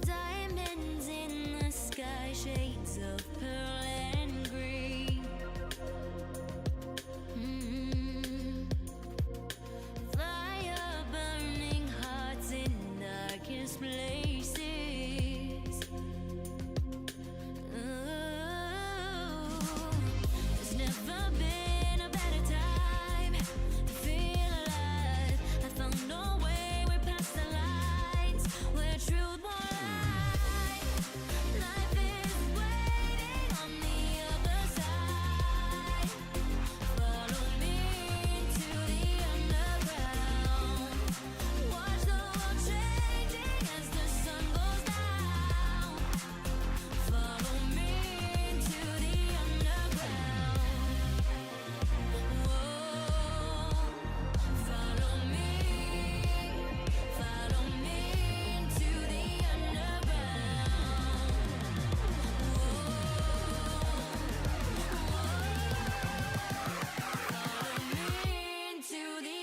Diamonds in the sky, shades of pearl and green. Fire burning hearts in darkest places. There's never been a better time to feel alive. I found a way, we're past the lines where truth won't lie. Life is waiting on the other side. Follow me into the underground. Watch the world changing as the sun goes down. Follow me into the underground. Whoa, follow me into the underground. Into the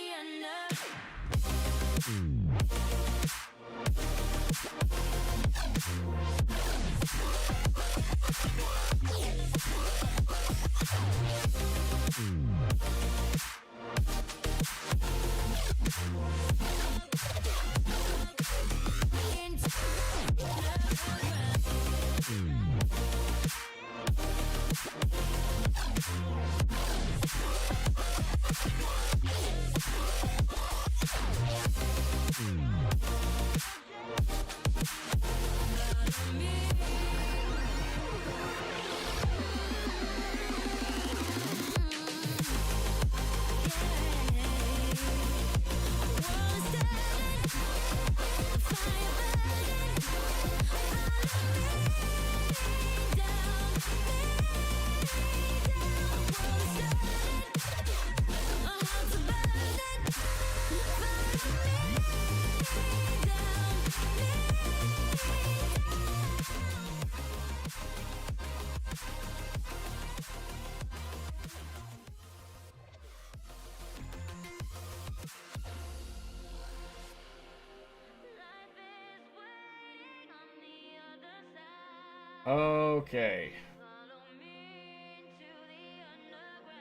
Okay.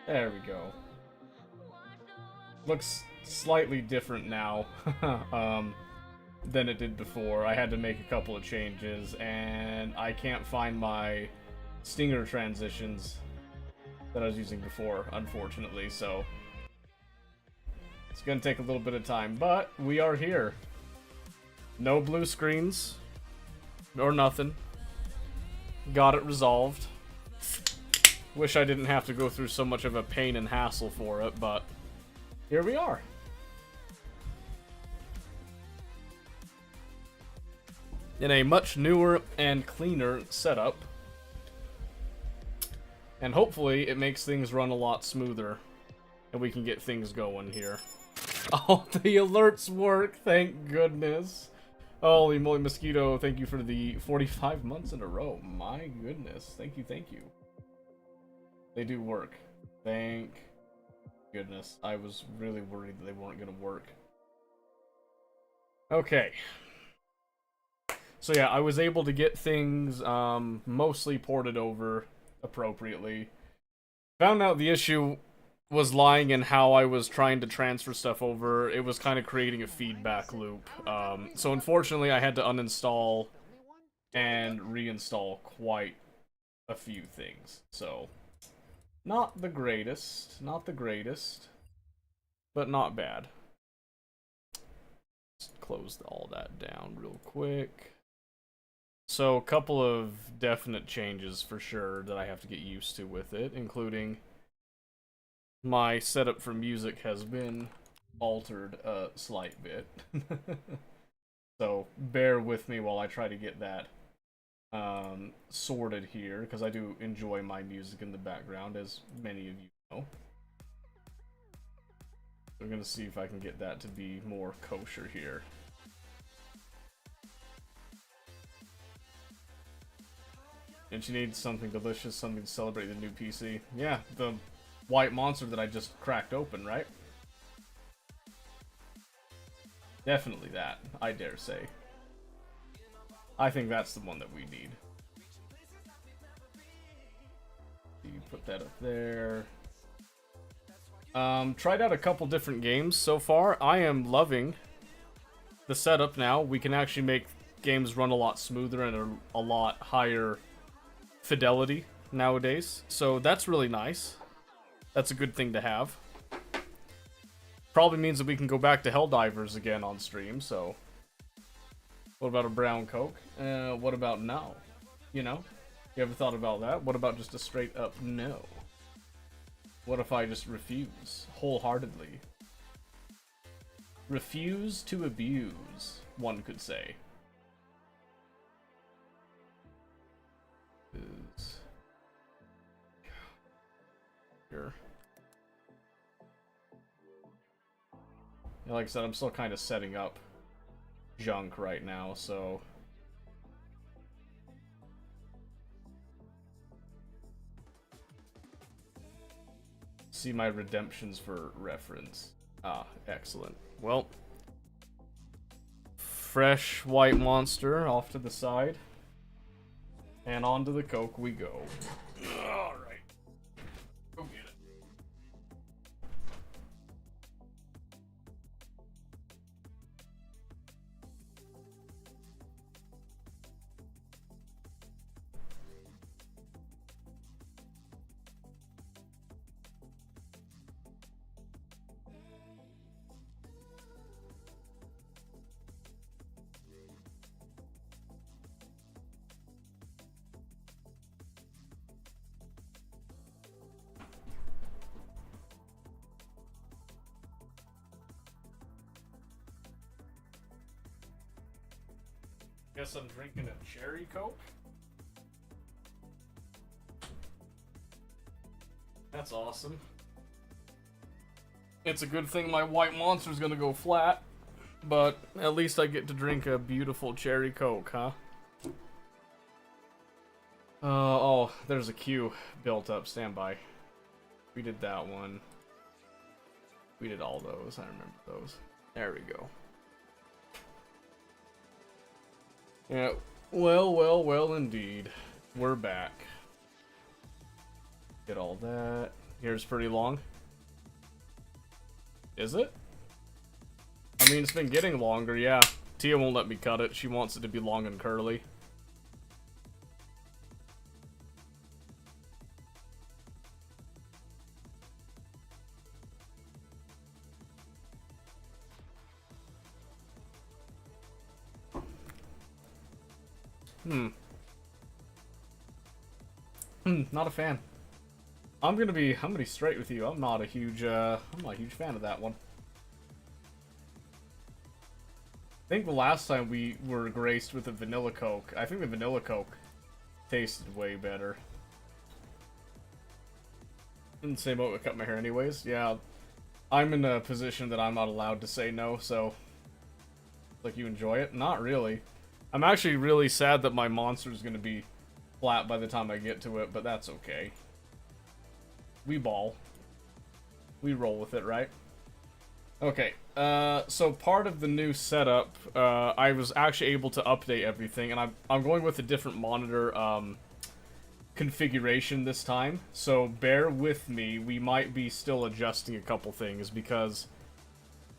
There we go. Looks slightly different now than it did before. I had to make a couple of changes, and I can't find my stinger transitions that I was using before, unfortunately, so it's gonna take a little bit of time, but we are here. No blue screens, or nothing. Got it resolved. Wish I didn't have to go through so much of a pain and hassle for it, but here we are. In a much newer and cleaner setup. And hopefully it makes things run a lot smoother. And we can get things going here. Oh, the alerts work, thank goodness. Holy moly, Mosquito, thank you for the 45 months in a row. My goodness. Thank you, thank you. They do work. Thank goodness. I was really worried that they weren't going to work. Okay. So yeah, I was able to get things mostly ported over appropriately. Found out the issue was lying in how I was trying to transfer stuff over. It was kind of creating a feedback loop. So unfortunately, I had to uninstall and reinstall quite a few things. So, not the greatest, but not bad. Just close all that down real quick. So, a couple of definite changes for sure that I have to get used to with it, including my setup for music has been altered a slight bit. So bear with me while I try to get that sorted here, because I do enjoy my music in the background, as many of you know. I'm gonna see if I can get that to be more kosher here. And she needs something delicious, something to celebrate the new PC. Yeah, the white monster that I just cracked open, right? Definitely that, I dare say. I think that's the one that we need. You put that up there. Tried out a couple different games so far. I am loving the setup now. We can actually make games run a lot smoother and a lot higher fidelity nowadays. So that's really nice. That's a good thing to have. Probably means that we can go back to Helldivers again on stream, so... What about a brown Coke? What about no? You know? You ever thought about that? What about just a straight up no? What if I just refuse wholeheartedly? Refuse to abuse, one could say. Here. Yeah, like I said, I'm still kind of setting up junk right now, so... See my redemptions for reference. Ah, excellent. Well, fresh white monster off to the side. And onto the Coke we go. Alright. Go get it. Guess I'm drinking a cherry Coke. That's awesome. It's a good thing my white monster's gonna go flat, but at least I get to drink a beautiful cherry Coke, huh? Oh, there's a queue built up. Stand by. We did that one. We did all those. I remember those. There we go. Yeah, well, indeed. We're back. Get all that. Here's pretty long. Is it? I mean, it's been getting longer, yeah. Tia won't let me cut it. She wants it to be long and curly. Not a fan. I'm gonna be straight with you. I'm not a huge fan of that one. I think the last time we were graced with a vanilla Coke, I think the vanilla Coke tasted way better. Didn't say about to cut my hair anyways. Yeah, I'm in a position that I'm not allowed to say no, so like you enjoy it? Not really. I'm actually really sad that my monster is gonna be flat by the time I get to it, but that's okay. We ball. We roll with it, right? Okay, so part of the new setup, I was actually able to update everything, and I'm going with a different monitor, configuration this time, so bear with me. We might be still adjusting a couple things, because,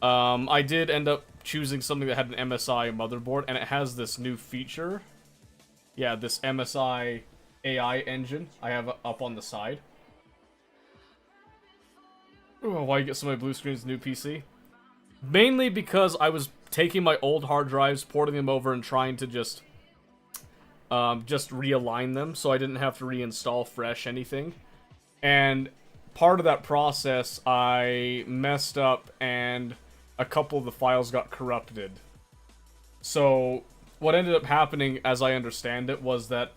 I did end up choosing something that had an MSI motherboard, and it has this new feature. Yeah, this MSI AI engine I have up on the side. Oh, why you get so many blue screens new PC? Mainly because I was taking my old hard drives, porting them over, and trying to just realign them so I didn't have to reinstall fresh anything. And part of that process, I messed up and a couple of the files got corrupted. So what ended up happening, as I understand it, was that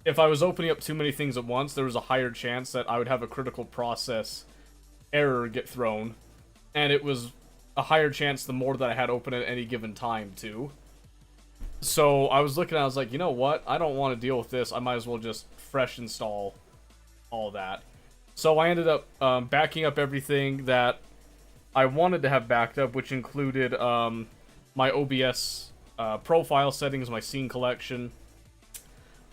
if I was opening up too many things at once, there was a higher chance that I would have a critical process error get thrown, and it was a higher chance the more that I had open at any given time, too. So I was looking, I was like, you know what? I don't want to deal with this. I might as well just fresh install all that. So I ended up backing up everything that I wanted to have backed up, which included my OBS profile settings, my scene collection,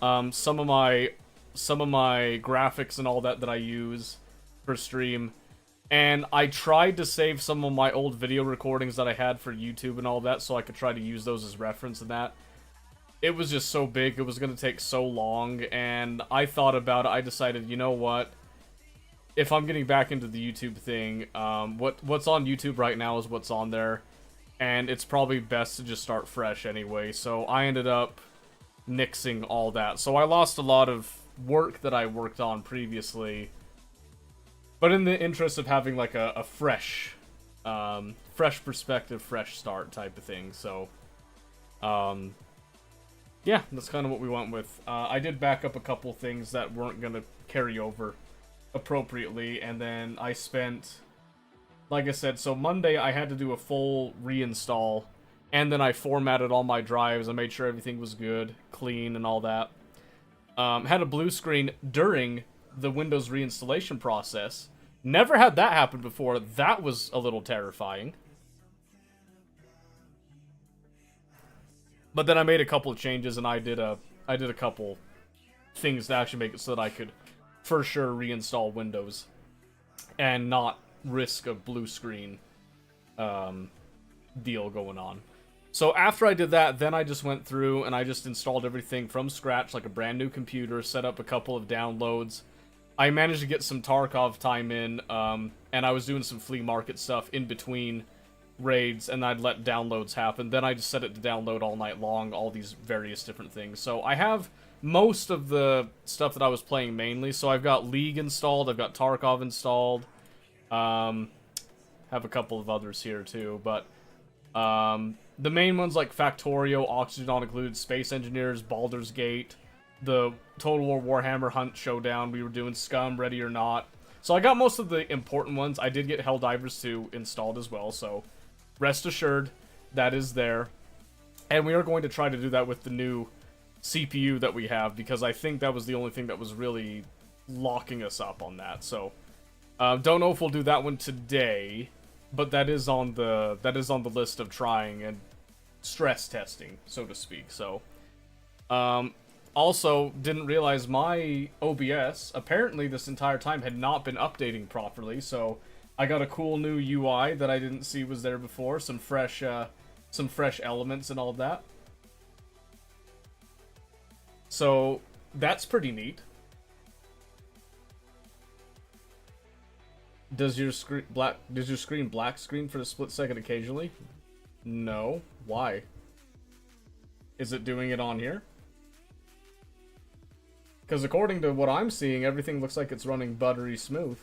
some of my graphics and all that I use for stream. And I tried to save some of my old video recordings that I had for YouTube and all that, so I could try to use those as reference in that. It was just so big, it was going to take so long, and I thought about it, I decided, you know what? If I'm getting back into the YouTube thing, what's on YouTube right now is what's on there, and it's probably best to just start fresh anyway, so I ended up nixing all that. So I lost a lot of work that I worked on previously, but in the interest of having like a fresh perspective, fresh start type of thing. So, yeah, that's kind of what we went with. I did back up a couple things that weren't going to carry over appropriately, and then I spent, like I said, so Monday I had to do a full reinstall, and then I formatted all my drives. I made sure everything was good, clean, and all that. Had a blue screen during the Windows reinstallation process. Never had that happen before. That was a little terrifying. But then I made a couple of changes, and I did a couple things to actually make it so that I could for sure reinstall Windows and not risk a blue screen deal going on. So after I did that, then I just went through and I just installed everything from scratch, like a brand new computer, set up a couple of downloads. I managed to get some Tarkov time in, and I was doing some flea market stuff in between raids, and I'd let downloads happen. Then I just set it to download all night long, all these various different things. So I have most of the stuff that I was playing mainly. So I've got League installed, I've got Tarkov installed, have a couple of others here too, but the main ones like Factorio, Oxygen Not Included, Space Engineers, Baldur's Gate, the Total War Warhammer Hunt Showdown, we were doing Scum, Ready or Not. So I got most of the important ones. I did get Helldivers 2 installed as well, so rest assured that is there. And we are going to try to do that with the new CPU that we have, because I think that was the only thing that was really locking us up on that. So don't know if we'll do that one today, but that is on the list of trying and stress testing, so to speak. So also didn't realize my OBS apparently this entire time had not been updating properly, so I got a cool new UI that I didn't see was there before, some fresh elements and all that. So that's pretty neat. Does your screen black screen for a split second occasionally? No. Why? Is it doing it on here? Because according to what I'm seeing, everything looks like it's running buttery smooth.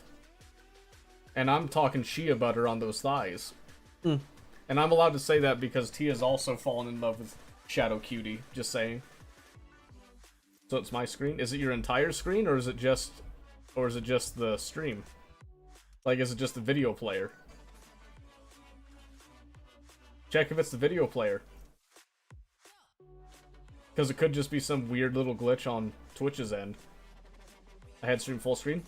And I'm talking Shia butter on those thighs. And I'm allowed to say that because Tia's also fallen in love with Shadow Cutie. Just saying. So it's my screen? Is it your entire screen, or is it just the stream? Like, is it just the video player? Check if it's the video player. Because it could just be some weird little glitch on Twitch's end. I had stream full screen.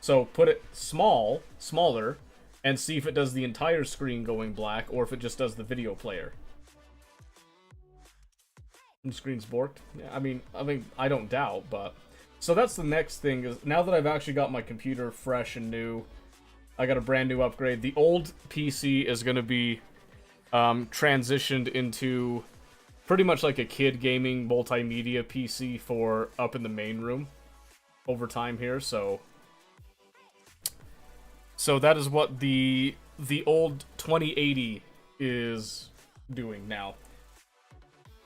So put it smaller, and see if it does the entire screen going black, or if it just does the video player. And the screen's borked. Yeah, I mean, I don't doubt, but... So that's the next thing, is now that I've actually got my computer fresh and new, I got a brand new upgrade. The old PC is going to be transitioned into pretty much like a kid gaming multimedia PC for up in the main room over time here, so that is what the old 2080 is doing now.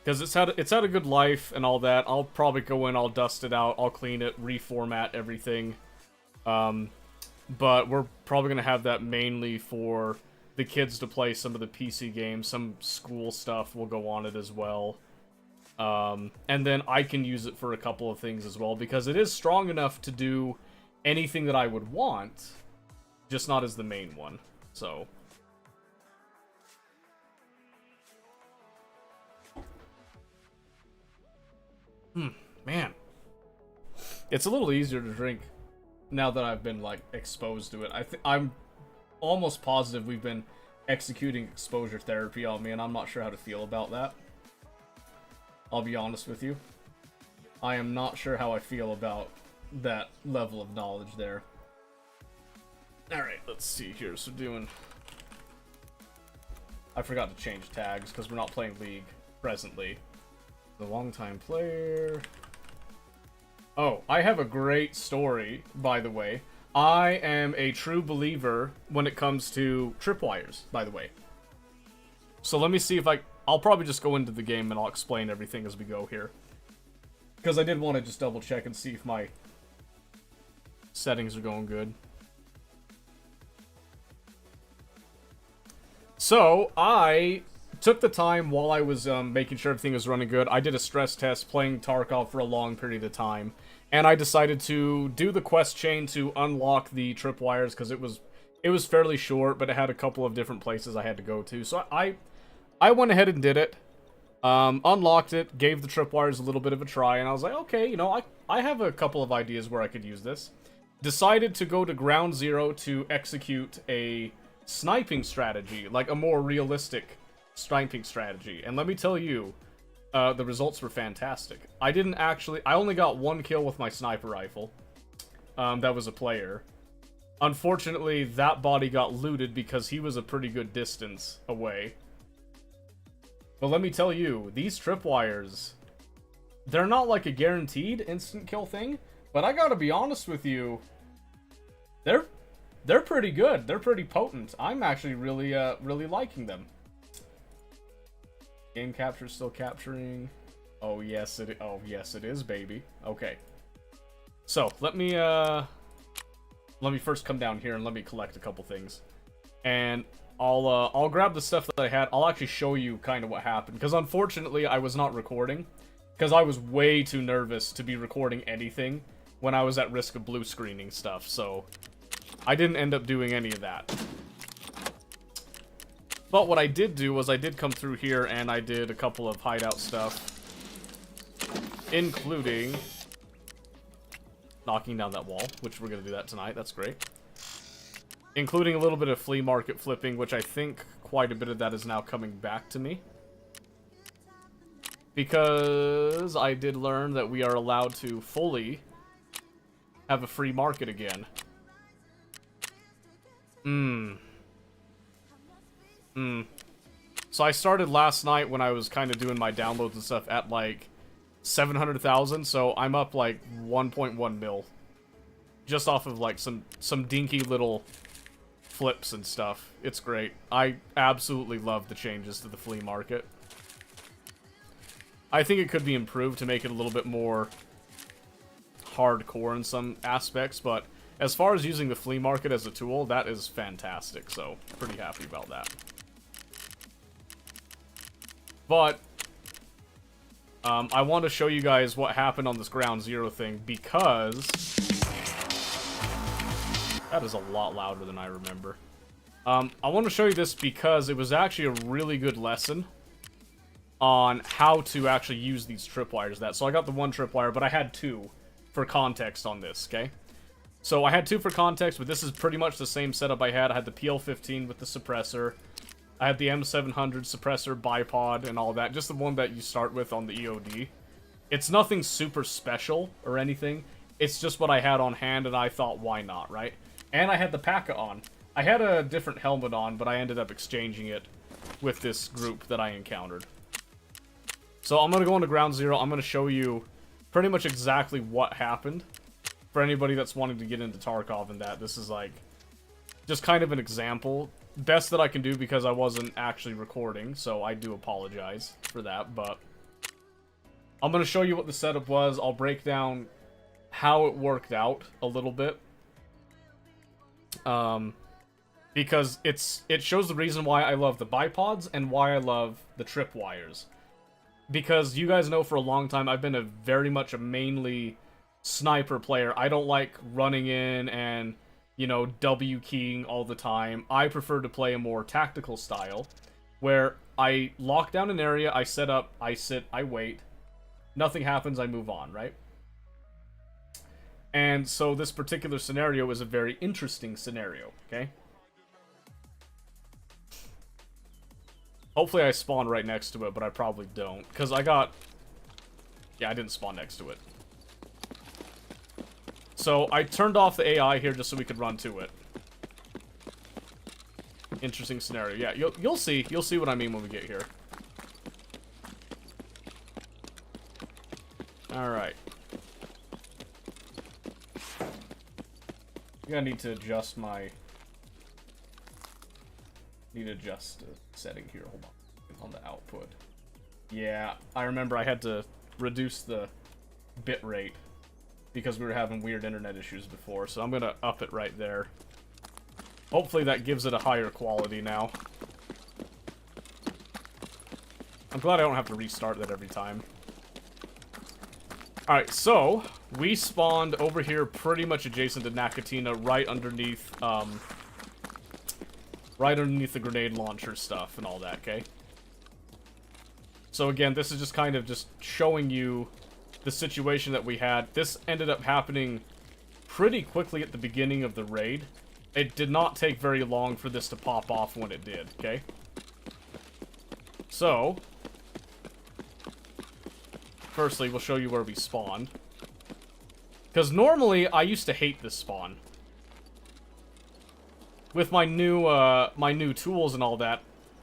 Because it's had a good life and all that. I'll probably go in, I'll dust it out, I'll clean it, reformat everything. But we're probably going to have that mainly for the kids to play some of the PC games. Some school stuff will go on it as well. And then I can use it for a couple of things as well, because it is strong enough to do anything that I would want, just not as the main one. So, man, it's a little easier to drink now that I've been like exposed to it. I'm almost positive we've been executing exposure therapy on me, and I'm not sure how to feel about that. I'll be honest with you. I am not sure how I feel about that level of knowledge there. Alright, let's see here. So I forgot to change tags because we're not playing League presently. The longtime player. Oh, I have a great story, by the way. I am a true believer when it comes to tripwires, by the way. So let me see if I'll probably just go into the game and I'll explain everything as we go here. Because I did want to just double check and see if my settings are going good. So, I took the time while I was making sure everything was running good. I did a stress test playing Tarkov for a long period of time. And I decided to do the quest chain to unlock the tripwires because it was fairly short, but it had a couple of different places I had to go to. So I went ahead and did it. Unlocked it, gave the tripwires a little bit of a try, and I was like, okay, you know, I have a couple of ideas where I could use this. Decided to go to Ground Zero to execute a sniping strategy, like a more realistic sniping strategy. And let me tell you, the results were fantastic. I only got one kill with my sniper rifle. That was a player. Unfortunately, that body got looted because he was a pretty good distance away. But let me tell you, these tripwires, they're not like a guaranteed instant kill thing, but I gotta be honest with you, they're pretty good. They're pretty potent. I'm actually really liking them. Game capture still capturing. Oh yes, it is, baby. Okay. So let me first come down here and let me collect a couple things, and I'll grab the stuff that I had. I'll actually show you kind of what happened, because unfortunately I was not recording, because I was way too nervous to be recording anything when I was at risk of blue screening stuff. So I didn't end up doing any of that. But what I did do was I did come through here and I did a couple of hideout stuff, including knocking down that wall, which we're going to do that tonight. That's great. Including a little bit of flea market flipping, which I think quite a bit of that is now coming back to me. Because I did learn that we are allowed to fully have a free market again. So I started last night when I was kind of doing my downloads and stuff at like 700,000, so I'm up like 1.1 mil. Just off of like some dinky little flips and stuff. It's great. I absolutely love the changes to the flea market. I think it could be improved to make it a little bit more hardcore in some aspects, but as far as using the flea market as a tool, that is fantastic, so pretty happy about that. But I want to show you guys what happened on this Ground Zero thing, because that is a lot louder than I remember. I want to show you this because it was actually a really good lesson on how to actually use these tripwires. So I got the one tripwire, but I had two for context on this, okay? So I had two for context, but this is pretty much the same setup I had. I had the PL-15 with the suppressor. I had the M700 suppressor, bipod, and all that. Just the one that you start with on the EOD. It's nothing super special or anything. It's just what I had on hand, and I thought, why not, right? And I had the P.A.C.A on. I had a different helmet on, but I ended up exchanging it with this group that I encountered. So I'm going to go into Ground Zero. I'm going to show you pretty much exactly what happened. For anybody that's wanting to get into Tarkov and that, this is like just kind of an example. Best that I can do because I wasn't actually recording, so I do apologize for that, but I'm going to show you what the setup was. I'll break down how it worked out a little bit. Because it shows the reason why I love the bipods and why I love the tripwires. Because you guys know for a long time I've been very much a mainly sniper player. I don't like running in and, you know, W keying all the time. I prefer to play a more tactical style, where I lock down an area, I set up, I sit, I wait. Nothing happens, I move on, right? And so this particular scenario is a very interesting scenario, okay? Hopefully I spawn right next to it, but I probably don't. Because I got... Yeah, I didn't spawn next to it. So I turned off the AI here just so we could run to it. Interesting scenario. Yeah, you'll see. You'll see what I mean when we get here. Alright. I think I need to adjust my... Need to adjust the setting here. Hold on. On the output. Yeah, I remember I had to reduce the bit rate because we were having weird internet issues before, so I'm gonna up it right there. Hopefully that gives it a higher quality now. I'm glad I don't have to restart that every time. Alright, so we spawned over here pretty much adjacent to Nakatina, right underneath the grenade launcher stuff and all that, okay? So again, this is just kind of just showing you the situation that we had. This ended up happening pretty quickly at the beginning of the raid. It did not take very long for this to pop off when it did, okay? So, firstly, we'll show you where we spawned. Because normally, I used to hate this spawn. With my new tools and all that,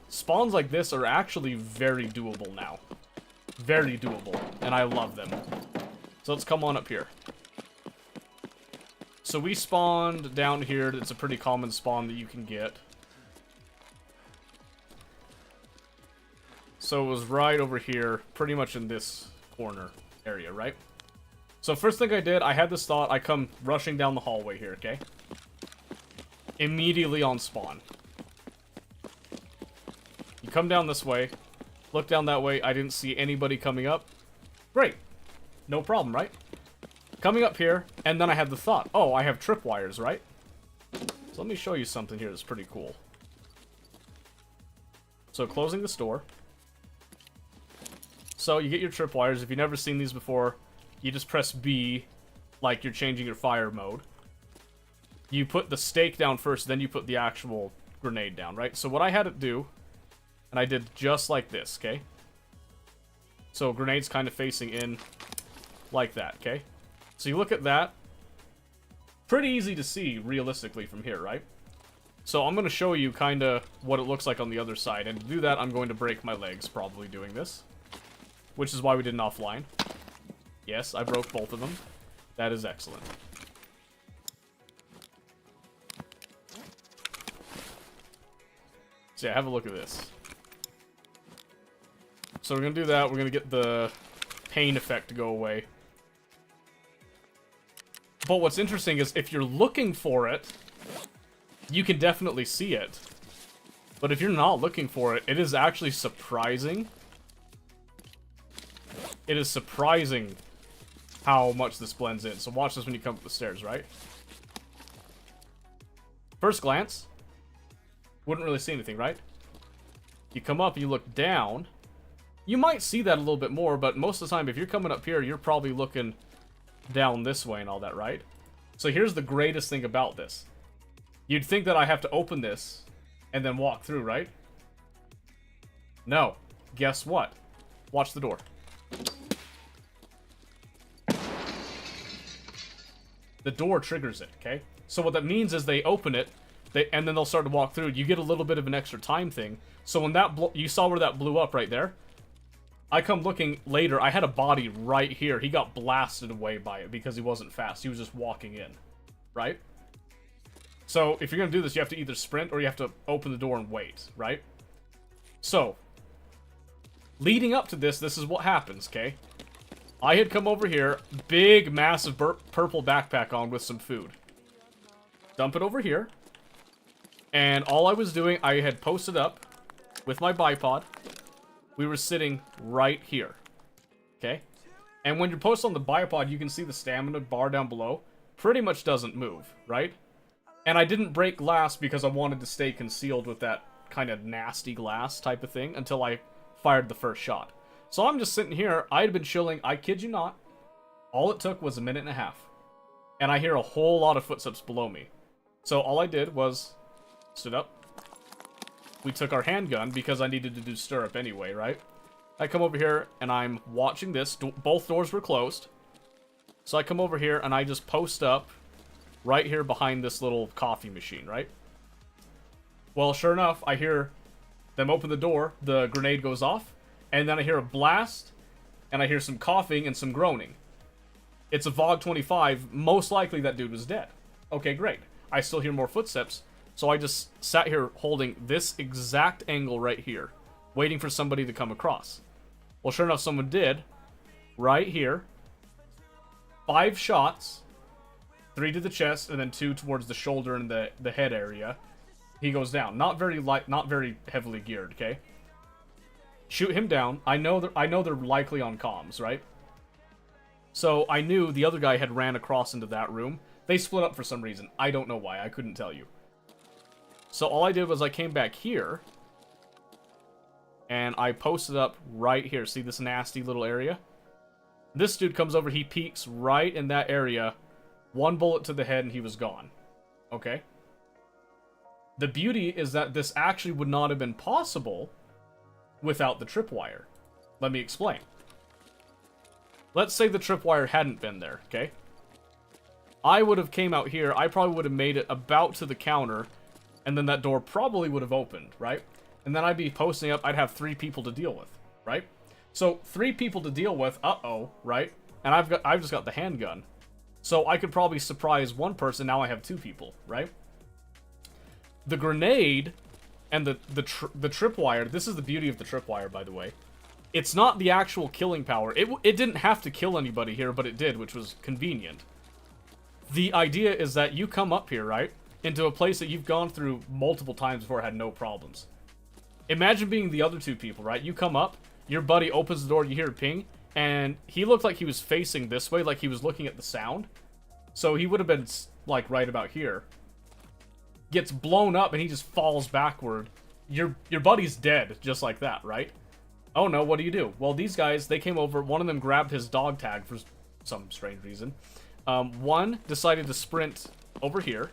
spawns like this are actually very doable now. Very doable, and I love them. So let's come on up here. So we spawned down here. It's a pretty common spawn that you can get. So it was right over here, pretty much in this corner area, right? So first thing I did, I had this thought, I come rushing down the hallway here, okay? Immediately on spawn. You come down this way, look down that way, I didn't see anybody coming up. Great. No problem, right? Coming up here, and then I had the thought, oh, I have tripwires, right? So let me show you something here that's pretty cool. So closing this door. So you get your tripwires. If you've never seen these before, you just press B, like you're changing your fire mode. You put the stake down first, then you put the actual grenade down, right? So what I had it do, and I did just like this, okay? So grenade's kind of facing in like that, okay? So you look at that. Pretty easy to see realistically from here, right? So I'm going to show you kind of what it looks like on the other side. And to do that, I'm going to break my legs probably doing this. Which is why we did an offline. Yes, I broke both of them. That is excellent. So yeah, have a look at this. So we're going to do that. We're going to get the pain effect to go away. But what's interesting is if you're looking for it, you can definitely see it. But if you're not looking for it, it is actually surprising. It is surprising how much this blends in. So watch this when you come up the stairs, right? First glance, wouldn't really see anything, right? You come up, you look down. You might see that a little bit more, but most of the time, if you're coming up here, you're probably looking down this way and all that, right? So here's the greatest thing about this. You'd think that I have to open this and then walk through, right? No. Guess what? Watch the door. The door triggers it, okay? So what that means is they open it, and then they'll start to walk through. You get a little bit of an extra time thing. So when that you saw where that blew up right there? I come looking later, I had a body right here. He got blasted away by it because he wasn't fast. He was just walking in, right? So if you're going to do this, you have to either sprint or you have to open the door and wait, right? So, leading up to this is what happens, okay? I had come over here, big, massive purple backpack on with some food. Dump it over here. And all I was doing, I had posted up with my bipod. We were sitting right here. Okay? And when you're posted on the bipod, you can see the stamina bar down below. Pretty much doesn't move, right? And I didn't break glass because I wanted to stay concealed with that kind of nasty glass type of thing until I fired the first shot. So I'm just sitting here. I had been chilling. I kid you not. All it took was a minute and a half. And I hear a whole lot of footsteps below me. So all I did was stood up. We took our handgun because I needed to do stirrup anyway, right? I come over here and I'm watching this. Both doors were closed. So I come over here and I just post up right here behind this little coffee machine, right? Well, sure enough, I hear them open the door, the grenade goes off, and then I hear a blast, and I hear some coughing and some groaning. It's a VOG 25, most likely that dude was dead. Okay, great. I still hear more footsteps, so I just sat here holding this exact angle right here, waiting for somebody to come across. Well, sure enough, someone did, right here. 5 shots, 3 to the chest, and then 2 towards the shoulder and the head area. He goes down. Not very light, not very heavily geared, okay? Shoot him down. I know they're likely on comms, right? So I knew the other guy had ran across into that room. They split up for some reason. I don't know why. I couldn't tell you. So all I did was I came back here. And I posted up right here. See this nasty little area? This dude comes over. He peeks right in that area. 1 bullet to the head and he was gone. Okay? The beauty is that this actually would not have been possible without the tripwire. Let me explain. Let's say the tripwire hadn't been there, okay? I would have came out here, I probably would have made it about to the counter, and then that door probably would have opened, right? And then I'd be posting up, I'd have 3 people to deal with, right? So 3 people to deal with, right? And I've just got the handgun. So I could probably surprise 1 person, now I have 2 people, right? The grenade and the tripwire, this is the beauty of the tripwire, by the way. It's not the actual killing power. It didn't have to kill anybody here, but it did, which was convenient. The idea is that you come up here, right, into a place that you've gone through multiple times before, had no problems. Imagine being the other 2 people, right? You come up, your buddy opens the door, you hear a ping, and he looked like he was facing this way, like he was looking at the sound. So he would have been, like, right about here. Gets blown up, and he just falls backward. Your buddy's dead, just like that, right? Oh no, what do you do? Well, these guys, they came over, one of them grabbed his dog tag for some strange reason. One decided to sprint over here.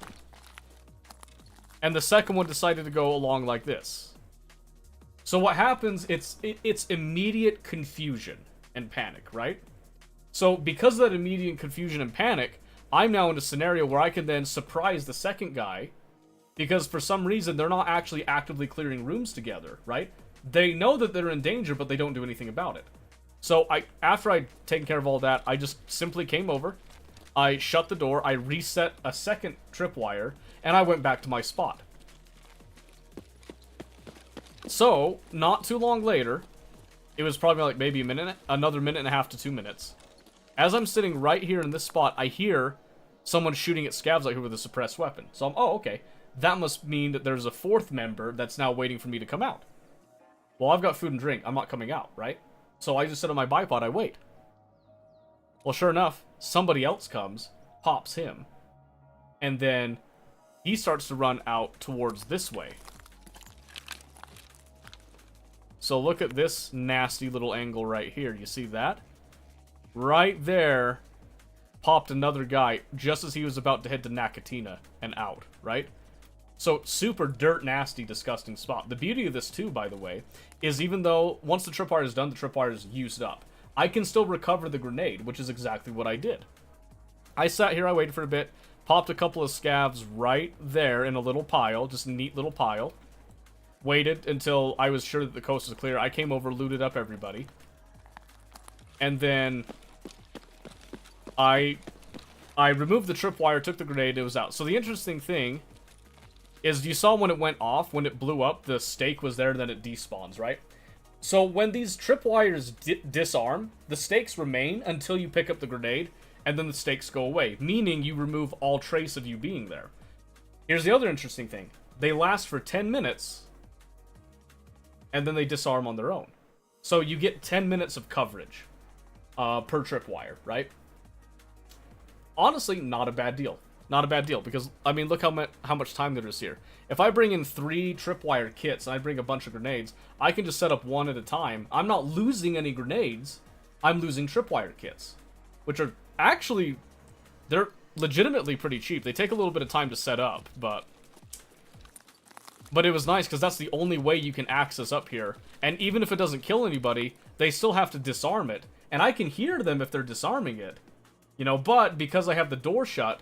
And the second one decided to go along like this. So what happens, it's immediate confusion and panic, right? So because of that immediate confusion and panic, I'm now in a scenario where I can then surprise the second guy, because for some reason they're not actually actively clearing rooms together, right? They know that they're in danger, but they don't do anything about it. So after I'd taken care of all that, I just simply came over, I shut the door, I reset a second tripwire, and I went back to my spot. So, not too long later, it was probably like maybe another minute and a half to 2 minutes. As I'm sitting right here in this spot, I hear someone shooting at scavs out here with a suppressed weapon. So I'm, oh, okay. That must mean that there's a 4th member that's now waiting for me to come out. Well, I've got food and drink. I'm not coming out, right? So I just sit on my bipod, I wait. Well, sure enough, somebody else comes, pops him, and then he starts to run out towards this way. So look at this nasty little angle right here. You see that? Right there, popped another guy just as he was about to head to Nakatina and out, right? So, super dirt nasty, disgusting spot. The beauty of this, too, by the way, is even though once the tripwire is done, the tripwire is used up, I can still recover the grenade, which is exactly what I did. I sat here, I waited for a bit, popped a couple of scavs right there in a little pile, just a neat little pile. Waited until I was sure that the coast was clear. I came over, looted up everybody. And then I removed the tripwire, took the grenade, it was out. So the interesting thing is you saw when it went off, when it blew up, the stake was there, and then it despawns, right? So when these tripwires disarm, the stakes remain until you pick up the grenade, and then the stakes go away, meaning you remove all trace of you being there. Here's the other interesting thing. They last for 10 minutes, and then they disarm on their own. So you get 10 minutes of coverage per tripwire, right? Honestly, not a bad deal. Not a bad deal, because, I mean, look how much time there is here. If I bring in 3 tripwire kits and I bring a bunch of grenades, I can just set up one at a time. I'm not losing any grenades. I'm losing tripwire kits, which are actually, they're legitimately pretty cheap. They take a little bit of time to set up, but it was nice because that's the only way you can access up here. And even if it doesn't kill anybody, they still have to disarm it. And I can hear them if they're disarming it. You know, but because I have the door shut,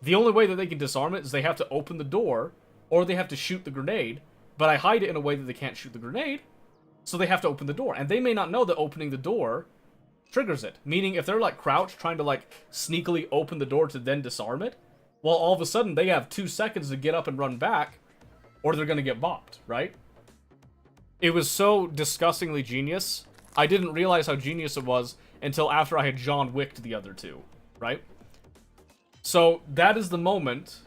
the only way that they can disarm it is they have to open the door, or they have to shoot the grenade. But I hide it in a way that they can't shoot the grenade, so they have to open the door. And they may not know that opening the door triggers it. Meaning, if they're, like, crouched, trying to, like, sneakily open the door to then disarm it, well, all of a sudden, they have 2 seconds to get up and run back, or they're gonna get bopped, right? It was so disgustingly genius. I didn't realize how genius it was until after I had John Wicked the other 2, right? So, that is the moment.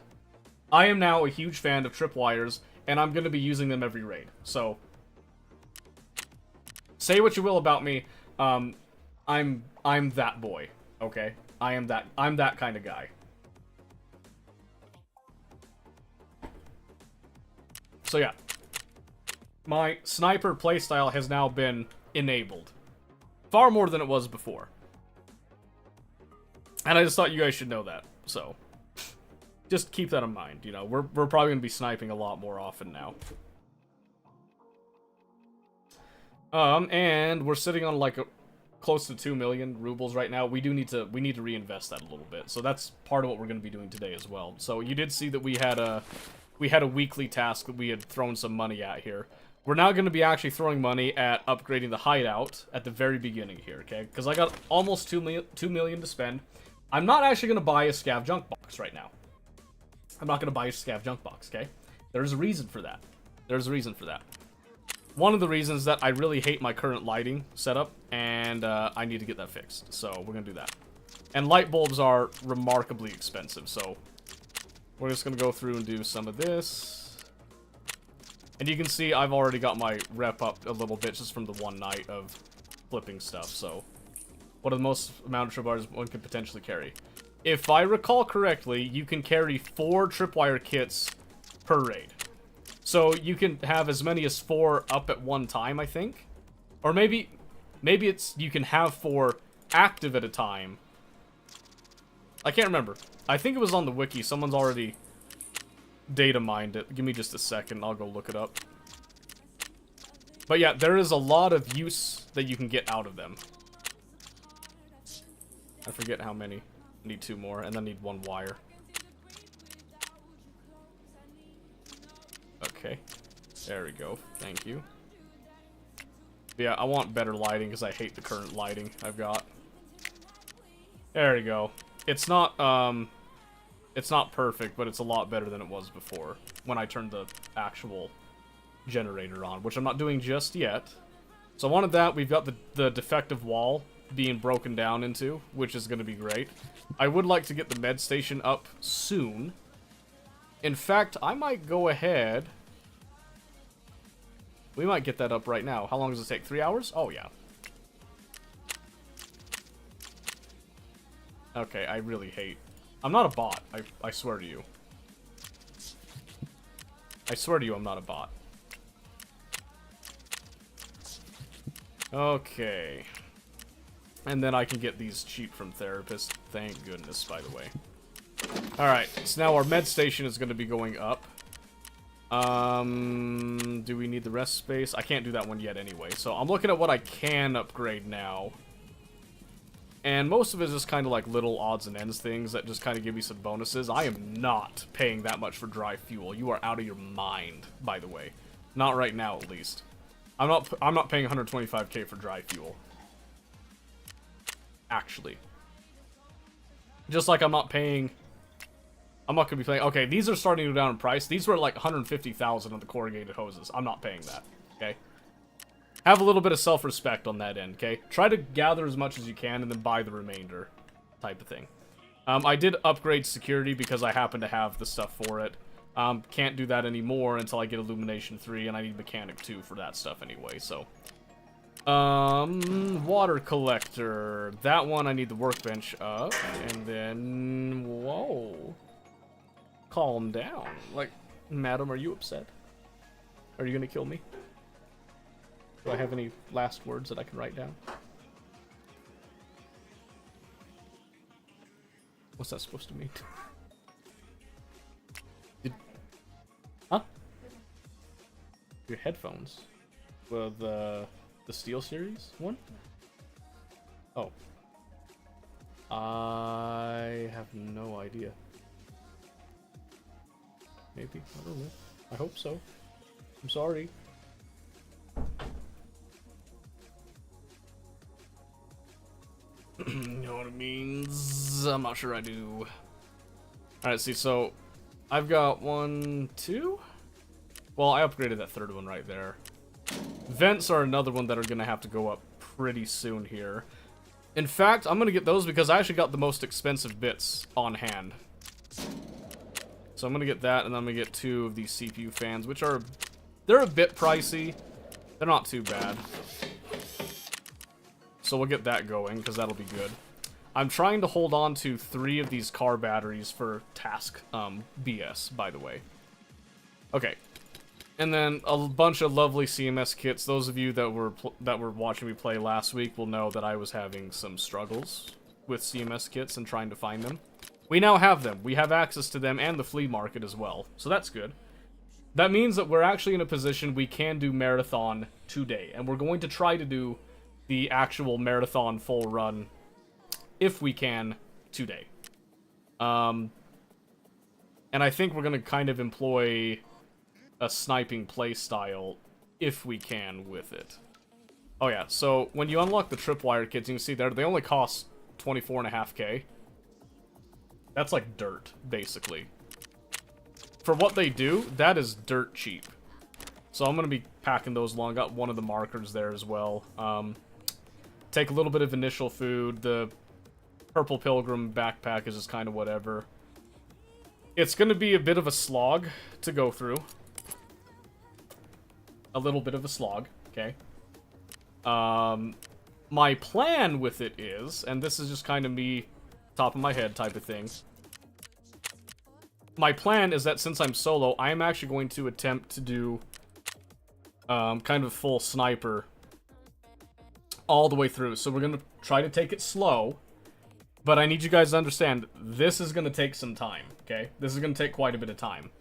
I am now a huge fan of tripwires, and I'm gonna be using them every raid. So, say what you will about me, I'm that boy, okay? I'm that kind of guy. So yeah, my sniper playstyle has now been enabled. Far more than it was before. And I just thought you guys should know that, so just keep that in mind, you know, we're probably going to be sniping a lot more often now. And we're sitting on like close to 2 million rubles right now. We need to reinvest that a little bit. So that's part of what we're going to be doing today as well. So you did see that we had a weekly task that we had thrown some money at here. We're now going to be actually throwing money at upgrading the hideout at the very beginning here, okay? Because I got almost 2 million to spend. I'm not actually going to buy a scav junk box right now. I'm not going to buy a scav junk box, okay? There's a reason for that. There's a reason for that. One of the reasons is that I really hate my current lighting setup, and I need to get that fixed. So we're going to do that. And light bulbs are remarkably expensive, so we're just going to go through and do some of this. And you can see I've already got my rep up a little bit just from the one night of flipping stuff. So what are the most amount of tripwires one could potentially carry? If I recall correctly, you can carry 4 tripwire kits per raid. So you can have as many as 4 up at one time, I think. Or maybe it's you can have 4 active at a time. I can't remember. I think it was on the wiki. Someone's already data mined it. Give me just a second. I'll go look it up. But yeah, there is a lot of use that you can get out of them. I forget how many. I need 2 more, and then need 1 wire. Okay. There we go. Thank you. But yeah, I want better lighting because I hate the current lighting I've got. There we go. It's not perfect, but it's a lot better than it was before when I turned the actual generator on, which I'm not doing just yet. So I wanted that. We've got the defective wall being broken down into, which is going to be great. I would like to get the med station up soon. In fact, I might go ahead. We might get that up right now. How long does it take? 3 hours? Oh, yeah. Okay, I really hate... I'm not a bot. I swear to you. I swear to you I'm not a bot. Okay. And then I can get these cheap from Therapist. Thank goodness, by the way. Alright, so now our med station is going to be going up. Do we need the rest space? I can't do that one yet anyway. So I'm looking at what I can upgrade now. And most of it is just kind of like little odds and ends things that just kind of give me some bonuses. I am not paying that much for dry fuel. You are out of your mind, by the way. Not right now, at least. I'm not paying 125k for dry fuel. Actually. Just like I'm not going to be paying... Okay, these are starting to go down in price. These were like 150,000 on the corrugated hoses. I'm not paying that, okay? Have a little bit of self-respect on that end, okay? Try to gather as much as you can and then buy the remainder type of thing. I did upgrade security because I happen to have the stuff for it. Can't do that anymore until I get Illumination 3, and I need Mechanic 2 for that stuff anyway, so... water collector. That one I need the workbench up, and then... Whoa. Calm down. Like, madam, are you upset? Are you gonna kill me? Do I have any last words that I can write down? What's that supposed to mean? Huh? Your headphones? Well, the Steel Series one? Oh. I have no idea. Maybe. I don't know. I hope so. I'm sorry. You know what it means? I'm not sure I do. Alright, see, so I've got 1, 2? Well, I upgraded that third one right there. Vents are another one that are gonna have to go up pretty soon here. In fact, I'm gonna get those because I actually got the most expensive bits on hand. So I'm gonna get that, and then I'm gonna get 2 of these CPU fans, which are... they're a bit pricey. They're not too bad. So we'll get that going, because that'll be good. I'm trying to hold on to 3 of these car batteries for task BS, by the way. Okay. And then a bunch of lovely CMS kits. Those of you that were watching me play last week will know that I was having some struggles with CMS kits and trying to find them. We now have them. We have access to them and the flea market as well. So that's good. That means that we're actually in a position we can do Marathon today. And we're going to try to do the actual Marathon full run, if we can, today. And I think we're going to kind of employ a sniping playstyle, if we can, with it. Oh yeah, so when you unlock the tripwire kits, you can see there, they only cost 24.5k. That's like dirt, basically. For what they do, that is dirt cheap. So I'm going to be packing those along. Got one of the markers there as well. Take a little bit of initial food. The Purple Pilgrim backpack is just kind of whatever. It's going to be a bit of a slog to go through. A little bit of a slog, okay? My plan with it is, and this is just kind of me, top of my head type of thing. My plan is that since I'm solo, I'm actually going to attempt to do kind of full sniper all the way through. So we're going to try to take it slow, but I need you guys to understand, this is going to take some time, okay? This is going to take quite a bit of time.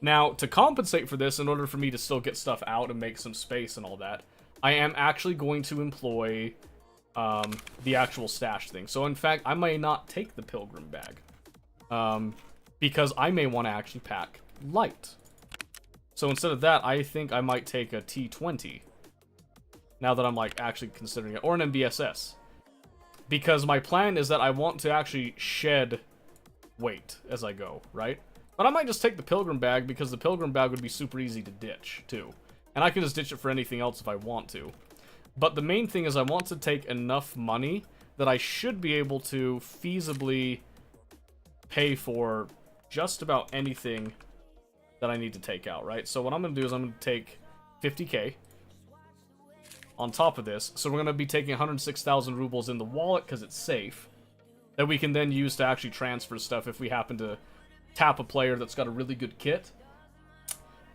Now, to compensate for this, in order for me to still get stuff out and make some space and all that, I am actually going to employ the actual stash thing. So, in fact, I may not take the Pilgrim bag, because I may want to actually pack light. So, instead of that, I think I might take a T20, now that I'm, like, actually considering it, or an MBSS. Because my plan is that I want to actually shed weight as I go, right? But I might just take the Pilgrim bag, because the Pilgrim bag would be super easy to ditch, too. And I can just ditch it for anything else if I want to. But the main thing is I want to take enough money that I should be able to feasibly pay for just about anything that I need to take out, right? So what I'm going to do is I'm going to take 50k on top of this. So we're going to be taking 106,000 rubles in the wallet, because it's safe, that we can then use to actually transfer stuff if we happen to tap a player that's got a really good kit.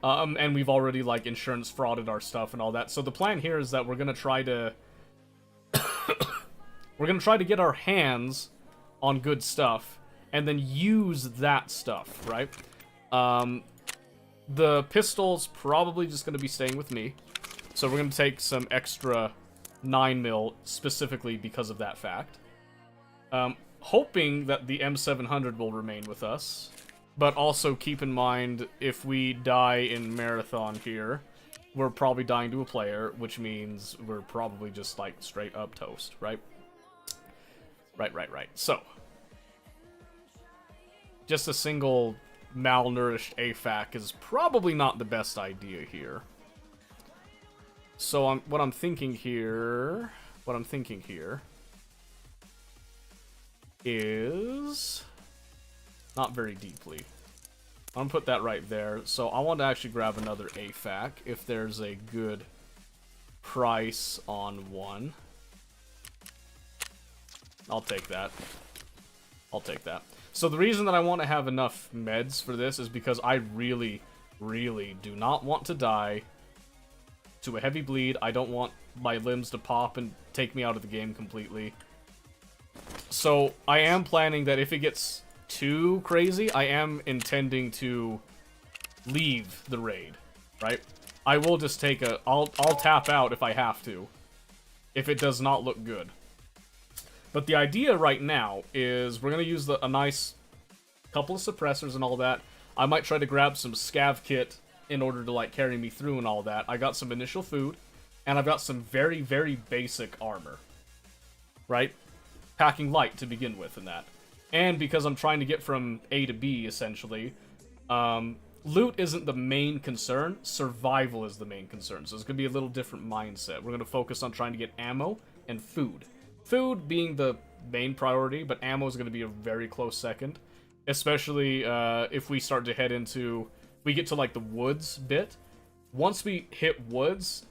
And we've already, like, insurance frauded our stuff and all that. So the plan here is that we're going to try to... we're going to try to get our hands on good stuff, and then use that stuff, right? The pistol's probably just going to be staying with me. So we're going to take some extra 9mm specifically because of that fact. Hoping that the M700 will remain with us. But also keep in mind, if we die in Marathon here, we're probably dying to a player, which means we're probably just, like, straight up toast, right? Right. So, just a single malnourished AFAK is probably not the best idea here. So, what I'm thinking here is... not very deeply. I'm gonna put that right there. So I want to actually grab another AFAK if there's a good price on one. I'll take that. So the reason that I want to have enough meds for this is because I really, really do not want to die to a heavy bleed. I don't want my limbs to pop and take me out of the game completely. So I am planning that if it gets too crazy, I am intending to leave the raid, right? I will just take a... I'll tap out if I have to, if it does not look good. But the idea right now is we're going to use a nice couple of suppressors and all that. I might try to grab some scav kit in order to, like, carry me through and all that. I got some initial food, and I've got some very, very basic armor, right? Packing light to begin with and that. And because I'm trying to get from A to B, essentially, loot isn't the main concern, survival is the main concern. So it's going to be a little different mindset. We're going to focus on trying to get ammo and food. Food being the main priority, but ammo is going to be a very close second. Especially if we start to head into... We get to, like, the woods bit. Once we hit woods,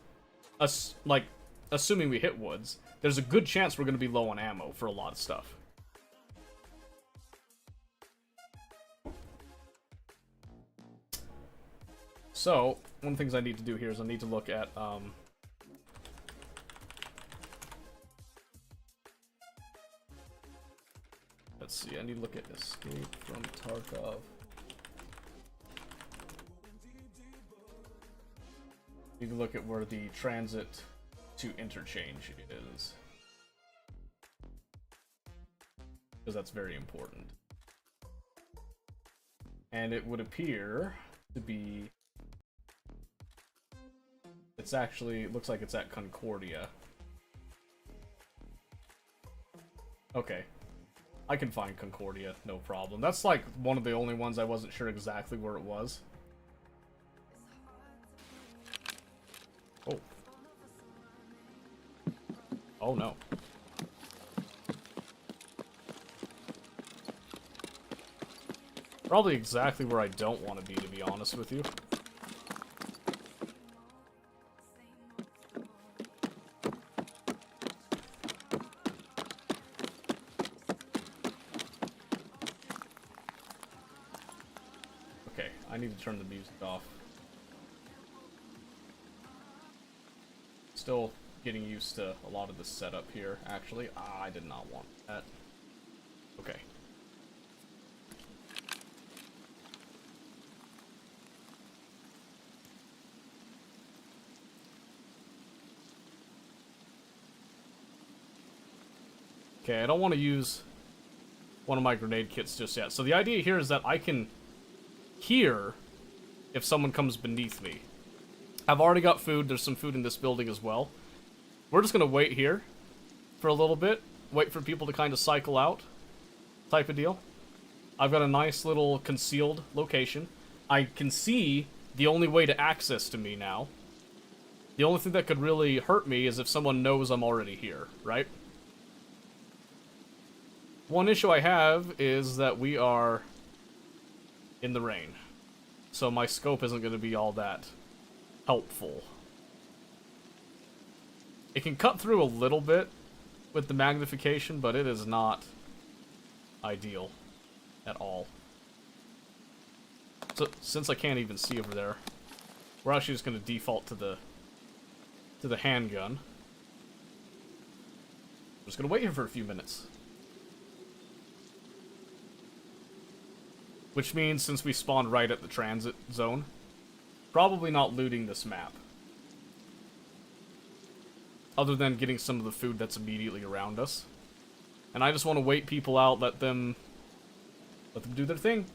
assuming we hit woods, there's a good chance we're going to be low on ammo for a lot of stuff. So, one of the things I need to do here is I need to look at, let's see, I need to look at Escape from Tarkov. Need to look at where the transit to interchange is. Because that's very important. And it would appear to be... It's actually... It looks like it's at Concordia. Okay. I can find Concordia, no problem. That's like one of the only ones I wasn't sure exactly where it was. Oh. Oh no. Probably exactly where I don't want to be honest with you. Okay, I need to turn the music off. Still getting used to a lot of the setup here, actually. I did not want that. Okay. Okay, I don't want to use one of my grenade kits just yet. So the idea here is that I can hear if someone comes beneath me. I've already got food. There's some food in this building as well. We're just going to wait here for a little bit. Wait for people to kind of cycle out type of deal. I've got a nice little concealed location. I can see the only way to access to me now. The only thing that could really hurt me is if someone knows I'm already here, right? One issue I have is that we are in the rain. So my scope isn't going to be all that helpful. It can cut through a little bit with the magnification, but it is not ideal at all. So since I can't even see over there, we're actually just going to default to the handgun. I'm just going to wait here for a few minutes. Which means, since we spawned right at the transit zone, probably not looting this map. Other than getting some of the food that's immediately around us. And I just want to wait people out, let them do their thing.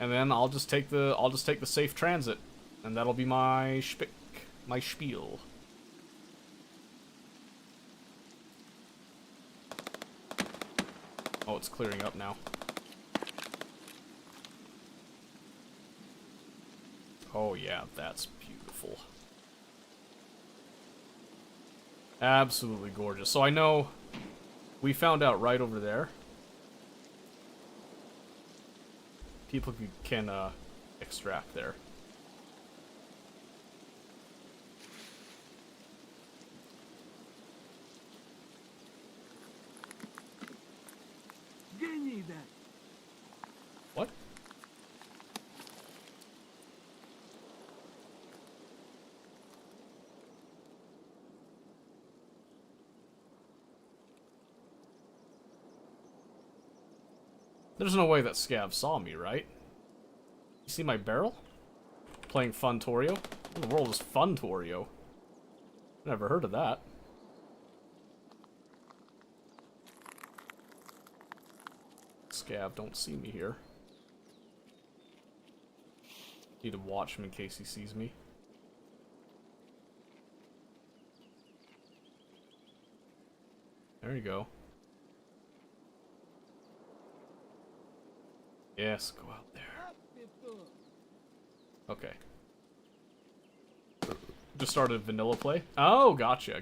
And then I'll just take the safe transit. And that'll be my spiel. Oh, it's clearing up now. Oh yeah, that's beautiful. Absolutely gorgeous. So I know we found out right over there. People can extract there. Give me that. There's no way that Scav saw me, right? You see my barrel? Playing Funtorio? What in the world is Funtorio? Never heard of that. Scav, don't see me here. Need to watch him in case he sees me. There you go. Yes, go out there. Okay. Just started vanilla play? Oh, gotcha. You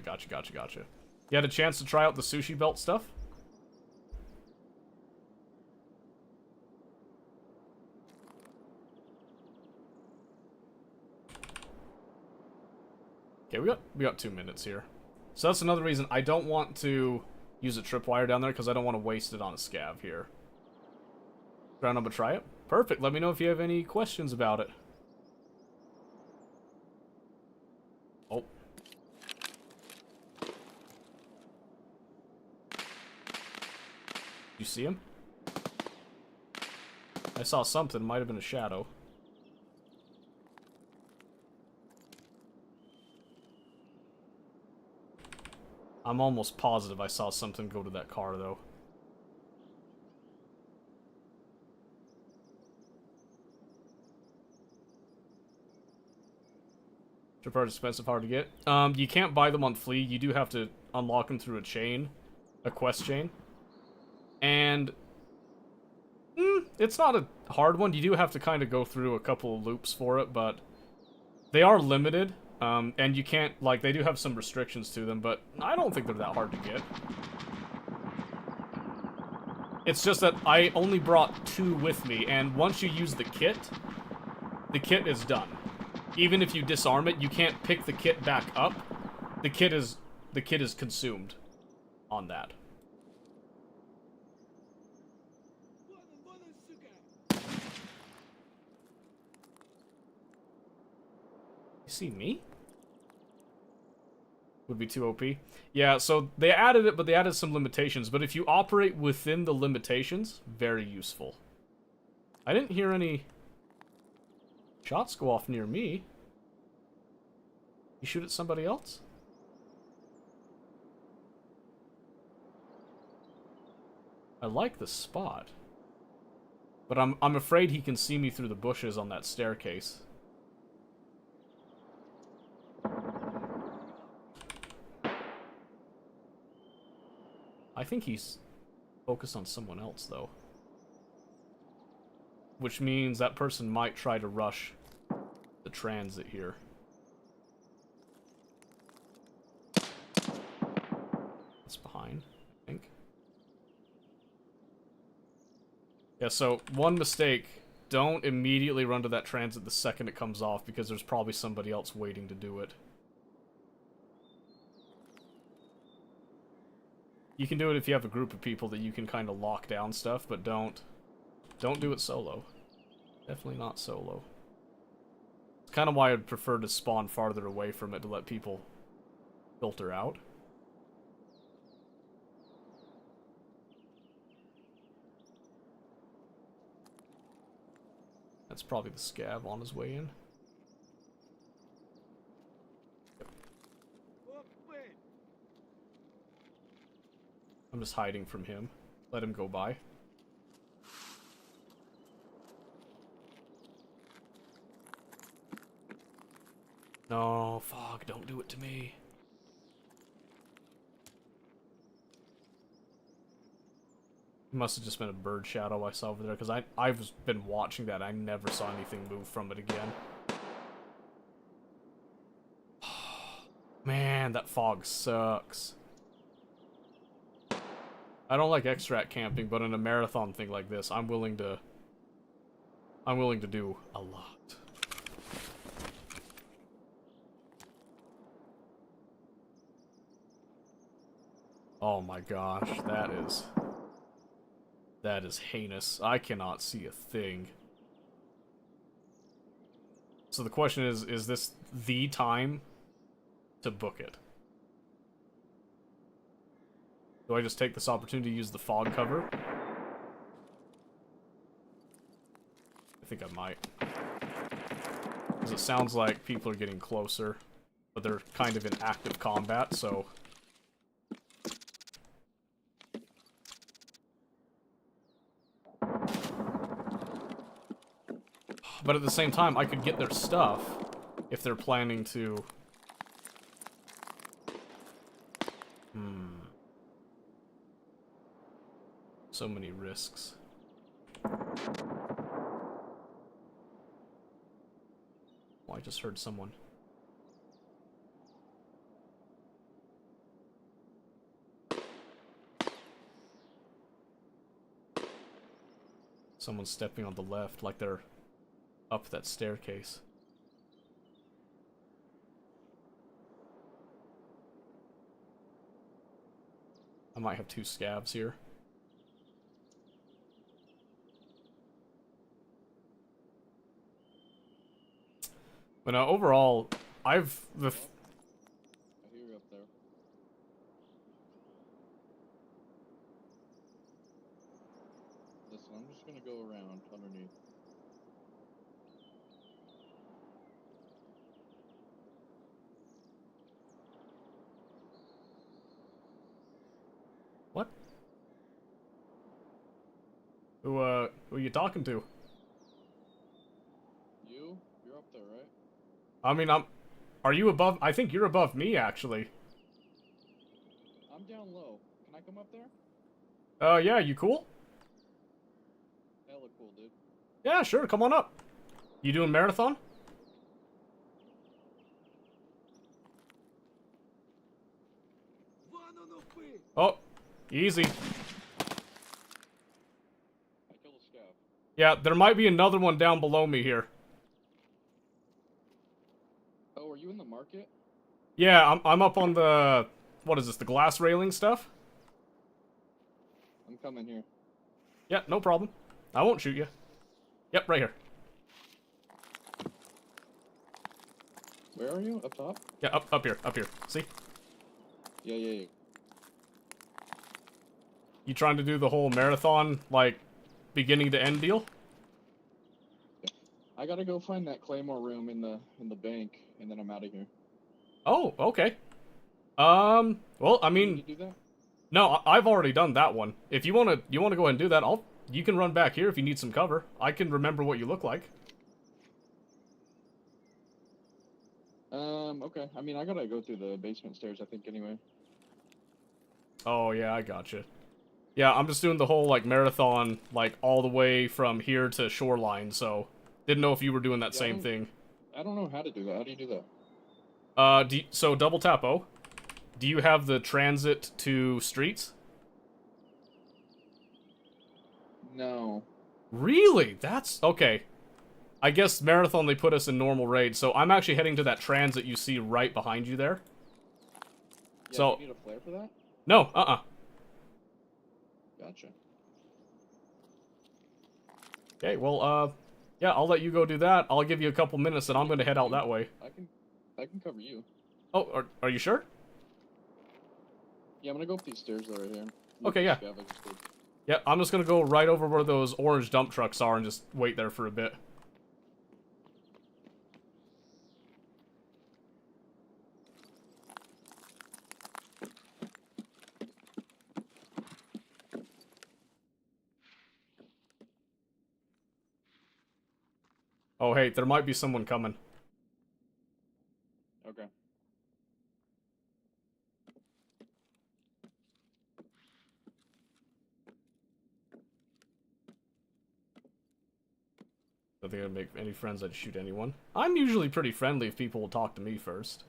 had a chance to try out the sushi belt stuff? Okay, we got 2 minutes here. So that's another reason I don't want to use a tripwire down there, because I don't want to waste it on a scav here. Round up a try it? Perfect, let me know if you have any questions about it. Oh. You see him? I saw something, might have been a shadow. I'm almost positive I saw something go to that car, though. Trip are expensive, hard to get. You can't buy them on Flea. You do have to unlock them through a chain, a quest chain. And it's not a hard one. You do have to kind of go through a couple of loops for it, but they are limited. And you can't, like, they do have some restrictions to them, but I don't think they're that hard to get. It's just that I only brought 2 with me, and once you use the kit is done. Even if you disarm it, you can't pick the kit back up. The kit is consumed on that. You see me? Would be too OP. Yeah, so they added it, but they added some limitations. But if you operate within the limitations, very useful. I didn't hear any shots go off near me. You shoot at somebody else? I like the spot. But I'm afraid he can see me through the bushes on that staircase. I think he's focused on someone else, though. Which means that person might try to rush the transit here. That's behind, I think. Yeah, so one mistake. Don't immediately run to that transit the second it comes off, because there's probably somebody else waiting to do it. You can do it if you have a group of people that you can kind of lock down stuff, but don't do it solo. Definitely not solo. It's kind of why I'd prefer to spawn farther away from it to let people filter out. That's probably the scav on his way in. I'm just hiding from him. Let him go by. No, fuck, don't do it to me. It must have just been a bird shadow I saw over there, because I've been watching that. I never saw anything move from it again. Man, that fog sucks. I don't like extract camping, but in a marathon thing like this, I'm willing to do a lot. Oh my gosh, that is heinous. I cannot see a thing. So the question is this the time to book it? Do I just take this opportunity to use the fog cover? think I might. Because it sounds like people are getting closer, but they're kind of in active combat, so... But at the same time, I could get their stuff if they're planning to... So many risks. Oh, I just heard someone. Someone's stepping on the left, like they're up that staircase. I might have two scavs here. But overall, I've... I hear you up there. Listen, I'm just gonna go around underneath. What? Who are you talking to? You? You're up there, right? I mean, are you above... I think you're above me, actually. I'm down low. Can I come up there? Yeah, you cool? Hella cool, dude. Yeah, sure, come on up. You doing marathon? Oh, easy. I killed a scav. Yeah, there might be another one down below me here. Oh, are you in the market? Yeah, I'm up on the... What is this, the glass railing stuff? I'm coming here. Yeah, no problem. I won't shoot you. Yep, right here. Where are you? Up top? Yeah, up here, up here. See? Yeah. You trying to do the whole marathon, like, beginning to end deal? I gotta go find that Claymore room in the bank, and then I'm out of here. Oh, okay. Well, I mean... Can you do that? No, I've already done that one. If you wanna go ahead and do that, you can run back here if you need some cover. I can remember what you look like. Okay. I mean, I gotta go through the basement stairs, I think, anyway. Oh, yeah, I gotcha. Yeah, I'm just doing the whole, like, marathon, like, all the way from here to Shoreline, so... Didn't know if you were doing that same thing. I don't know how to do that. How do you do that? So double tap O. Do you have the transit to streets? No. Really? That's... Okay. I guess Marathon, they put us in normal raid, so I'm actually heading to that transit you see right behind you there. Yeah, So... do you need a flare for that? No, Gotcha. Okay, well, yeah, I'll let you go do that. I'll give you a couple minutes, and I'm gonna head out that way. I can cover you. Oh, are you sure? Yeah, I'm gonna go up these stairs that are right here. Okay, yeah. Scav, I just did. Yeah, I'm just gonna go right over where those orange dump trucks are and just wait there for a bit. Oh, hey, there might be someone coming. Okay. Don't think I'd make any friends, I'd shoot anyone. I'm usually pretty friendly if people will talk to me first.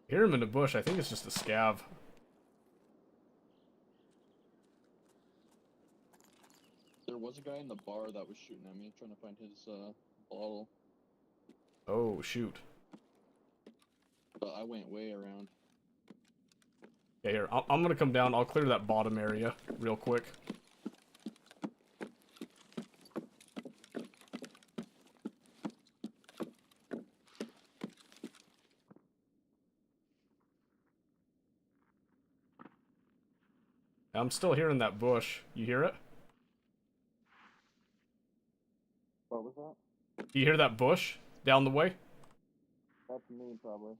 Hear him in the bush, I think it's just a scav. There was a guy in the bar that was shooting at me, trying to find his bottle, Oh, shoot. but I went way around. Yeah, here, I'm gonna come down, I'll clear that bottom area real quick. I'm still hearing that bush. You hear it? What was that? You hear that bush down the way? That's me, probably.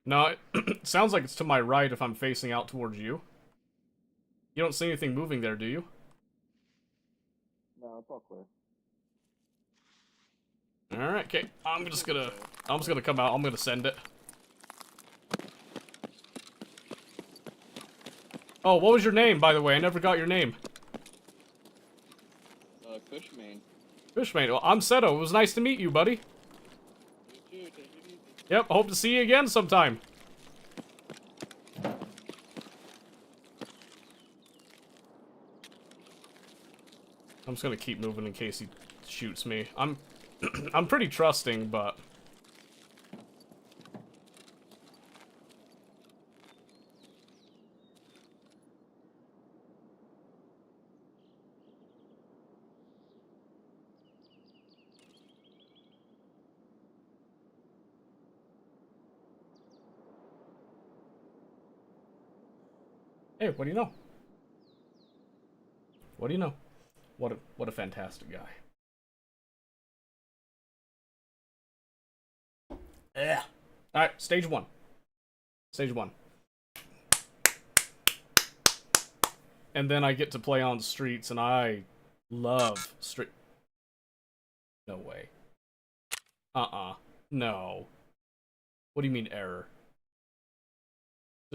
No, it sounds like it's to my right if I'm facing out towards you. You don't see anything moving there, do you? No, it's all clear. Alright, okay. I'm just gonna come out. I'm gonna send it. Oh, what was your name, by the way? I never got your name. Fishmane. Fishmane. Well, I'm Seto. It was nice to meet you, buddy. You too, take it easy. Yep, hope to see you again sometime. I'm just gonna keep moving in case he shoots me. I'm I'm pretty trusting, but hey, what do you know? What do you know? What a fantastic guy. Yeah. Alright, stage one. Stage one. And then I get to play on streets, and I love street. No way. No. What do you mean error?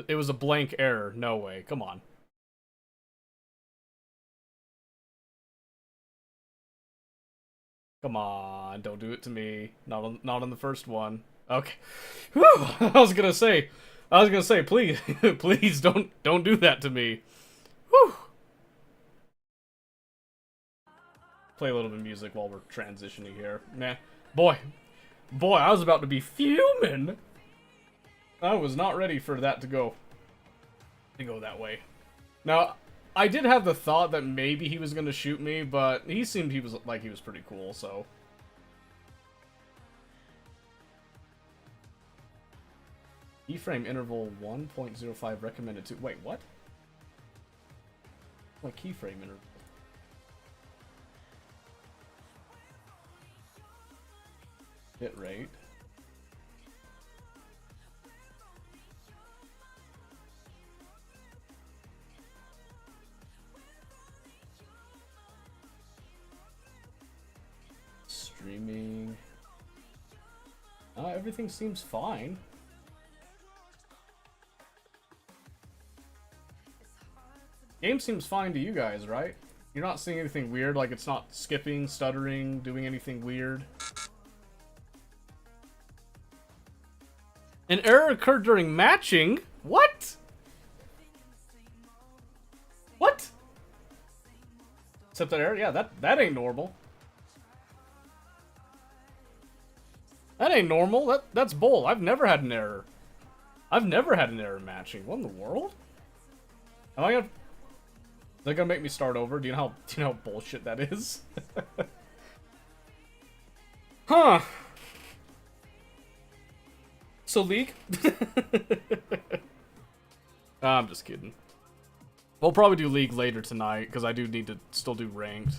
It was a blank error. No way. Come on. Come on, don't do it to me. Not on the first one. Okay. Whew, I was gonna say, please, please don't do that to me. Whew. Play a little bit of music while we're transitioning here. Man, boy, I was about to be fuming. I was not ready for that to go that way. Now, I did have the thought that maybe he was gonna shoot me, but he seemed he was pretty cool, so. Keyframe interval 1.05 recommended to. Wait, what? What keyframe interval? Bit rate. Streaming. Everything seems fine. Game seems fine to you guys, right? You're not seeing anything weird, like it's not skipping, stuttering, doing anything weird. An error occurred during matching? What? What? Except that error? Yeah, that ain't normal. That ain't normal. That's bull. I've never had an error. I've never had an error matching. What in the world? Am I gonna... Is that gonna make me start over? Do you know how bullshit that is? Huh. So League? I'm just kidding. We'll probably do League later tonight, because I do need to still do Ranked.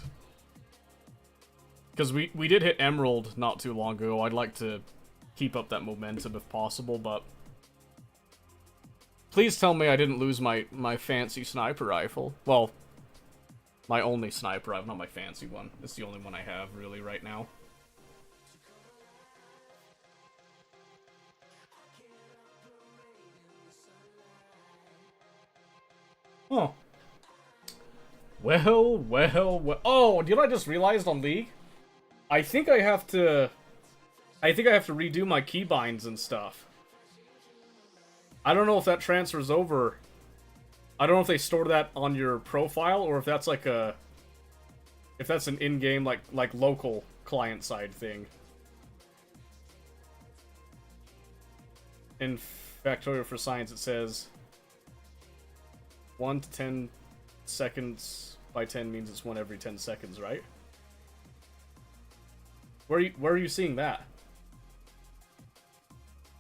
Because we did hit Emerald not too long ago. I'd like to keep up that momentum if possible, but... Please tell me I didn't lose my fancy sniper rifle. Well, my only sniper rifle, not my fancy one. It's the only one I have, really, right now. Huh. Well. Oh, do you know what I just realized on League? I think I have to redo my keybinds and stuff. I don't know if that transfers over. I don't know if they store that on your profile or if that's like a... If that's an in-game, like local client-side thing. In Factorio for Science it says... 1 to 10 seconds by 10 means it's 1 every 10 seconds, right? Where are you seeing that?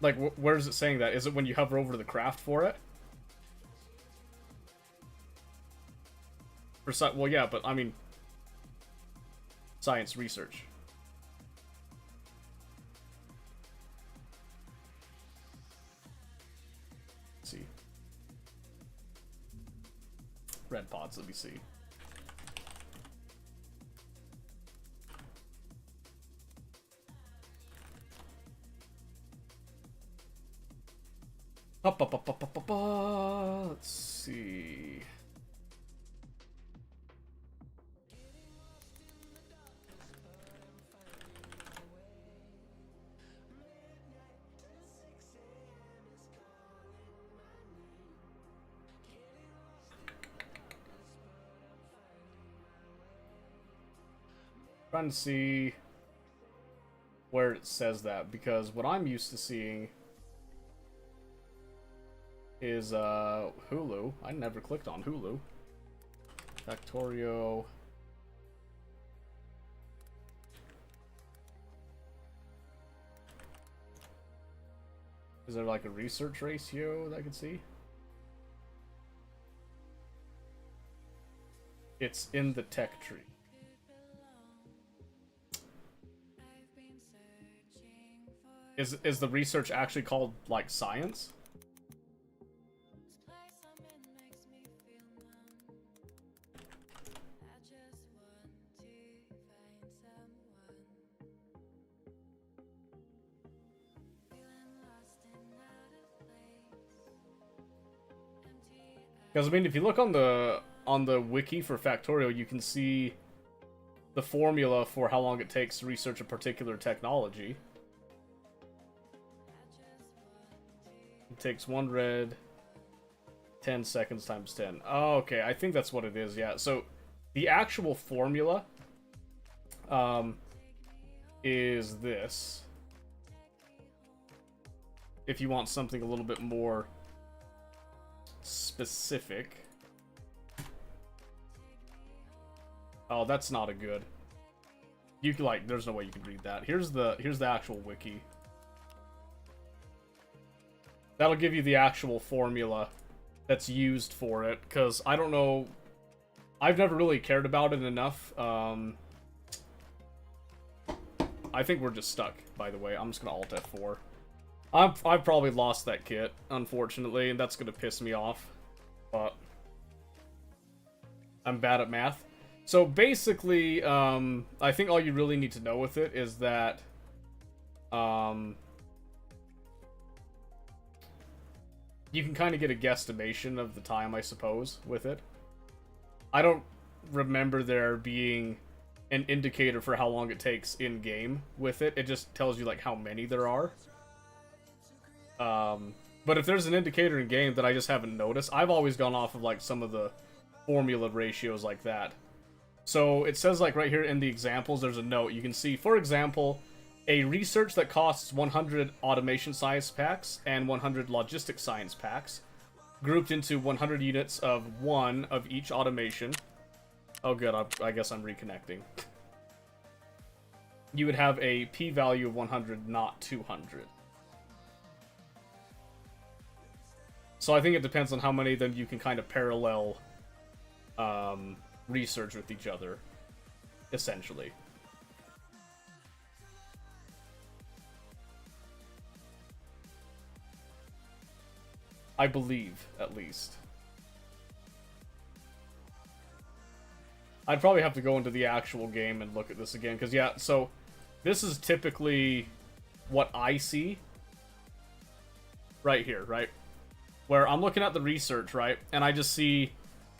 Like, where is it saying that? Is it when you hover over the craft for it? Well, yeah, but I mean, science research. Let's see. Red pods, let me see. Let's see. Trying to see where it says that, because what I'm used to seeing is Hulu. I never clicked on Hulu. Factorio. Is there like a research ratio that I can see? It's in the tech tree. Is the research actually called like science? Because I mean, if you look on the wiki for Factorio, you can see the formula for how long it takes to research a particular technology. It takes 1 red, 10 seconds times 10. Oh, okay, I think that's what it is, yeah. So, the actual formula is this. If you want something a little bit more specific. Oh, that's not a good. You can, like, there's no way you can read that. Here's the actual wiki. That'll give you the actual formula that's used for it, because I don't know, I've never really cared about it enough. I think we're just stuck, by the way. I'm just gonna Alt F4. I've probably lost that kit, unfortunately, and that's gonna piss me off. But I'm bad at math. So basically, I think all you really need to know with it is that you can kind of get a guesstimation of the time, I suppose, with it. I don't remember there being an indicator for how long it takes in-game with it. It just tells you, like, how many there are. But if there's an indicator in-game that I just haven't noticed, I've always gone off of, like, some of the formula ratios like that. So it says, like, right here in the examples, there's a note. You can see, for example, a research that costs 100 automation science packs and 100 logistic science packs, grouped into 100 units of one of each automation. Oh good, I guess I'm reconnecting. You would have a p-value of 100, not 200. So I think it depends on how many of them you can kind of parallel research with each other, essentially. I believe, at least. I'd probably have to go into the actual game and look at this again, because, yeah, so this is typically what I see right here, right? Where I'm looking at the research, right? And I just see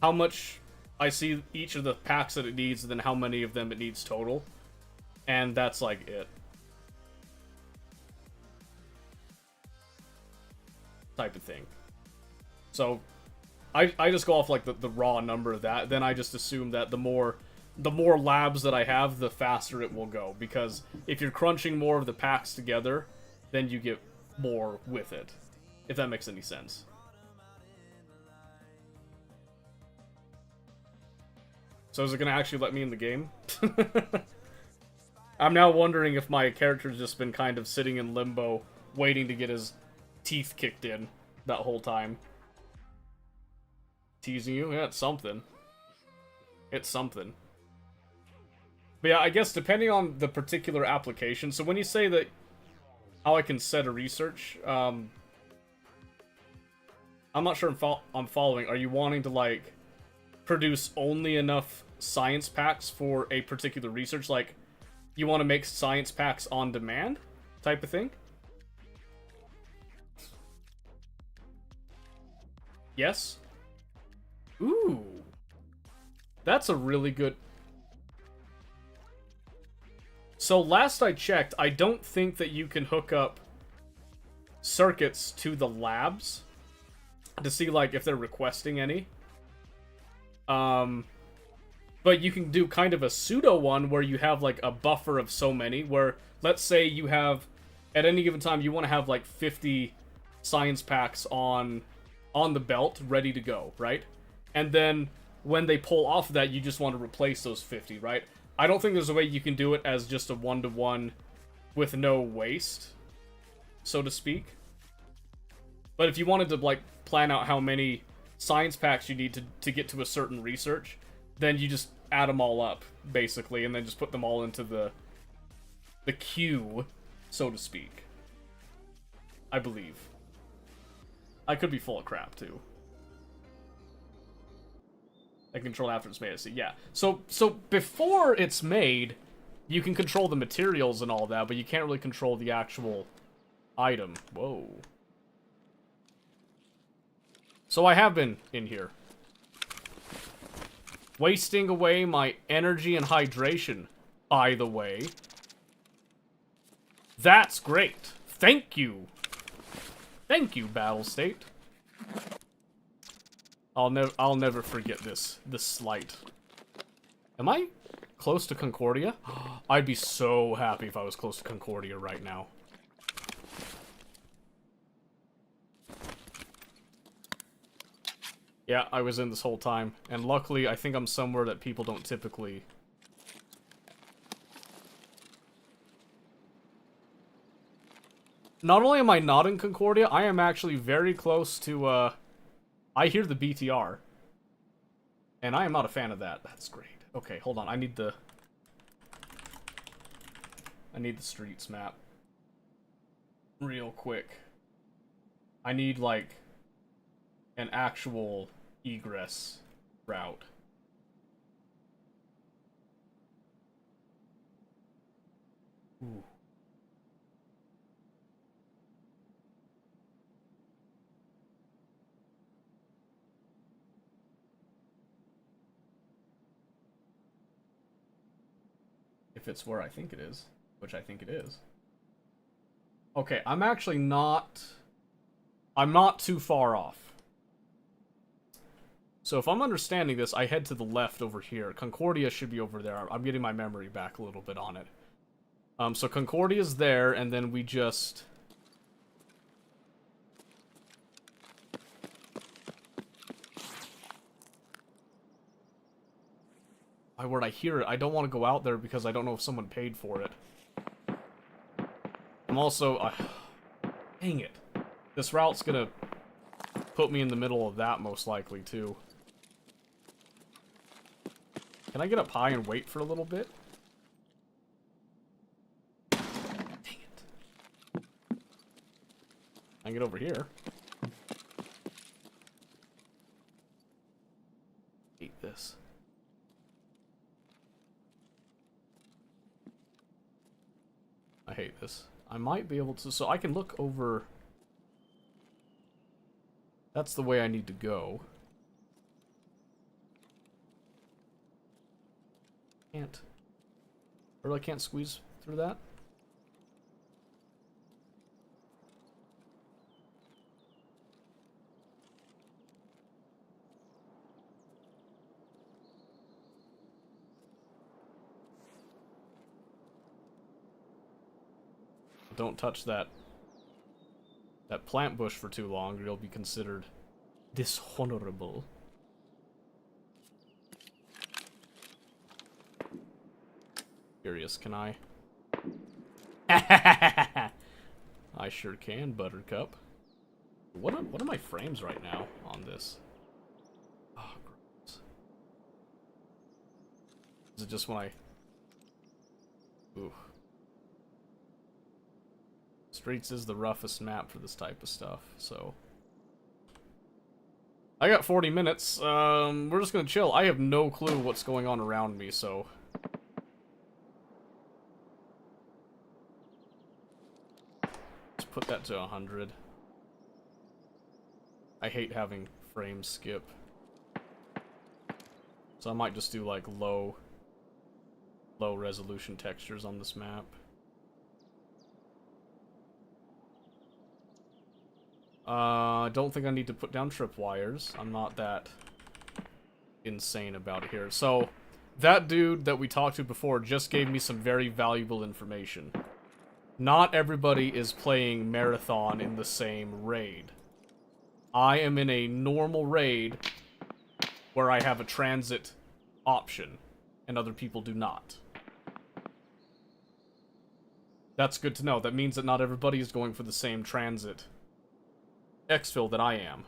how much I see each of the packs that it needs, and then how many of them it needs total. And that's, like, it. Type of thing. So, I just go off, like, the raw number of that. Then I just assume that the more labs that I have, the faster it will go. Because if you're crunching more of the packs together, then you get more with it. If that makes any sense. So is it going to actually let me in the game? I'm now wondering if my character's just been kind of sitting in limbo, waiting to get his teeth kicked in that whole time. Teasing you? Yeah, it's something. It's something. But yeah, I guess depending on the particular application. So when you say that how I can set a research, I'm not sure I'm following. Are you wanting to, like, produce only enough science packs for a particular research? Like, you want to make science packs on demand type of thing? Yes? Ooh. That's a really good... So last I checked, I don't think that you can hook up circuits to the labs to see, like, if they're requesting any. But you can do kind of a pseudo one where you have, like, a buffer of so many, where, let's say you have, at any given time, you want to have, like, 50 science packs on the belt, ready to go, right? And then, when they pull off of that, you just want to replace those 50, right? I don't think there's a way you can do it as just a one-to-one with no waste, so to speak. But if you wanted to, like, plan out how many science packs you need to get to a certain research, then you just add them all up, basically, and then just put them all into the queue, so to speak. I believe. I could be full of crap, too. I control after it's made, I see. Yeah. So before it's made, you can control the materials and all that, but you can't really control the actual item. Whoa. So I have been in here. Wasting away my energy and hydration, by the way. That's great. Thank you. Thank you, Battle State. I'll never forget this slight. Am I close to Concordia? I'd be so happy if I was close to Concordia right now. Yeah, I was in this whole time, and luckily I think I'm somewhere that people don't typically... Not only am I not in Concordia, I am actually very close to, I hear the BTR. And I am not a fan of that. That's great. Okay, hold on. I need the streets map. Real quick. I need, like, an actual egress route. Ooh. If it's where I think it is, which I think it is. Okay, I'm actually not... I'm not too far off. So if I'm understanding this, I head to the left over here. Concordia should be over there. I'm getting my memory back a little bit on it. So Concordia's there, and then we just... My word, I hear it. I don't want to go out there because I don't know if someone paid for it. I'm also... dang it. This route's gonna put me in the middle of that, most likely, too. Can I get up high and wait for a little bit? Dang it. I can get over here. Hate this. I hate this. I might be able to... So I can look over... That's the way I need to go. Can't. Or I can't squeeze through that? Don't touch that plant bush for too long, or you'll be considered dishonorable. Curious, can I? I sure can, Buttercup. What are my frames right now on this? Oh, gross. Is it just when I... Ooh. Streets is the roughest map for this type of stuff, so... I got 40 minutes. We're just gonna chill. I have no clue what's going on around me, so... Let's put that to 100. I hate having frames skip. So I might just do, like, low resolution textures on this map. I don't think I need to put down tripwires. I'm not that insane about it here. So, that dude that we talked to before just gave me some very valuable information. Not everybody is playing Marathon in the same raid. I am in a normal raid where I have a transit option, and other people do not. That's good to know. That means that not everybody is going for the same transit exfil that I am.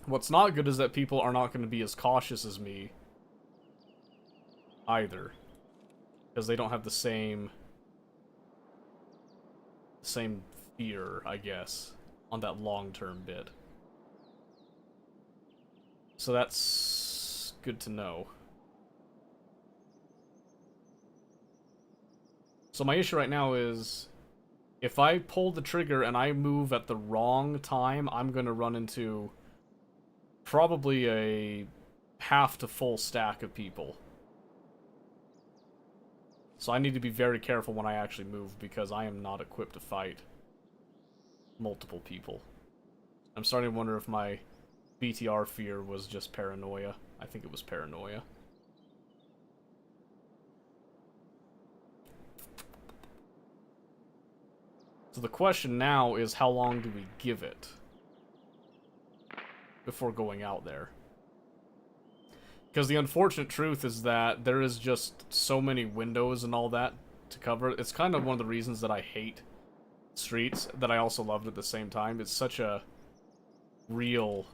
What's not good is that people are not going to be as cautious as me either, because they don't have the same fear, I guess, on that long-term bit. So that's good to know. So my issue right now is, if I pull the trigger and I move at the wrong time, I'm gonna run into probably a half to full stack of people. So I need to be very careful when I actually move, because I am not equipped to fight multiple people. I'm starting to wonder if my BTR fear was just paranoia. I think it was paranoia. So the question now is, how long do we give it before going out there? Because the unfortunate truth is that there is just so many windows and all that to cover. It's kind of one of the reasons that I hate Streets, that I also loved at the same time. It's such a real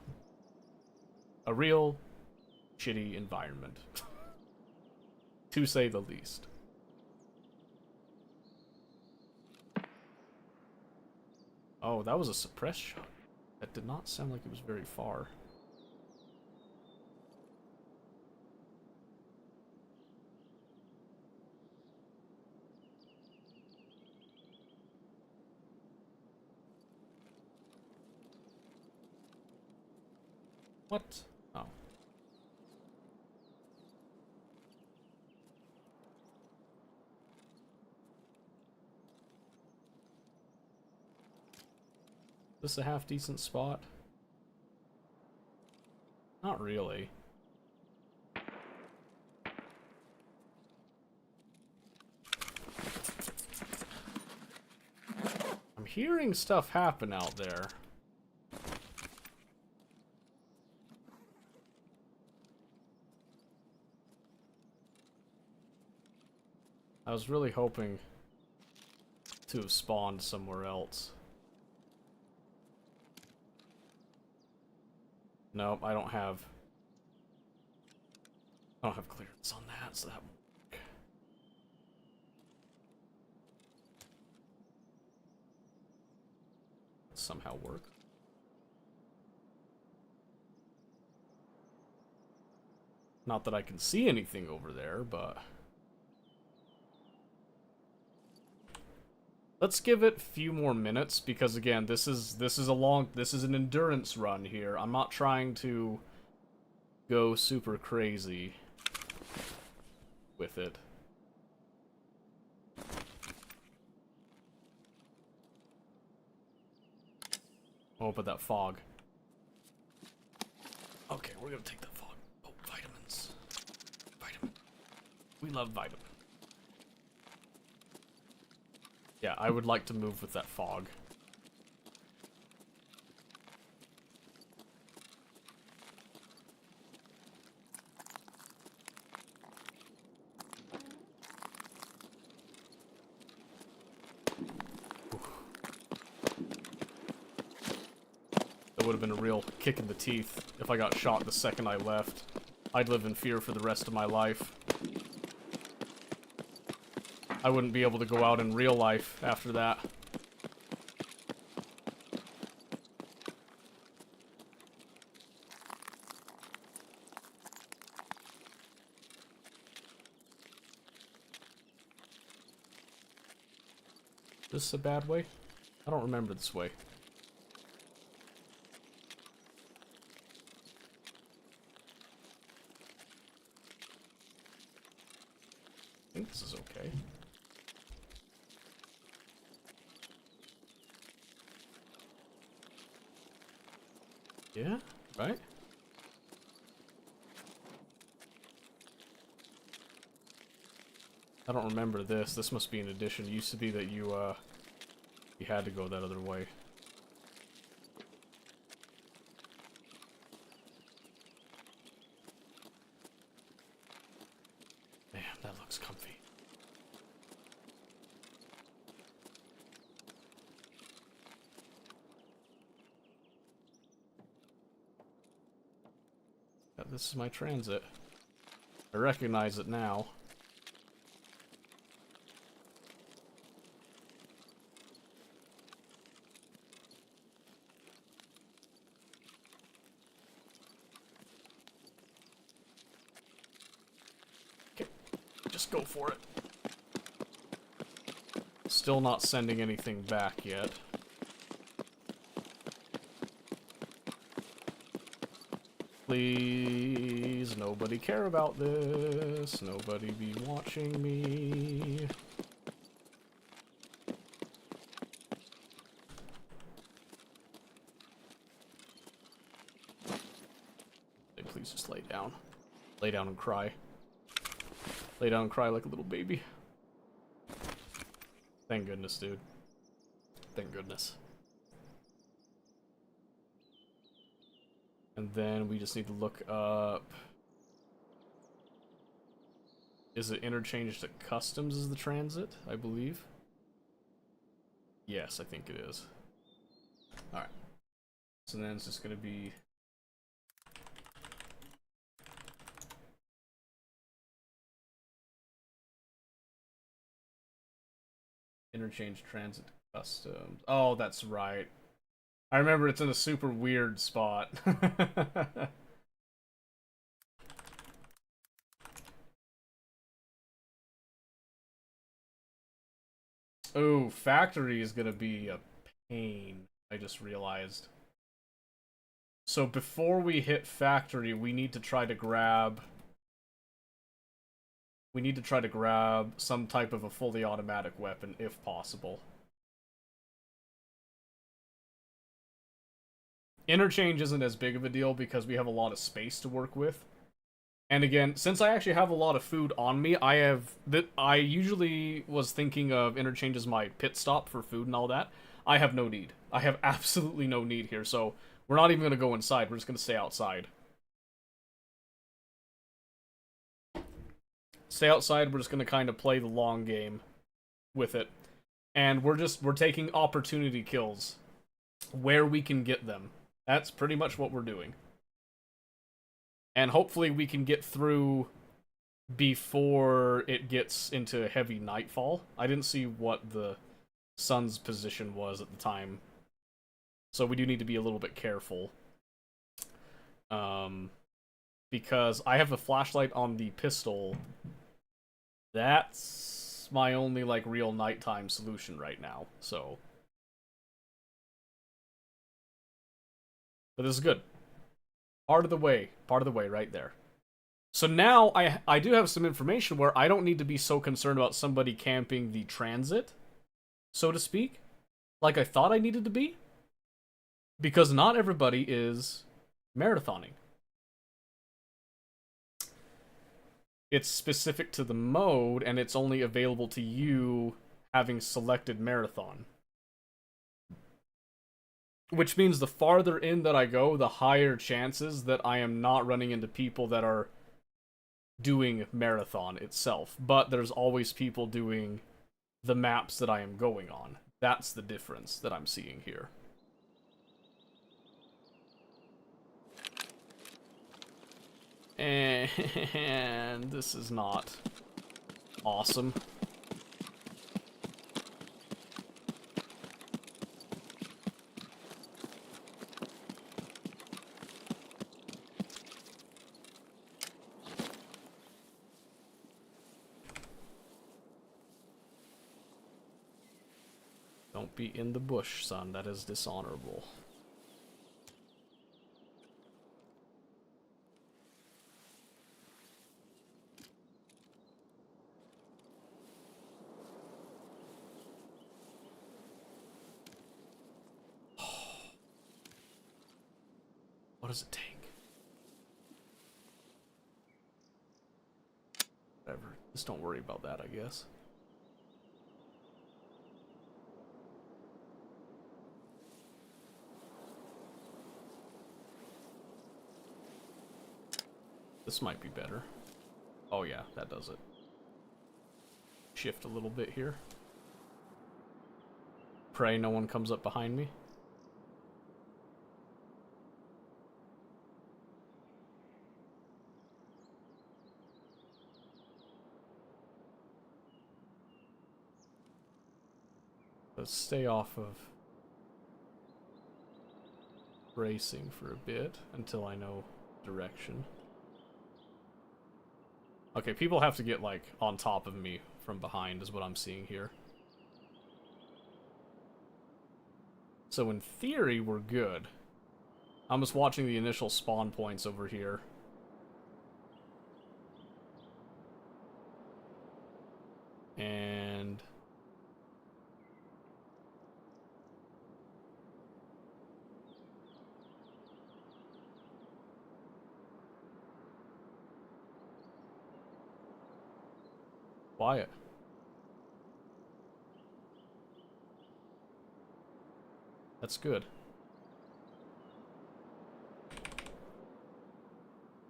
shitty environment, to say the least. Oh, that was a suppressed shot. That did not sound like it was very far. What? Oh. Is this a half-decent spot? Not really. I'm hearing stuff happen out there. I was really hoping to have spawned somewhere else. Nope, I don't have clearance on that, so that won't work. Somehow work. Not that I can see anything over there, but let's give it a few more minutes, because again, this is an endurance run here. I'm not trying to go super crazy with it. Oh, but that fog. Okay, we're gonna take that fog. Oh, vitamins. Vitamin. We love vitamin. Yeah, I would like to move with that fog. That would have been a real kick in the teeth if I got shot the second I left. I'd live in fear for the rest of my life. I wouldn't be able to go out in real life after that. This a bad way? I don't remember this way. I think this is okay. Yeah, right? I don't remember this. This must be an addition. It used to be that you had to go that other way. Man, that looks comfy. Yeah, this is my transit. I recognize it now. Just go for it. Still not sending anything back yet. Please, nobody care about this. Nobody be watching me. Please just lay down. Lay down and cry. Lay down and cry like a little baby. Thank goodness, dude. Thank goodness. And then we just need to look up... Is it interchanged to customs as the transit, I believe? Yes, I think it is. Alright. So then it's just gonna be... Interchange transit to customs. Oh, that's right. I remember it's in a super weird spot. Oh, factory is gonna be a pain. I just realized. So before we hit factory, we need to try to grab... We need to try to grab some type of a fully automatic weapon, if possible. Interchange isn't as big of a deal because we have a lot of space to work with. And again, since I actually have a lot of food on me, I usually was thinking of interchange as my pit stop for food and all that. I have no need. I have absolutely no need here, so we're not even going to go inside. We're just going to stay outside. Stay outside, we're just going to kind of play the long game with it. And we're taking opportunity kills where we can get them. That's pretty much what we're doing. And hopefully we can get through before it gets into heavy nightfall. I didn't see what the sun's position was at the time. So we do need to be a little bit careful. Because I have a flashlight on the pistol. That's my only, like, real nighttime solution right now, so. But this is good. Part of the way right there. So now I do have some information where I don't need to be so concerned about somebody camping the transit, so to speak, like I thought I needed to be. Because not everybody is marathoning. It's specific to the mode, and it's only available to you having selected marathon. Which means the farther in that I go, the higher chances that I am not running into people that are doing marathon itself. But there's always people doing the maps that I am going on. That's the difference that I'm seeing here. And this is not awesome. Don't be in the bush, son. That is dishonorable. What does it take? Whatever. Just don't worry about that, I guess. This might be better. Oh yeah, that does it. Shift a little bit here. Pray no one comes up behind me. Let's stay off of racing for a bit until I know direction. Okay, people have to get, like, on top of me from behind is what I'm seeing here. So in theory, we're good. I'm just watching the initial spawn points over here. And... quiet. That's good.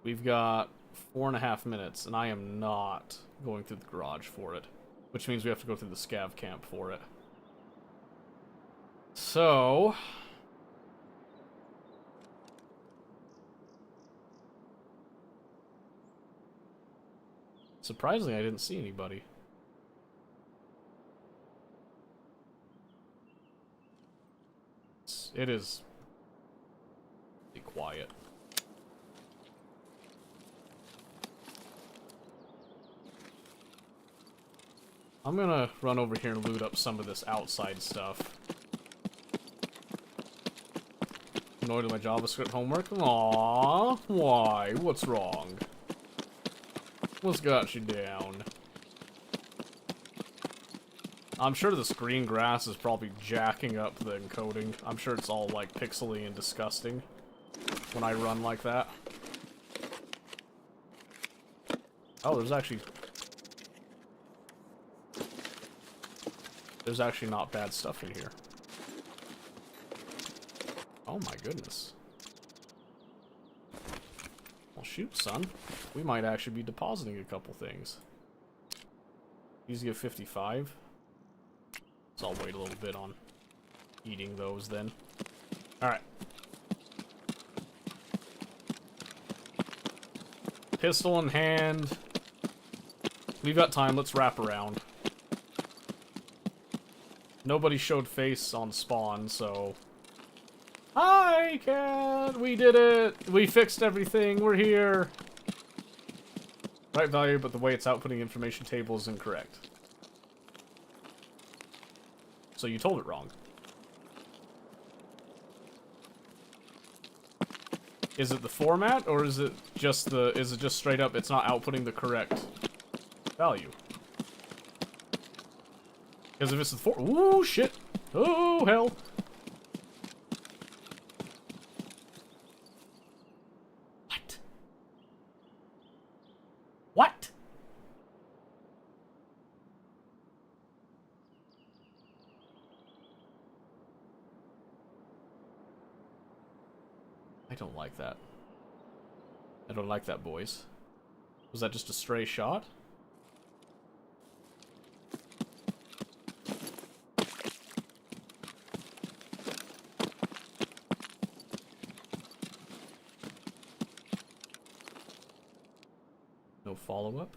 We've got 4.5 minutes, and I am not going through the garage for it. Which means we have to go through the scav camp for it. So... surprisingly, I didn't see anybody. It is... be quiet. I'm gonna run over here and loot up some of this outside stuff. Annoyed with my JavaScript homework? Aww, why? What's wrong? What's got you down? I'm sure this green grass is probably jacking up the encoding. I'm sure it's all, like, pixely and disgusting when I run like that. Oh, there's actually not bad stuff in here. Oh my goodness. Well, shoot, son. We might actually be depositing a couple things. These give 55. So I'll wait a little bit on eating those then. Alright. Pistol in hand. We've got time, let's wrap around. Nobody showed face on spawn, so... Hi, cat! We did it! We fixed everything, we're here! Right value, but the way it's outputting information table is incorrect. So you told it wrong. Is it the format, or is it just straight up it's not outputting the correct value? Because if it's the ooh, shit! Oh, hell! What? What? I don't like that. I don't like that, boys. Was that just a stray shot? follow-up.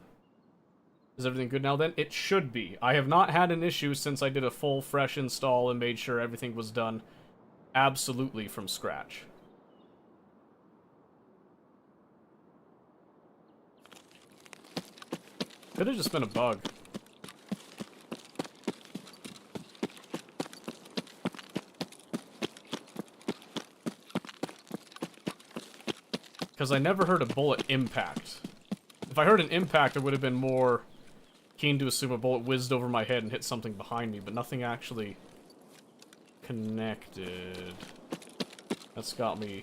Is everything good now then? It should be. I have not had an issue since I did a full fresh install and made sure everything was done absolutely from scratch. Could have just been a bug. Because I never heard a bullet impact. If I heard an impact, I would have been more keen to assume a bullet whizzed over my head and hit something behind me, but nothing actually connected. That's got me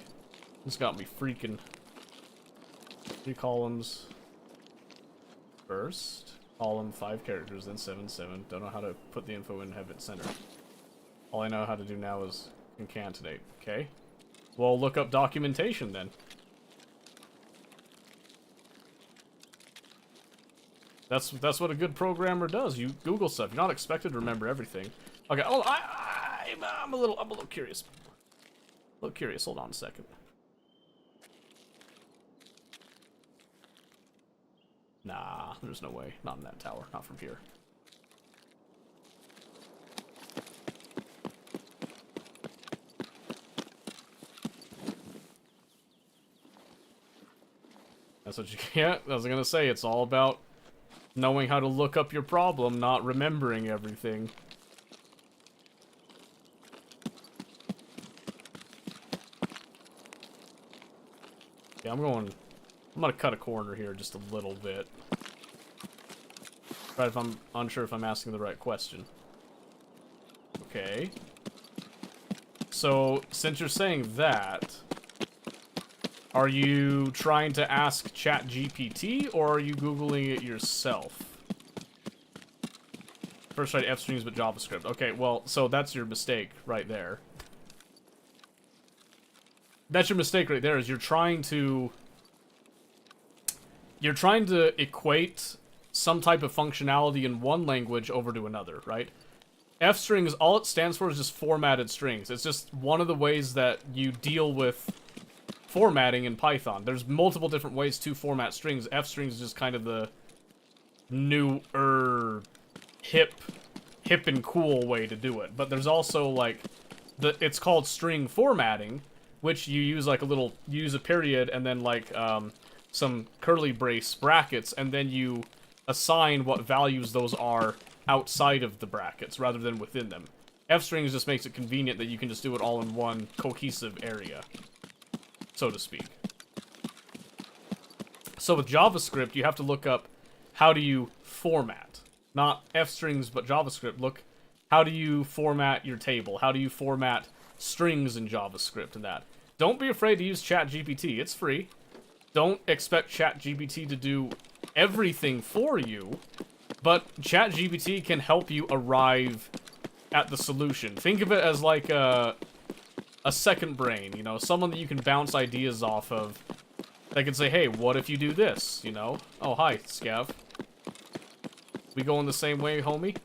freaking. 3 columns. First column, 5 characters, then 7, 7. Don't know how to put the info in, have it center. All I know how to do now is concatenate. Okay. Well, look up documentation then. That's what a good programmer does. You Google stuff. You're not expected to remember everything. Okay. Oh, I'm a little curious. A little curious. Hold on a second. Nah, there's no way. Not in that tower. Not from here. That's what you get. I was gonna say, it's all about knowing how to look up your problem, not remembering everything. Yeah, I'm gonna cut a corner here just a little bit. Right, if I'm unsure if I'm asking the right question. Okay. So, since you're saying that, are you trying to ask ChatGPT, or are you Googling it yourself? First write F-strings but JavaScript. Okay, well, so that's your mistake right there. That's your mistake right there, is you're trying to equate some type of functionality in one language over to another, right? F-strings, all it stands for is just formatted strings. It's just one of the ways that you deal with formatting in Python. There's multiple different ways to format strings. F-strings is just kind of the newer, hip and cool way to do it. But there's also like it's called string formatting, which you use like you use a period and then like some curly brackets, and then you assign what values those are outside of the brackets rather than within them. F-strings just makes it convenient that you can just do it all in one cohesive area, so to speak. So with JavaScript, you have to look up how do you format. Not F-strings, but JavaScript. Look, how do you format your table? How do you format strings in JavaScript and that? Don't be afraid to use ChatGPT. It's free. Don't expect ChatGPT to do everything for you, but ChatGPT can help you arrive at the solution. Think of it as like a second brain, you know, someone that you can bounce ideas off of. They can say, hey, what if you do this, you know? Oh, hi, Scav. We going the same way, homie?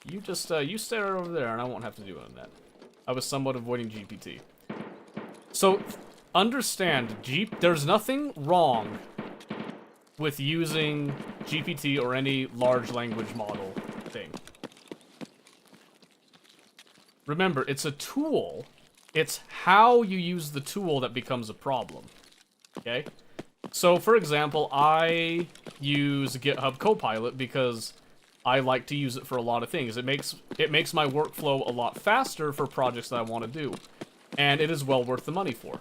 You just, you stare over there and I won't have to do any of that. I was somewhat avoiding GPT. So, understand, there's nothing wrong with using GPT or any large language model thing. Remember, it's a tool. It's how you use the tool that becomes a problem. Okay? So, for example, I use GitHub Copilot because I like to use it for a lot of things. It makes my workflow a lot faster for projects that I want to do. And it is well worth the money for.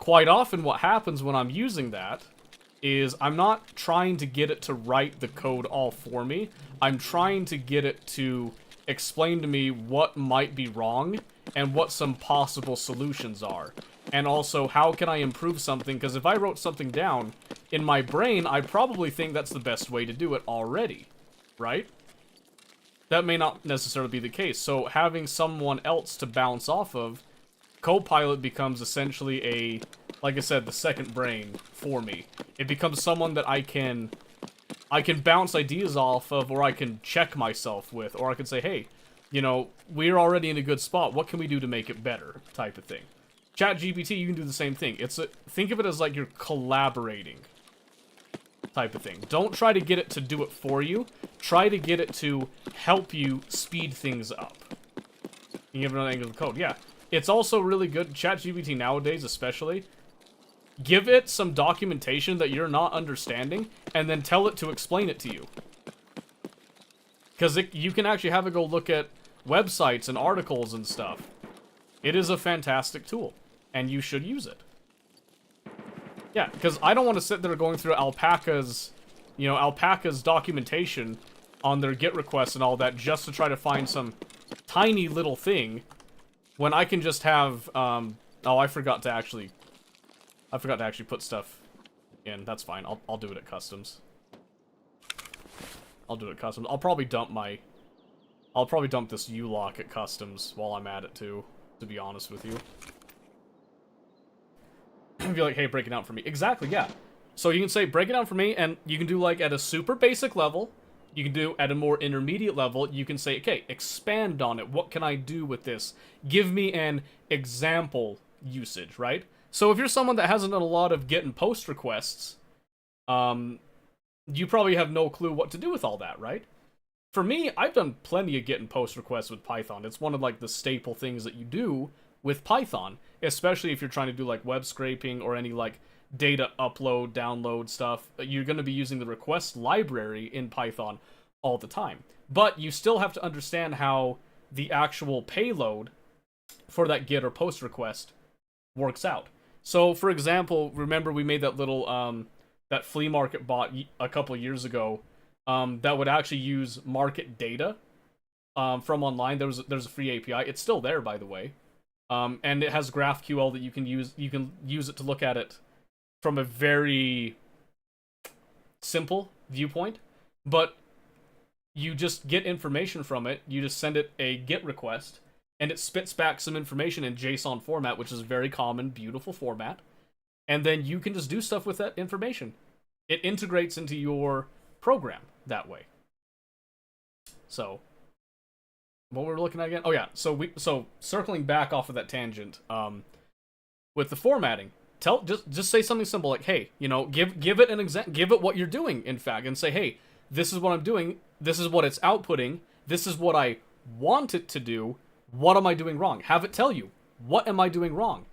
Quite often what happens when I'm using that is I'm not trying to get it to write the code all for me. I'm trying to get it to explain to me what might be wrong and what some possible solutions are. And also, how can I improve something? Because if I wrote something down, in my brain, I probably think that's the best way to do it already, right? That may not necessarily be the case. So having someone else to bounce off of, Copilot becomes essentially like I said, the second brain for me. It becomes someone that I can bounce ideas off of, or I can check myself with, or I can say, hey, You know, we're already in a good spot. What can we do to make it better? Type of thing. ChatGPT, you can do the same thing. Think of it as like you're collaborating. Type of thing. Don't try to get it to do it for you. Try to get it to help you speed things up. You give it an angle of code. Yeah. It's also really good. ChatGPT nowadays, especially. Give it some documentation that you're not understanding, and then tell it to explain it to you. Because you can actually have it go look at websites and articles and stuff. It is a fantastic tool, and you should use it. Yeah, because I don't want to sit there going through Alpaca's documentation on their GET requests and all that just to try to find some tiny little thing when I can just have, oh, I forgot to actually put stuff in. That's fine. I'll do it at customs. I'll do it at customs. I'll probably dump this ulock at customs while I'm at it too, to be honest with you. Be like, hey, break it down for me. Exactly, yeah. So you can say, break it down for me, and you can do, like, at a super basic level. You can do at a more intermediate level. You can say, okay, expand on it. What can I do with this? Give me an example usage, right? So if you're someone that hasn't done a lot of get and post requests, you probably have no clue what to do with all that, right? For me, I've done plenty of get and post requests with Python. It's one of, like, the staple things that you do with Python, especially if you're trying to do, like, web scraping or any, like, data upload, download stuff. You're going to be using the request library in Python all the time. But you still have to understand how the actual payload for that get or post request works out. So, for example, remember we made that little, that flea market bot a couple years ago that would actually use market data from online. There's a free API. It's still there, by the way. And it has GraphQL that you can use. You can use it to look at it from a very simple viewpoint. But you just get information from it. You just send it a GET request, and it spits back some information in JSON format, which is a very common, beautiful format. And then you can just do stuff with that information. It integrates into your program that way. So, what were we looking at again? Oh yeah, so circling back off of that tangent, with the formatting, just say something simple like, hey, you know, give it an example, give it what you're doing, in fact, and say, hey, this is what I'm doing, this is what it's outputting, this is what I want it to do, what am I doing wrong? Have it tell you, what am I doing wrong?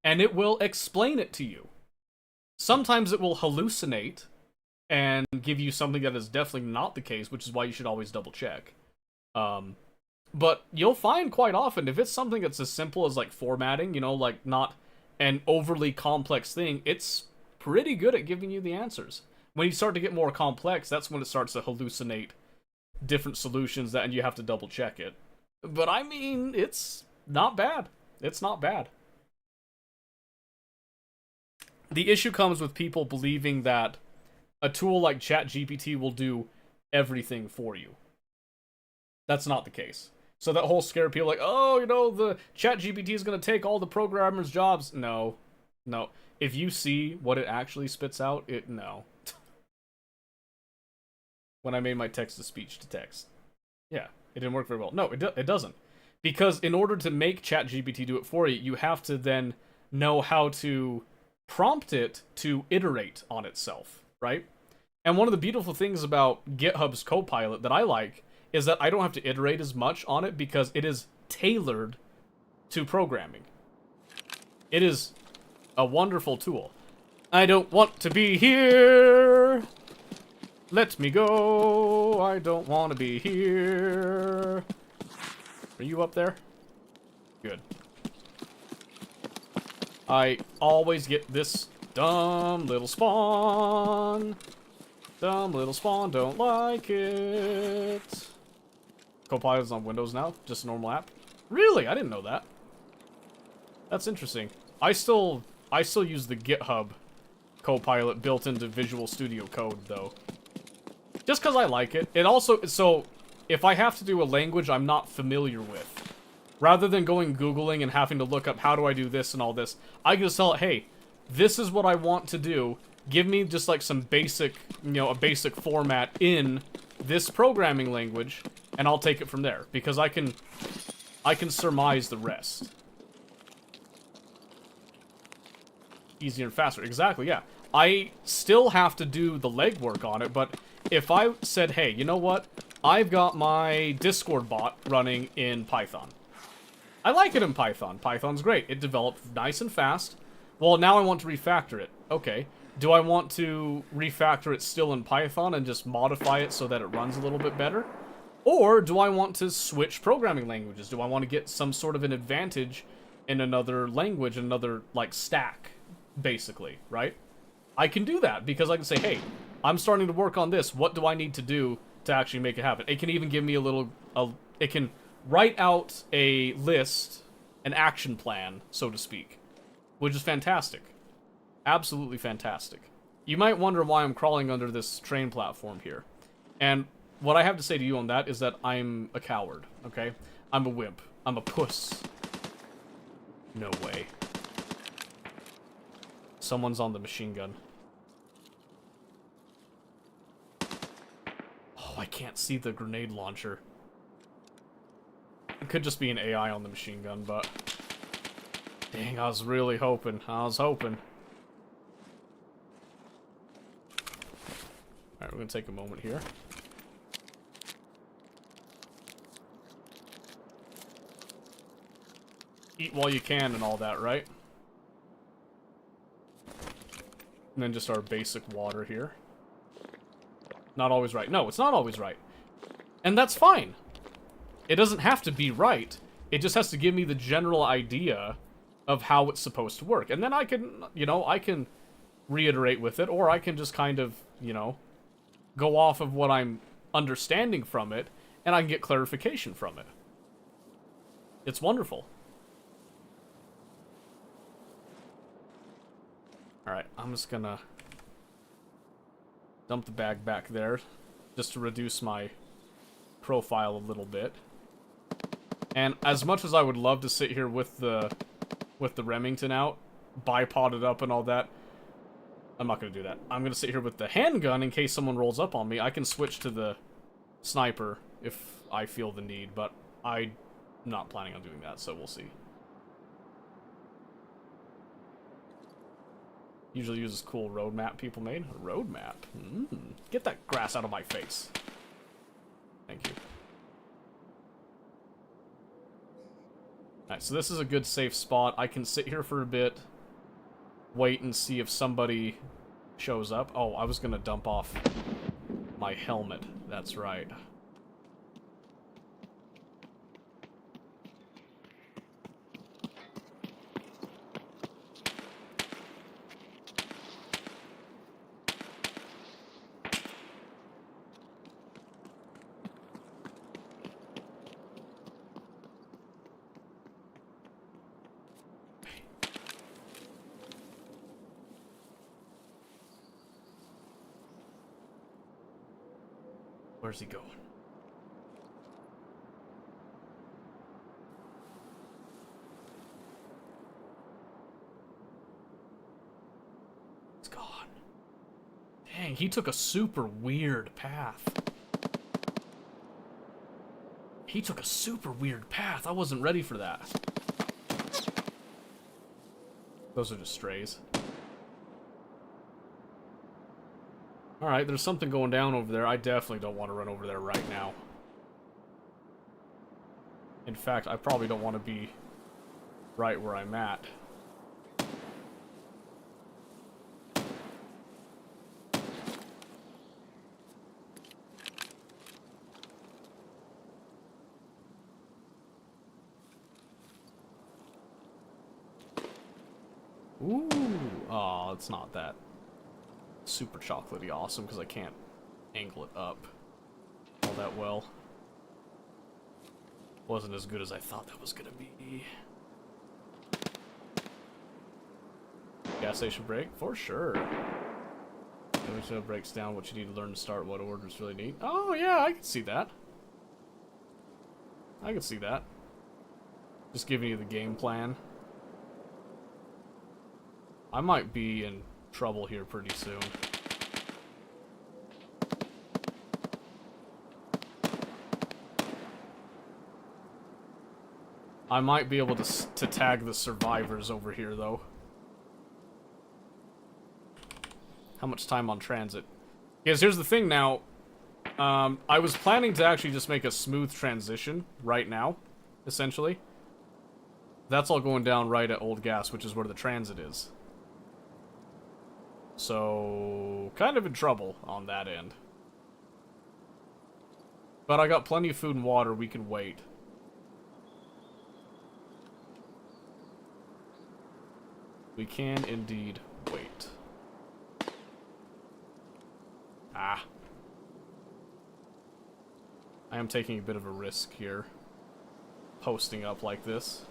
And it will explain it to you. Sometimes it will hallucinate and give you something that is definitely not the case, which is why you should always double check. But you'll find quite often, if it's something that's as simple as, like, formatting, you know, like, not an overly complex thing, it's pretty good at giving you the answers. When you start to get more complex, that's when it starts to hallucinate different solutions, and you have to double check it. But, I mean, it's not bad. It's not bad. The issue comes with people believing that a tool like ChatGPT will do everything for you. That's not the case. So that whole scare people like, oh, you know, the ChatGPT is going to take all the programmers' jobs. No. No. If you see what it actually spits out, no. When I made my text-to-speech to text. Yeah, it didn't work very well. No, it doesn't. Because in order to make ChatGPT do it for you, you have to then know how to prompt it to iterate on itself, right? And one of the beautiful things about GitHub's Copilot that I like is that I don't have to iterate as much on it because it is tailored to programming. It is a wonderful tool. I don't want to be here. Let me go. I don't want to be here. Are you up there? Good. I always get this dumb little spawn. Dumb little spawn, don't like it. Copilot's on Windows now, just a normal app. Really? I didn't know that. That's interesting. I still use the GitHub Copilot built into Visual Studio Code, though. Just because I like it. It also, so, if I have to do a language I'm not familiar with, rather than going Googling and having to look up how do I do this and all this, I can just tell it, hey, this is what I want to do. Give me just like some basic, you know, a basic format in this programming language, and I'll take it from there, because I can surmise the rest. Easier and faster. Exactly, yeah. I still have to do the legwork on it, but if I said, hey, you know what? I've got my Discord bot running in Python. I like it in Python. Python's great. It developed nice and fast. Well, now I want to refactor it. Okay. Do I want to refactor it still in Python and just modify it so that it runs a little bit better? Or do I want to switch programming languages? Do I want to get some sort of an advantage in another language, another, like, stack, basically, right? I can do that because I can say, hey, I'm starting to work on this. What do I need to do to actually make it happen? It can even give me it can write out a list, an action plan, so to speak, which is fantastic. Absolutely fantastic. You might wonder why I'm crawling under this train platform here. And what I have to say to you on that is that I'm a coward, okay? I'm a wimp. I'm a puss. No way. Someone's on the machine gun. Oh, I can't see the grenade launcher. It could just be an AI on the machine gun, but... Dang, I was really hoping. I was hoping. Alright, we're gonna take a moment here. Eat while you can and all that, right? And then just our basic water here. Not always right. No, it's not always right. And that's fine. It doesn't have to be right. It just has to give me the general idea of how it's supposed to work. And then I can, you know, I can reiterate with it, or I can just kind of, you know, go off of what I'm understanding from it, and I can get clarification from it. It's wonderful. Alright, I'm just gonna dump the bag back there, just to reduce my profile a little bit. And as much as I would love to sit here with the Remington out, bipod it up and all that, I'm not gonna do that. I'm gonna sit here with the handgun in case someone rolls up on me. I can switch to the sniper if I feel the need, but I'm not planning on doing that, so we'll see. Usually uses cool road map people made. A road map? Get that grass out of my face. Thank you. Alright, so this is a good safe spot. I can sit here for a bit, wait and see if somebody shows up. Oh, I was gonna dump off my helmet. That's right. Where's he going? It's gone. Dang, he took a super weird path. He took a super weird path. I wasn't ready for that. Those are just strays. Alright, there's something going down over there. I definitely don't want to run over there right now. In fact, I probably don't want to be right where I'm at. Ooh, oh, it's not that super chocolatey awesome because I can't angle it up all that well. Wasn't as good as I thought that was gonna be. Gas station break? For sure. Which breaks down what you need to learn to start, what orders really need. Oh yeah, I can see that. I can see that. Just giving you the game plan. I might be in trouble here pretty soon. I might be able to tag the survivors over here, though. How much time on transit? Because here's the thing now. I was planning to actually just make a smooth transition right now, essentially. That's all going down right at Old Gas, which is where the transit is. So, kind of in trouble on that end. But I got plenty of food and water, we can wait. We can indeed wait. Ah. I am taking a bit of a risk here. Posting up like this.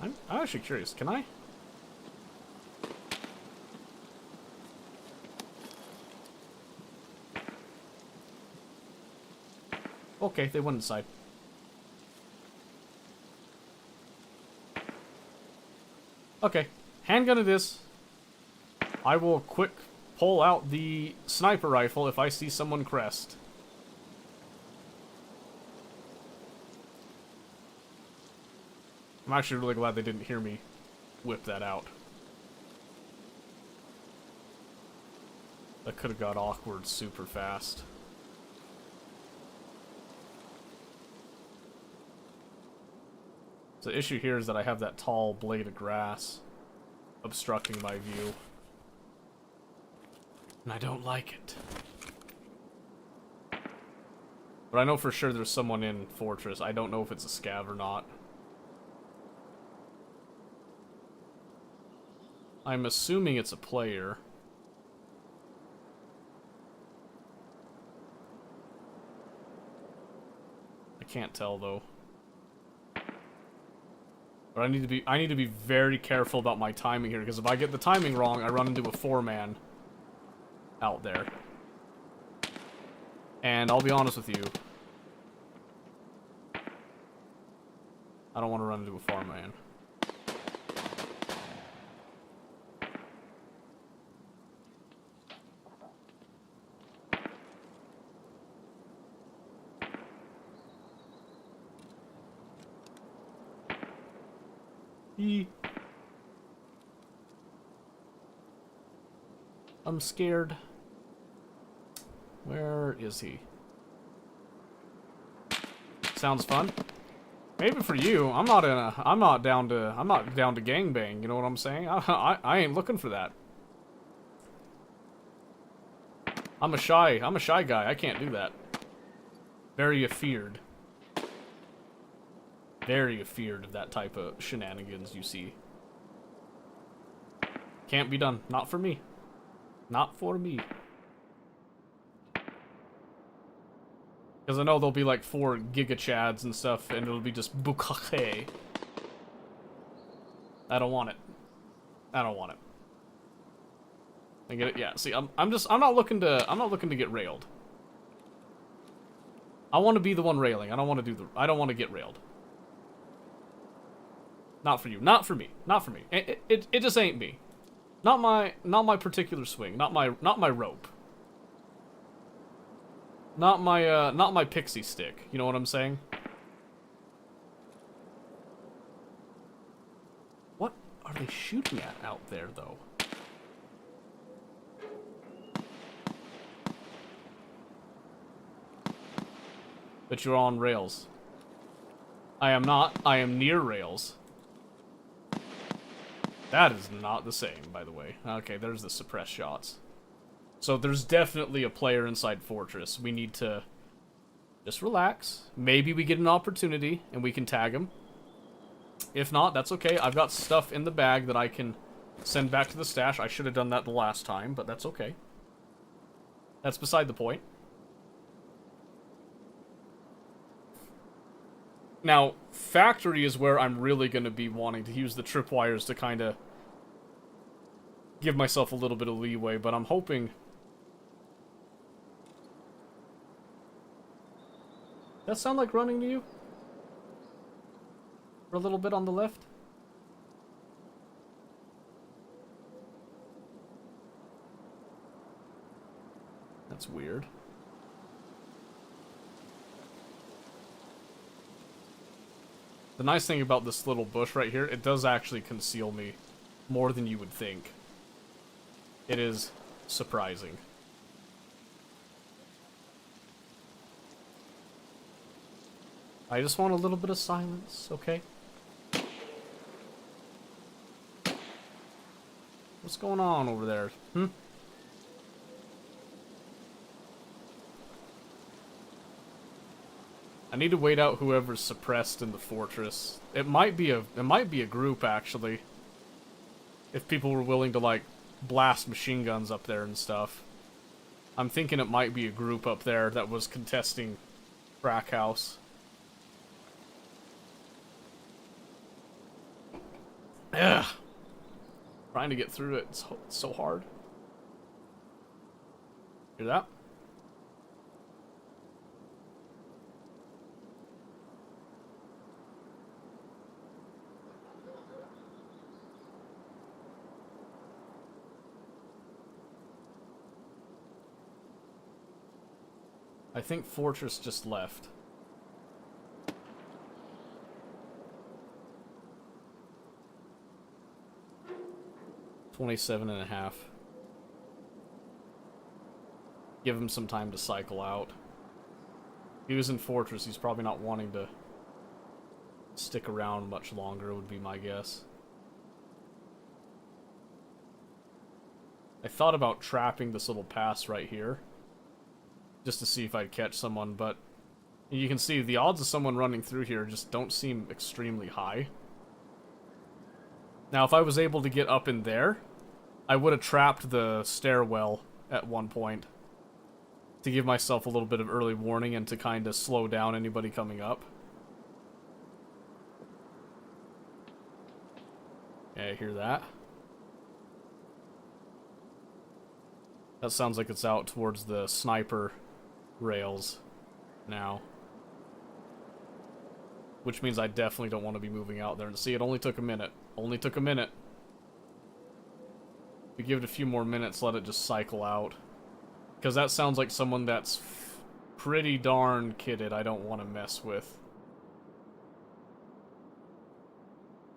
I'm actually curious, can I? Okay, they went inside. Okay, handgun it is. I will quick pull out the sniper rifle if I see someone crest. I'm actually really glad they didn't hear me whip that out. That could have got awkward super fast. The issue here is that I have that tall blade of grass obstructing my view. And I don't like it. But I know for sure there's someone in Fortress. I don't know if it's a scav or not. I'm assuming it's a player. I can't tell though. But I need to be very careful about my timing here, because if I get the timing wrong, I run into a 4-man out there. And I'll be honest with you, I don't want to run into a 4-man. I'm scared. Where is he? Sounds fun. Maybe for you. I'm not down to gangbang, you know what I'm saying? I ain't looking for that. I'm a shy guy. I can't do that. Very afeared. Very afeared of that type of shenanigans you see. Can't be done. Not for me. Not for me. Because I know there'll be like 4 Giga Chads and stuff, and it'll be just bukkake. I don't want it. I don't want it. I get it. Yeah. See, I'm not looking to get railed. I want to be the one railing. I don't want to get railed. Not for you. Not for me. Not for me. It just ain't me. Not my particular swing. Not my rope. Not my pixie stick. You know what I'm saying? What are they shooting at out there, though? But you're on rails. I am not. I am near rails. That is not the same, by the way. Okay, there's the suppressed shots. So there's definitely a player inside Fortress. We need to just relax. Maybe we get an opportunity and we can tag him. If not, that's okay. I've got stuff in the bag that I can send back to the stash. I should have done that the last time, but that's okay. That's beside the point. Now, factory is where I'm really going to be wanting to use the tripwires to kind of give myself a little bit of leeway, but I'm hoping... Does that sound like running to you? For a little bit on the left? weird. The nice thing about this little bush right here, it does actually conceal me more than you would think. It is surprising. I just want a little bit of silence, okay? What's going on over there? I need to wait out whoever's suppressed in the fortress. It might be a group actually. If people were willing to like blast machine guns up there and stuff. I'm thinking it might be a group up there that was contesting Crack House. Ugh. Trying to get through it. It's so hard. Hear that? I think Fortress just left. $27.5. Give him some time to cycle out. If he was in Fortress, he's probably not wanting to stick around much longer, would be my guess. I thought about trapping this little pass right here, just to see if I'd catch someone, but you can see the odds of someone running through here just don't seem extremely high. Now, if I was able to get up in there, I would have trapped the stairwell at one point to give myself a little bit of early warning and to kind of slow down anybody coming up. Okay, I hear that. That sounds like it's out towards the sniper rails now. Which means I definitely don't want to be moving out there. And see, it only took a minute. Only took a minute. If we give it a few more minutes, let it just cycle out. Because that sounds like someone that's pretty darn kitted I don't want to mess with.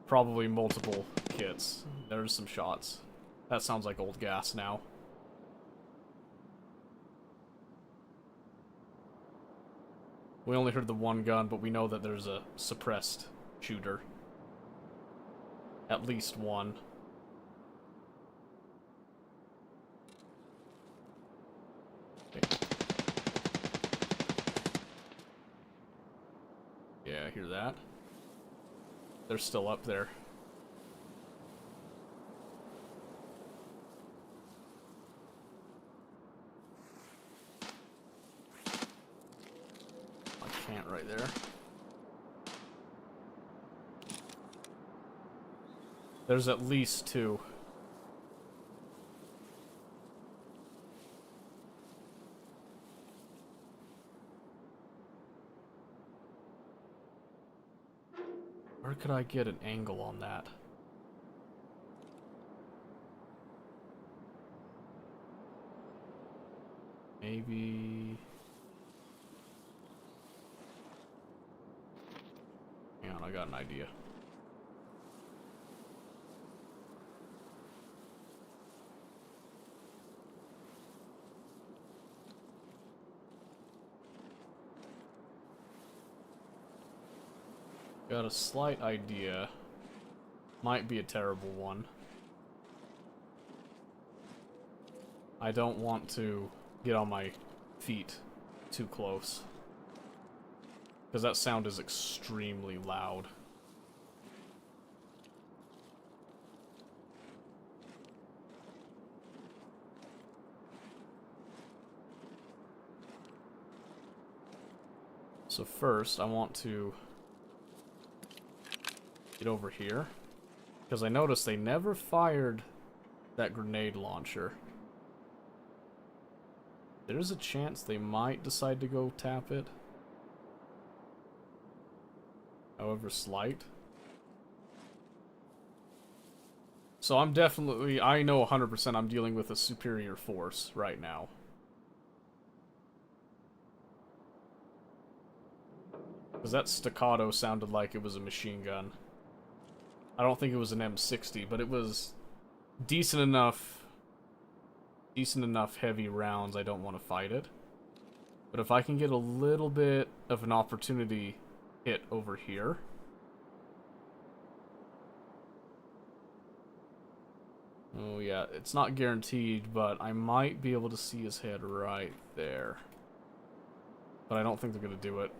Probably multiple kits. There's some shots. That sounds like old gas now. We only heard the one gun, but we know that there's a suppressed shooter. At least one. Okay. Yeah, I hear that. They're still up there. Right there. There's at least two. Where could I get an angle on that? Maybe... Hang on, I got an idea. Got a slight idea. Might be a terrible one. I don't want to get on my feet too close. Because that sound is extremely loud. So first, I want to get over here. Because I noticed they never fired that grenade launcher. There's a chance they might decide to go tap it. However slight. So I'm definitely, I know 100% I'm dealing with a superior force right now. Because that staccato sounded like it was a machine gun. I don't think it was an M60, but it was decent enough heavy rounds. I don't want to fight it. But if I can get a little bit of an opportunity hit over here. Oh yeah, it's not guaranteed, but I might be able to see his head right there. But I don't think they're going to do it.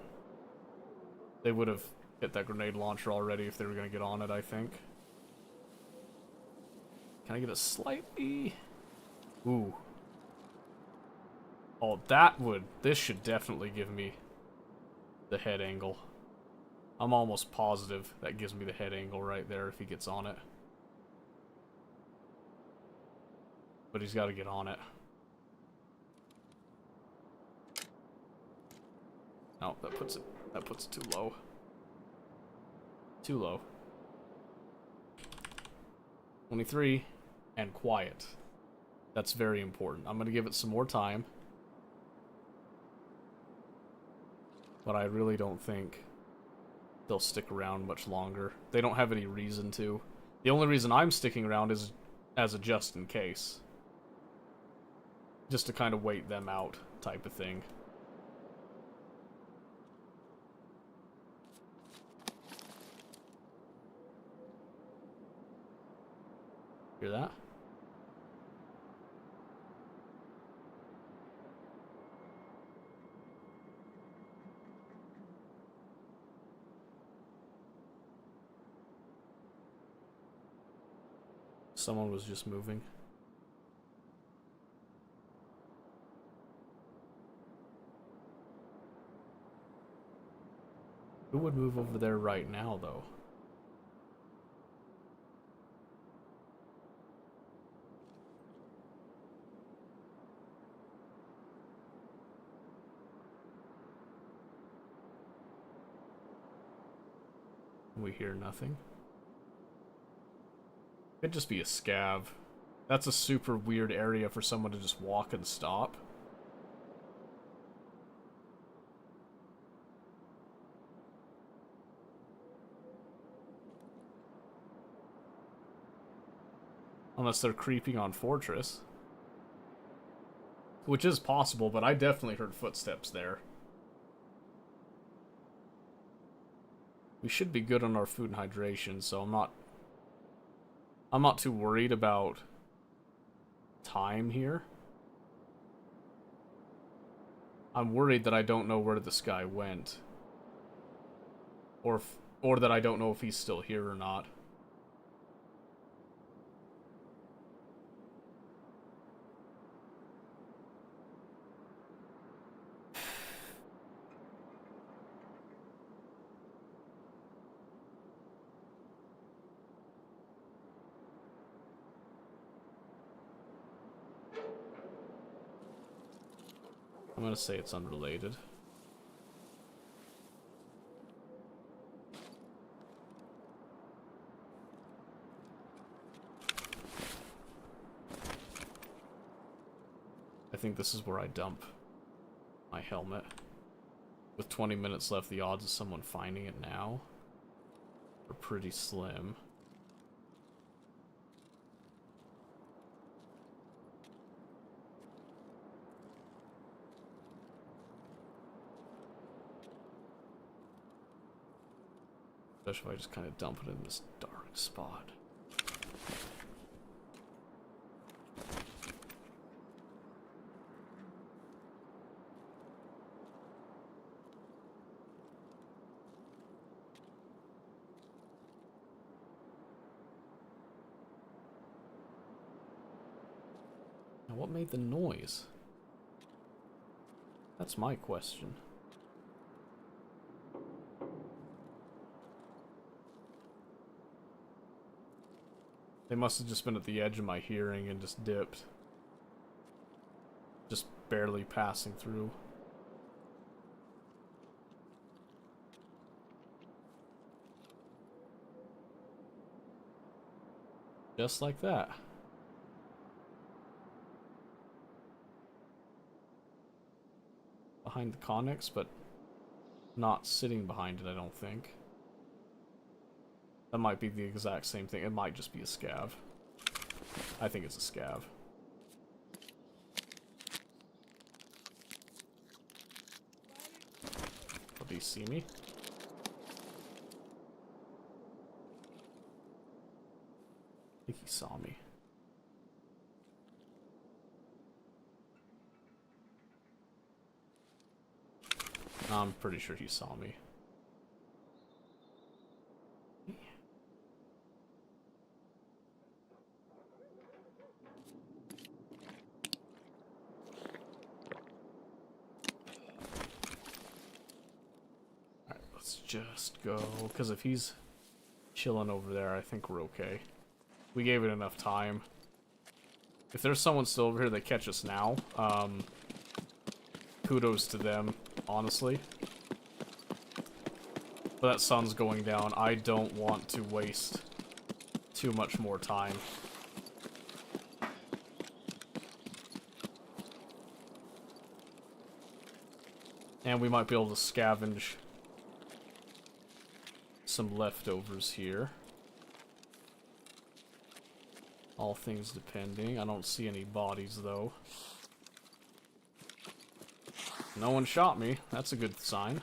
They would have hit that grenade launcher already if they were going to get on it, I think. Can I get a slightly... Ooh. Oh, that would... This should definitely give me the head angle. I'm almost positive that gives me the head angle right there if he gets on it. But he's got to get on it. No, that puts it too low. Too low. 23 and quiet. That's very important. I'm going to give it some more time. But I really don't think they'll stick around much longer. They don't have any reason to. The only reason I'm sticking around is as a just in case. Just to kind of wait them out type of thing. Hear that? Someone was just moving. Who would move over there right now, though? We hear nothing. Could just be a scav. That's a super weird area for someone to just walk and stop. Unless they're creeping on Fortress. Which is possible, but I definitely heard footsteps there. We should be good on our food and hydration, so I'm not too worried about time here. I'm worried that I don't know where this guy went. Or that I don't know if he's still here or not. I'm gonna say it's unrelated. I think this is where I dump my helmet. With 20 minutes left, the odds of someone finding it now are pretty slim. Especially if I just kind of dump it in this dark spot. Now, what made the noise? That's my question. They must have just been at the edge of my hearing and just dipped. Just barely passing through. Just like that. Behind the Connex, but not sitting behind it, I don't think. That might be the exact same thing. It might just be a scav. I think it's a scav. Oh, do you see me? I think he saw me. I'm pretty sure he saw me. Alright, let's just go, because if he's chilling over there, I think we're okay. We gave it enough time. If there's someone still over here that catch us now, kudos to them, honestly. But that sun's going down. I don't want to waste too much more time. And we might be able to scavenge some leftovers here. All things depending. I don't see any bodies, though. No one shot me. That's a good sign.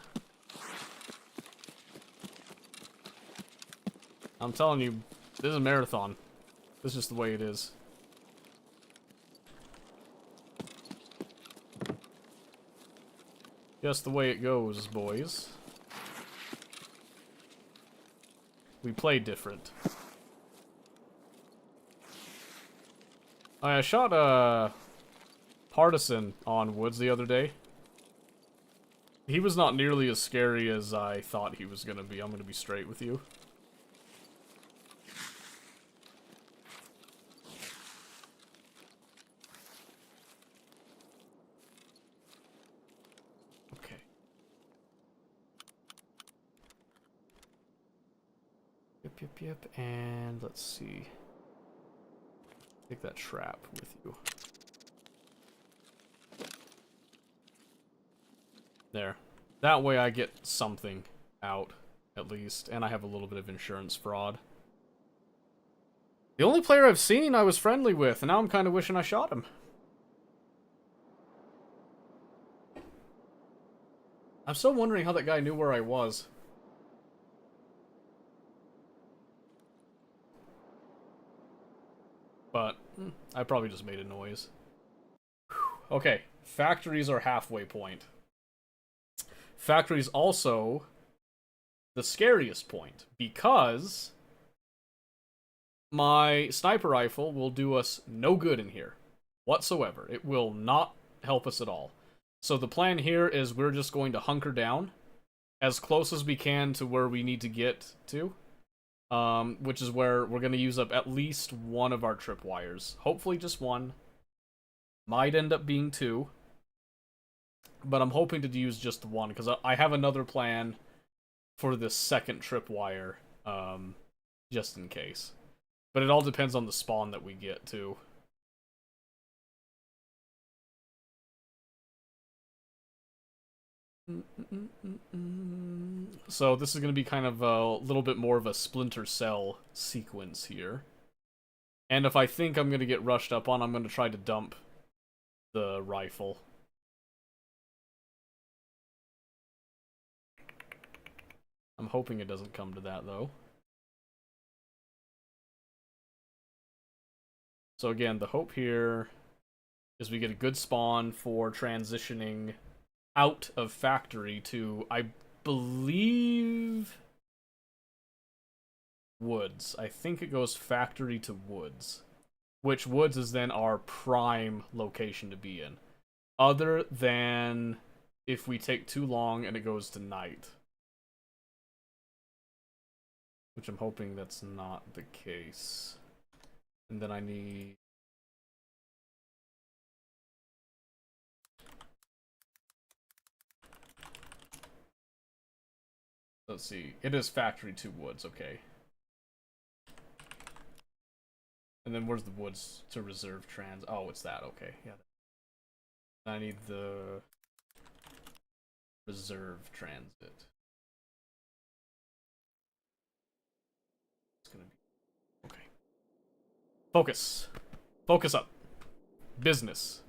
I'm telling you, this is a marathon. This is just the way it is. Just the way it goes, boys. We play different. I shot a partisan on Woods the other day. He was not nearly as scary as I thought he was gonna be. I'm gonna be straight with you. Okay. Yep, and let's see. Take that trap with you. There. That way I get something out, at least, and I have a little bit of insurance fraud. The only player I've seen I was friendly with, and now I'm kind of wishing I shot him. I'm still wondering how that guy knew where I was. But I probably just made a noise. Whew. Okay, factories are halfway point. Factories also the scariest point, because my sniper rifle will do us no good in here whatsoever. It will not help us at all. So the plan here is we're just going to hunker down as close as we can to where we need to get to. Which is where we're going to use up at least one of our tripwires. Hopefully just one. Might end up being two. But I'm hoping to use just one, because I have another plan for this second tripwire, just in case. But it all depends on the spawn that we get, too. So this is going to be kind of a little bit more of a Splinter Cell sequence here. And if I think I'm going to get rushed up on, I'm going to try to dump the rifle. I'm hoping it doesn't come to that, though. So again, the hope here is we get a good spawn for transitioning out of factory to, I believe, woods. I think it goes factory to woods, which woods is then our prime location to be in, other than if we take too long and it goes to night, which I'm hoping that's not the case. And then I need... Let's see. It is factory to woods, okay. And then where's the woods to reserve trans? Oh, it's that, okay. Yeah. I need the... reserve transit. It's gonna be okay. Focus. Focus up. Business.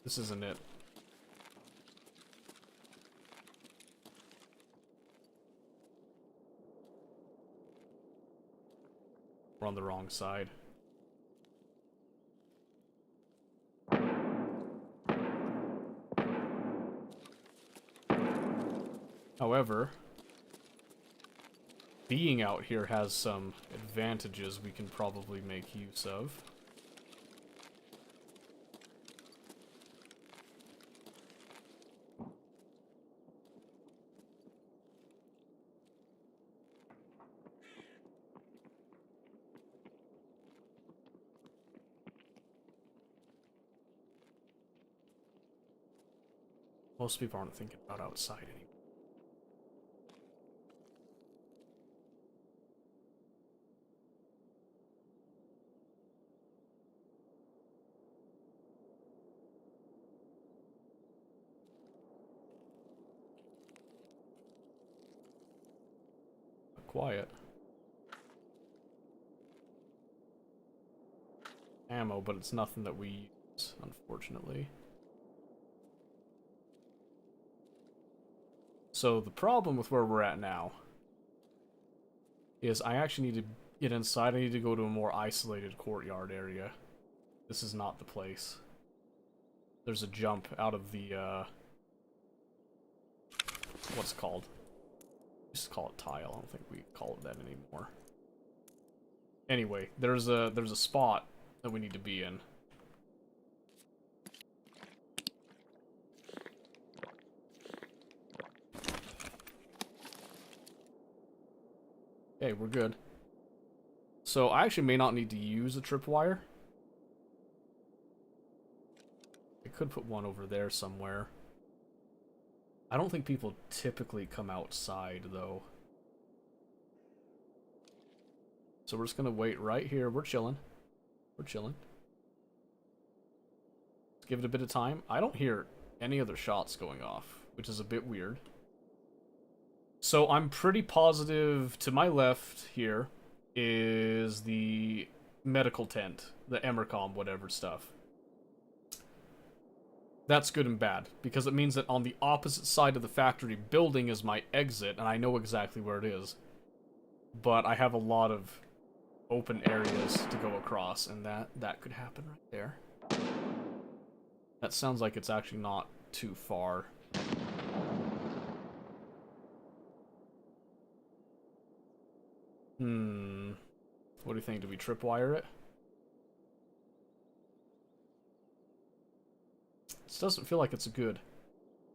This isn't it. We're on the wrong side. However, being out here has some advantages we can probably make use of. Most people aren't thinking about outside anymore. Quiet. Ammo, but it's nothing that we use, unfortunately. So the problem with where we're at now is I actually need to get inside. I need to go to a more isolated courtyard area. This is not the place. There's a jump out of the, what's it called? We used to call it tile. I don't think we call it that anymore. Anyway, there's a spot that we need to be in. Okay, we're good. So I actually may not need to use a tripwire. I could put one over there somewhere. I don't think people typically come outside, though. So we're just gonna wait right here. We're chilling. We're chilling. Let's give it a bit of time. I don't hear any other shots going off, which is a bit weird. So I'm pretty positive to my left here is the medical tent, the Emercom whatever stuff. That's good and bad, because it means that on the opposite side of the factory building is my exit, and I know exactly where it is. But I have a lot of open areas to go across, and that could happen right there. That sounds like it's actually not too far. What do you think? Do we tripwire it? This doesn't feel like it's a good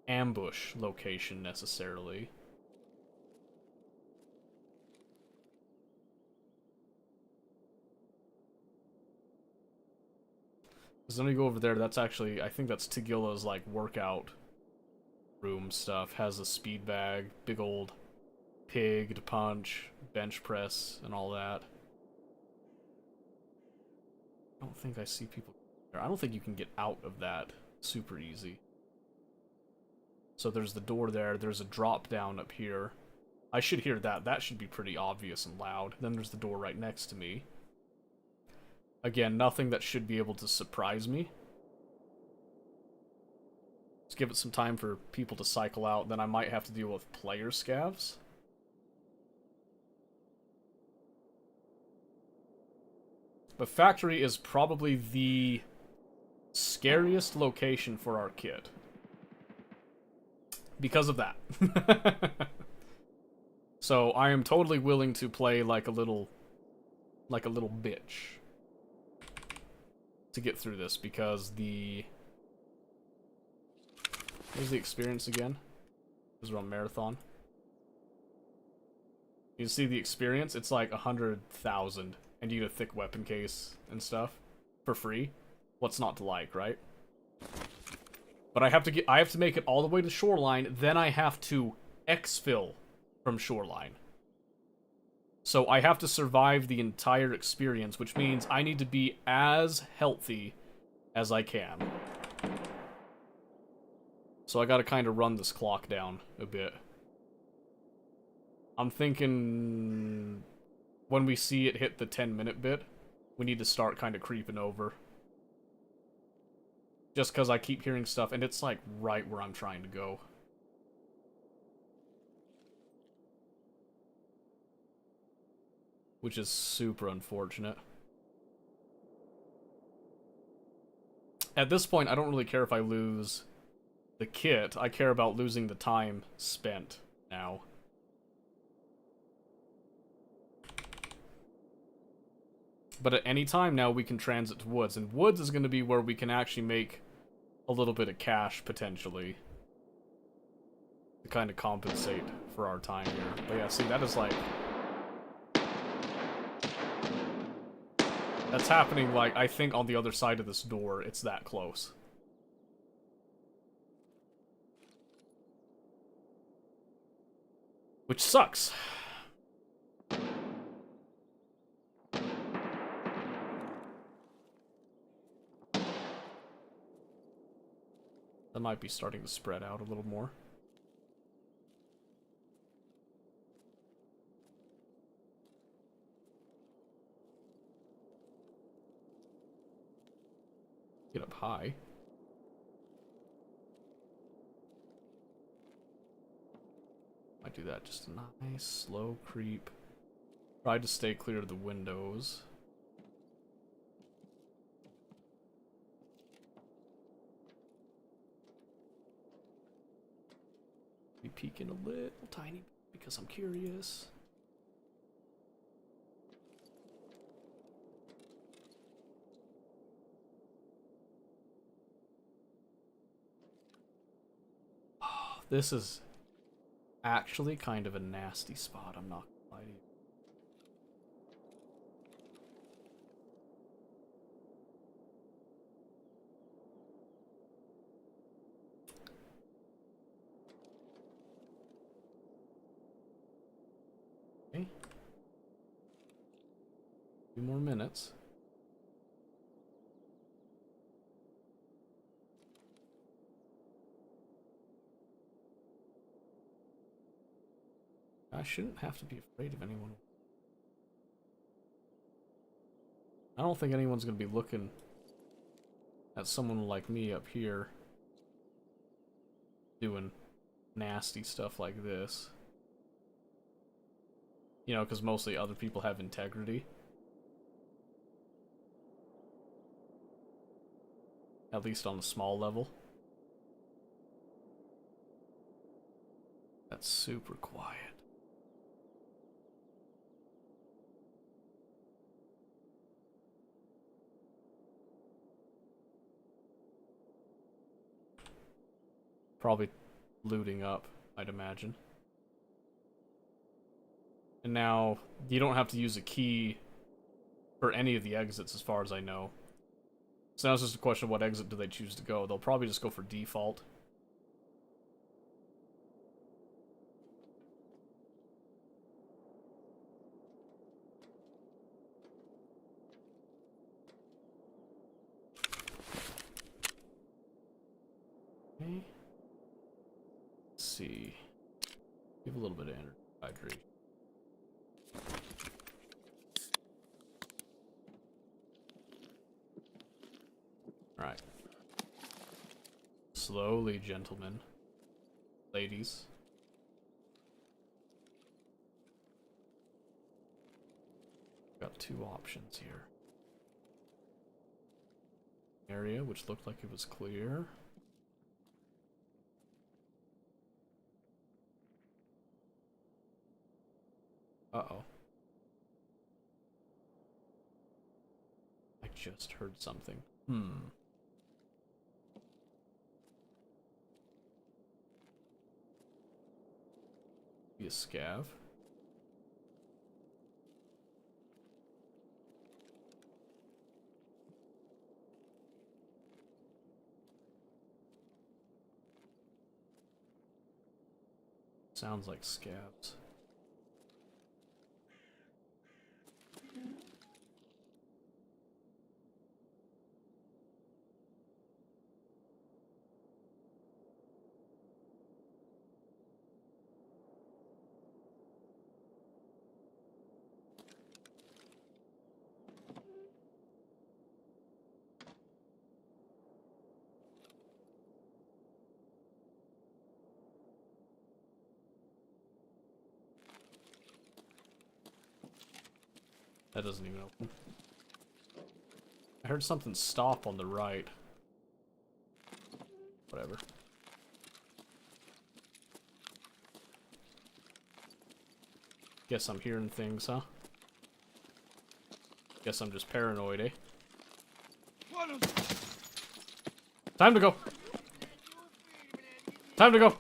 ambush location necessarily. Because when you go over there, that's actually, I think that's Tagilla's like workout room stuff. Has a speed bag, big old pig to punch, bench press, and all that. I don't think I see people there. I don't think you can get out of that super easy. So there's the door there. There's a drop down up here. I should hear that. That should be pretty obvious and loud. Then there's the door right next to me. Again, nothing that should be able to surprise me. Let's give it some time for people to cycle out. Then I might have to deal with player scavs. But factory is probably the scariest location for our kid. Because of that. So I am totally willing to play like a little bitch to get through this, because where's the experience again? Because we're on marathon. You see the experience? It's like 100,000. And you get a thick weapon case and stuff for free. What's not to like, right? But I have to make it all the way to shoreline, then I have to exfil from shoreline. So I have to survive the entire experience, which means I need to be as healthy as I can. So I gotta kind of run this clock down a bit. I'm thinking when we see it hit the 10-minute bit, we need to start kind of creeping over. Just because I keep hearing stuff, and it's like right where I'm trying to go. Which is super unfortunate. At this point, I don't really care if I lose the kit. I care about losing the time spent now. But at any time now, we can transit to Woods. And Woods is going to be where we can actually make a little bit of cash, potentially. To kind of compensate for our time here. But yeah, see, that is like... That's happening, like, I think on the other side of this door. It's that close. Which sucks. That might be starting to spread out a little more. Get up high. Might do that. Just a nice slow creep. Try to stay clear of the windows. Be peeking a little tiny bit because I'm curious. Oh, this is actually kind of a nasty spot, I'm not gonna lie to you. Okay. A few more minutes. I shouldn't have to be afraid of anyone. I don't think anyone's going to be looking at someone like me up here doing nasty stuff like this. You know, because mostly other people have integrity. At least on a small level. That's super quiet. Probably looting up, I'd imagine. And now, you don't have to use a key for any of the exits as far as I know. So now it's just a question of what exit do they choose to go. They'll probably just go for default. Okay. Let's see. Give a little bit of energy hydration. Alright. Slowly, gentlemen. Ladies. Got two options here. Area, which looked like it was clear. Uh-oh. I just heard something. Be a scav. Sounds like scavs. That doesn't even open. I heard something stop on the right. Whatever. Guess I'm hearing things, huh? Guess I'm just paranoid, eh? Time to go! Time to go!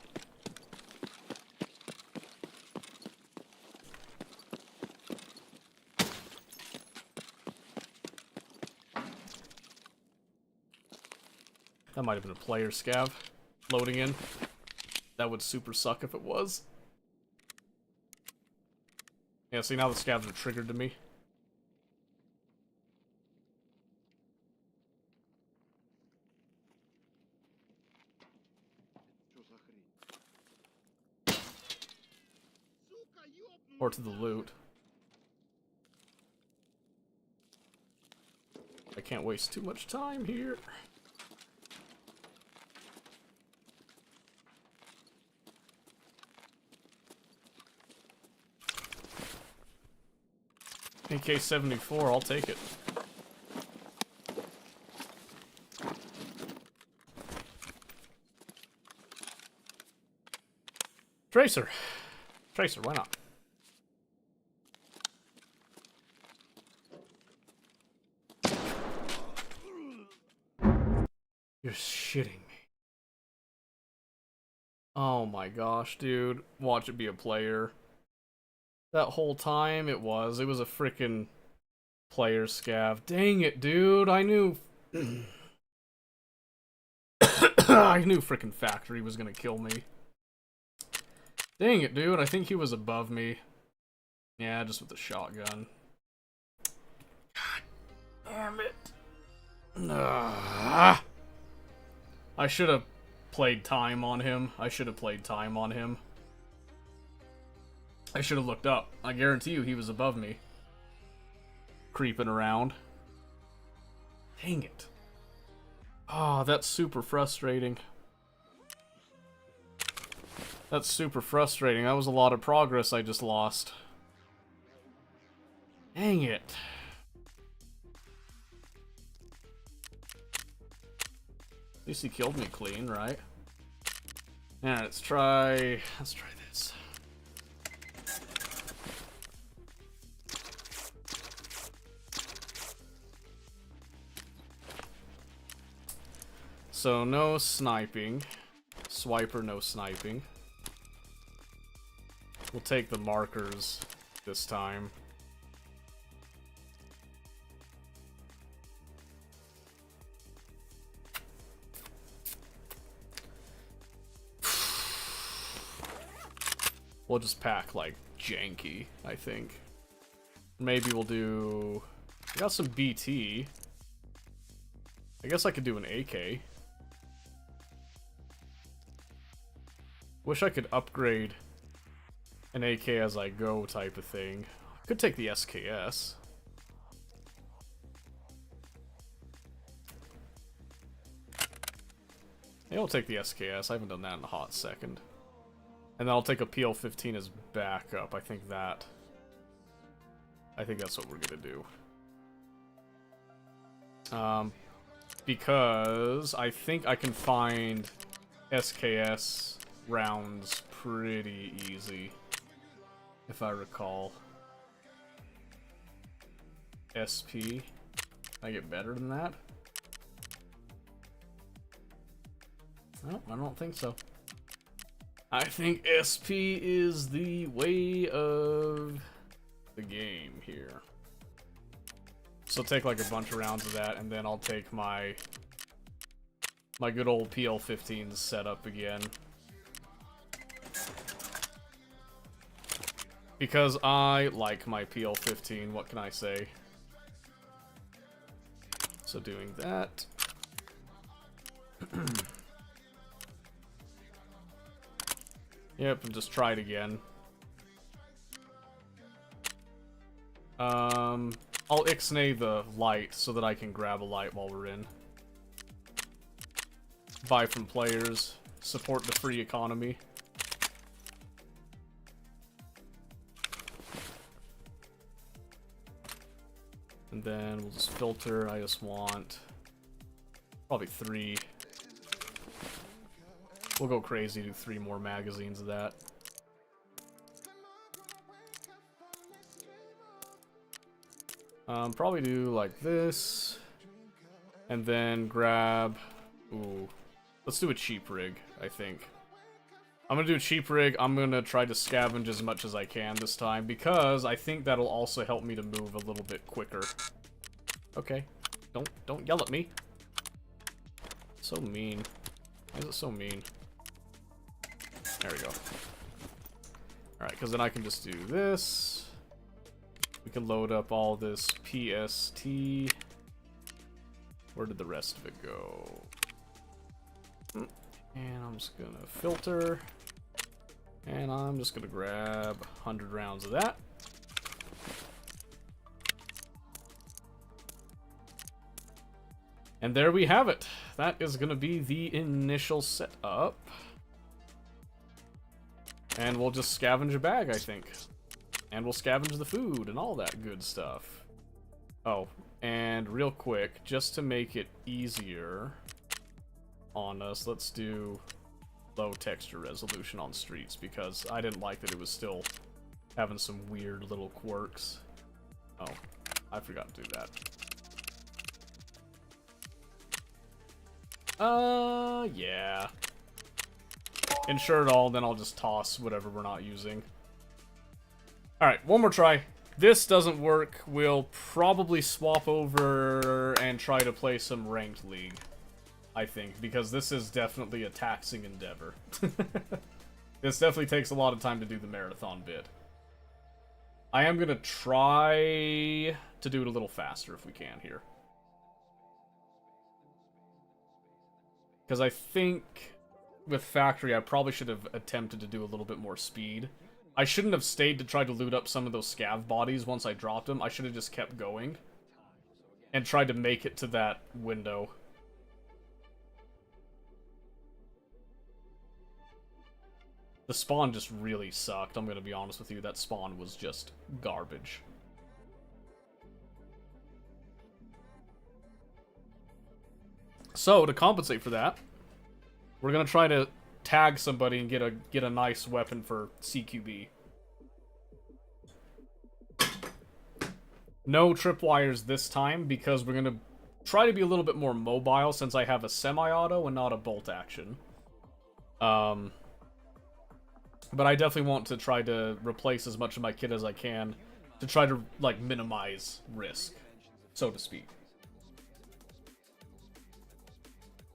That might have been a player scav loading in. That would super suck if it was. Yeah, see, now the scavs are triggered to me. Or to the loot. I can't waste too much time here. AK-74, I'll take it. Tracer! Tracer, why not? You're shitting me. Oh my gosh, dude. Watch it be a player. That whole time it was a frickin' player scav. Dang it, dude. I knew... I knew frickin' Factory was gonna kill me. Dang it, dude. I think he was above me. Yeah, just with the shotgun. God damn it. I should have played time on him. I should have looked up. I guarantee you he was above me. Creeping around. Dang it. Oh, that's super frustrating. That's super frustrating. That was a lot of progress I just lost. Dang it. At least he killed me clean, right? Yeah, let's try this. So no sniping. Swiper, no sniping. We'll take the markers this time. We'll just pack, like, janky, I think. Maybe we'll do... I got some BT. I guess I could do an AK. Wish I could upgrade an AK as I go type of thing. Could take the SKS. Yeah, I'll take the SKS. I haven't done that in a hot second. And then I'll take a PL-15 as backup. I think that's what we're gonna do. Because I think I can find SKS rounds pretty easy, if I recall. SP. Can I get better than that? No, I don't think so. I think SP is the way of the game here. So take like a bunch of rounds of that, and then I'll take my good old PL-15 setup again. Because I like my PL-15, what can I say? So doing that. Yep, and just try it again. I'll ixnay the light so that I can grab a light while we're in. Buy from players. Support the free economy. then we'll just filter. I just want probably 3. We'll go crazy, do 3 more magazines of that. Probably do like this, and then grab, ooh, let's do a cheap rig, I think. I'm gonna do a cheap rig. I'm gonna try to scavenge as much as I can this time, because I think that'll also help me to move a little bit quicker. Okay, don't yell at me. So mean. Why is it so mean? There we go. Alright, because then I can just do this. We can load up all this PST. Where did the rest of it go? And I'm just gonna filter. And I'm just gonna grab 100 rounds of that. And there we have it. That is gonna be the initial setup. And we'll just scavenge a bag, I think. And we'll scavenge the food and all that good stuff. Oh, and real quick, just to make it easier on us, let's do low texture resolution on streets, because I didn't like that it was still having some weird little quirks. Oh, I forgot to do that. Yeah. Insure it all, then I'll just toss whatever we're not using. Alright, one more try. This doesn't work. We'll probably swap over and try to play some ranked league, I think, because this is definitely a taxing endeavor. This definitely takes a lot of time to do the marathon bit. I am going to try to do it a little faster if we can here. Because I think with Factory, I probably should have attempted to do a little bit more speed. I shouldn't have stayed to try to loot up some of those scav bodies once I dropped them. I should have just kept going and tried to make it to that window. The spawn just really sucked, I'm gonna be honest with you. That spawn was just garbage. So, to compensate for that, we're gonna try to tag somebody and get a nice weapon for CQB. No tripwires this time, because we're gonna try to be a little bit more mobile since I have a semi-auto and not a bolt action. But I definitely want to try to replace as much of my kit as I can to try to, like, minimize risk, so to speak.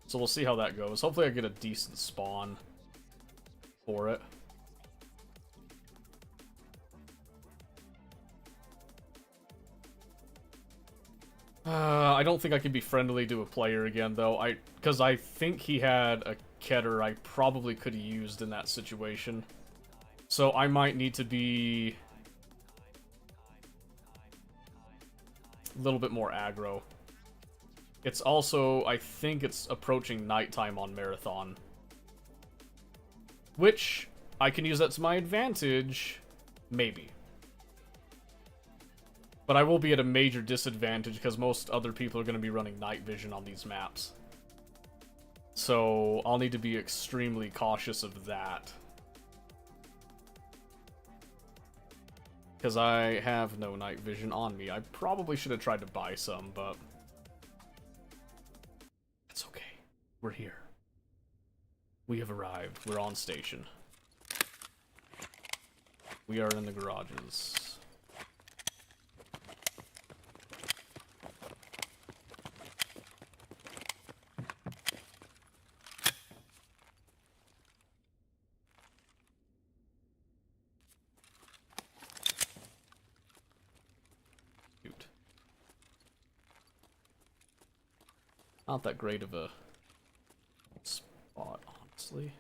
So we'll see how that goes. Hopefully I get a decent spawn for it. I don't think I can be friendly to a player again, though. Because I think he had a Keter I probably could have used in that situation. So I might need to be a little bit more aggro. It's also, I think it's approaching nighttime on Marathon. Which, I can use that to my advantage. Maybe. But I will be at a major disadvantage because most other people are going to be running night vision on these maps. So, I'll need to be extremely cautious of that. Because I have no night vision on me. I probably should have tried to buy some, but it's okay. We're here. We have arrived. We're on station. We are in the garages. Shoot. Not that great of a spot, honestly.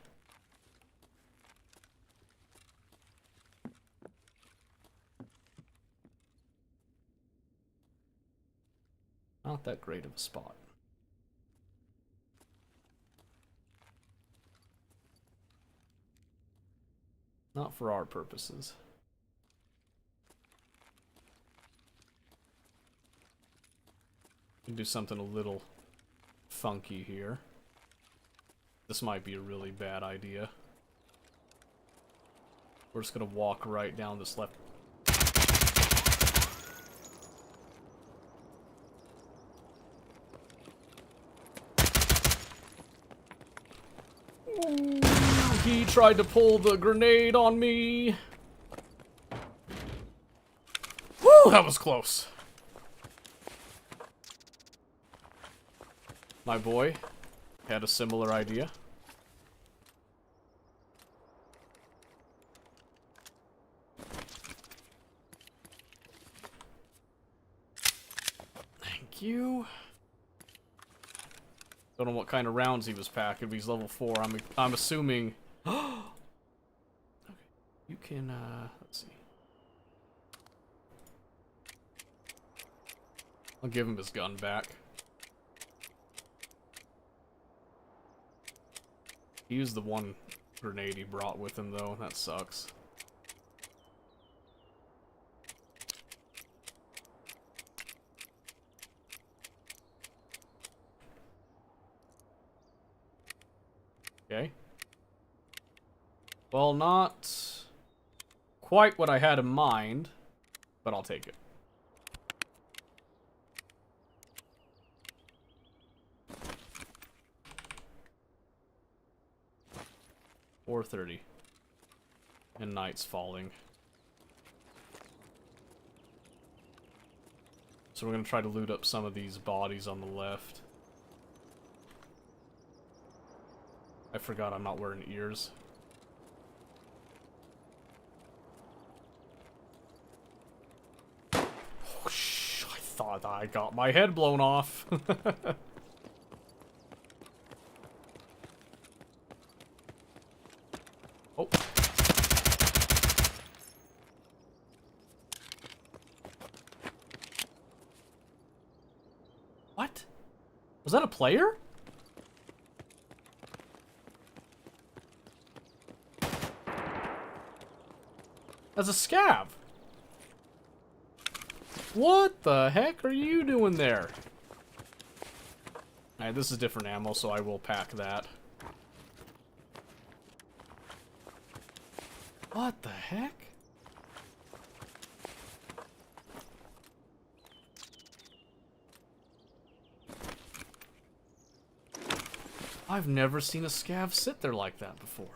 Not that great of a spot. Not for our purposes. can do something a little funky here. This might be a really bad idea. We're just gonna walk right down this left. Ooh, he tried to pull the grenade on me. Woo, that was close. My boy had a similar idea. Thank you. Don't know what kind of rounds he was packing, but he's level 4. I'm assuming. Okay, you can. Let's see. I'll give him his gun back. He used the one grenade he brought with him, though. That sucks. Okay. Well, not quite what I had in mind, but I'll take it. .430. And night's falling. So we're gonna try to loot up some of these bodies on the left. I forgot I'm not wearing ears. Oh, shh, I thought I got my head blown off. Oh. What? Was that a player? As a scav. What the heck are you doing there? Alright, this is different ammo, so I will pack that. What the heck? I've never seen a scav sit there like that before.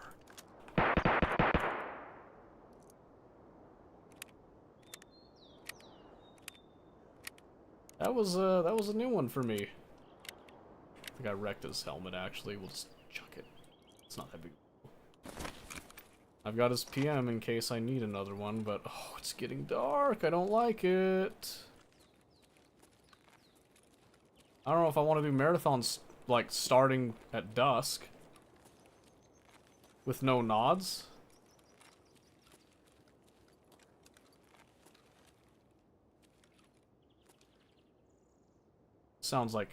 That was a new one for me. I think I wrecked his helmet, actually. We'll just chuck it. It's not that big. I've got his PM in case I need another one, but oh, it's getting dark. I don't like it. I don't know if I want to do marathons like starting at dusk with no nods. Sounds like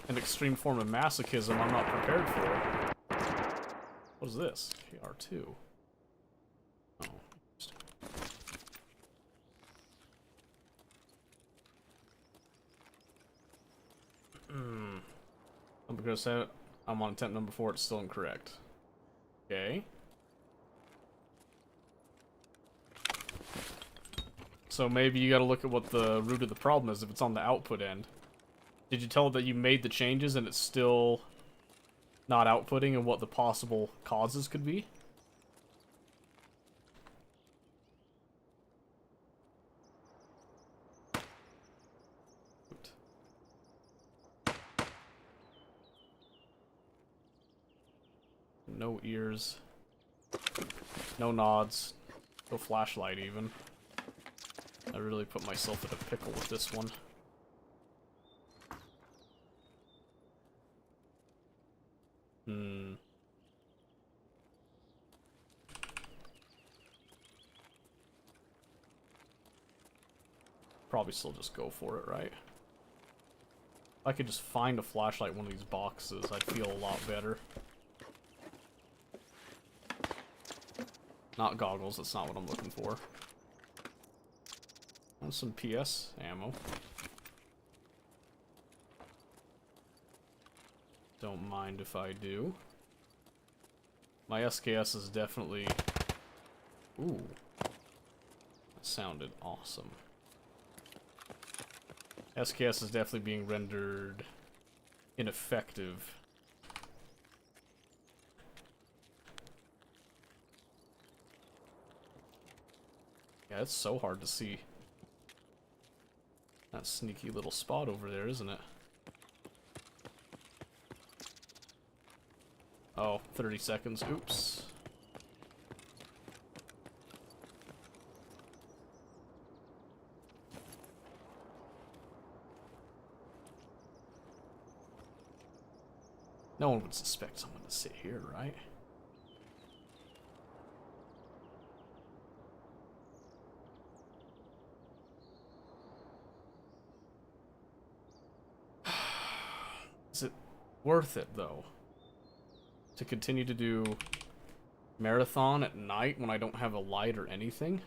an extreme form of masochism I'm not prepared for. What is this? KR2. Oh, interesting. I'm gonna say I'm on attempt number 4. It's still incorrect. Okay. So maybe you gotta look at what the root of the problem is if it's on the output end. Did you tell it that you made the changes and it's still not outputting, and what the possible causes could be? No ears. No nods. No flashlight even. I really put myself in a pickle with this one. Probably still just go for it, right? If I could just find a flashlight in one of these boxes, I'd feel a lot better. Not goggles, that's not what I'm looking for. And some PS ammo. don't mind if I do. My SKS is definitely... Ooh. That sounded awesome. SKS is definitely being rendered ineffective. Yeah, it's so hard to see. That sneaky little spot over there, isn't it? Oh, 30 seconds. Oops. No one would suspect someone to sit here, right? Is it worth it, though? To continue to do marathon at night when I don't have a light or anything?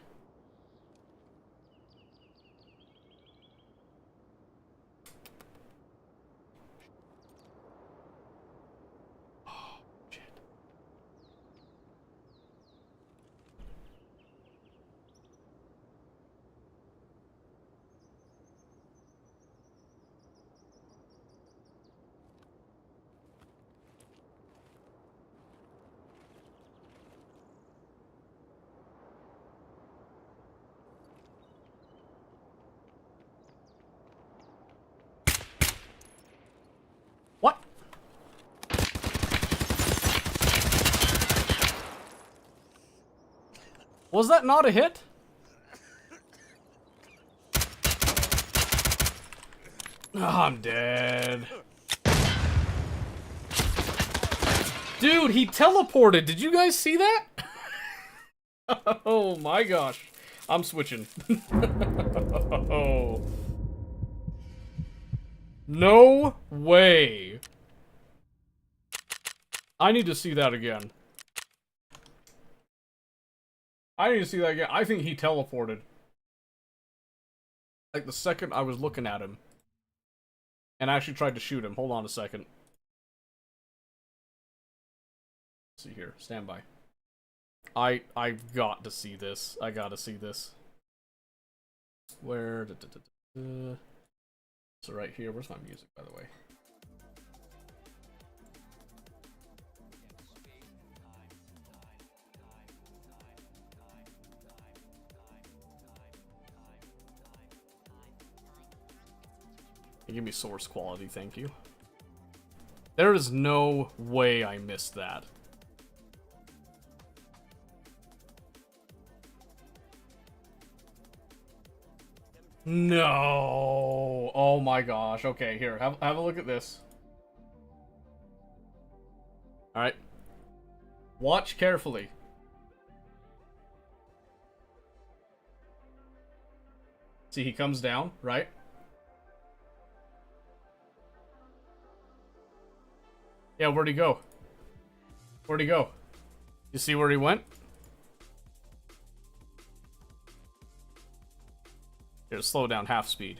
Oh, shit. What? Was that not a hit? Oh, I'm dead. Dude, he teleported. Did you guys see that? Oh my gosh. I'm switching. Oh. No way. I need to see that again. I need to see that again. I think he teleported. Like the second I was looking at him. And I actually tried to shoot him. Hold on a second. Let's see here. Stand by. I've got to see this. I gotta see this. Where? So right here. Where's my music, by the way? Give me source quality, thank you. There is no way I missed that. No. Oh my gosh. Okay, here. Have a look at this. Alright. Watch carefully. See, he comes down, right? Yeah, where'd he go? Where'd he go? You see where he went? Here, slow down half speed.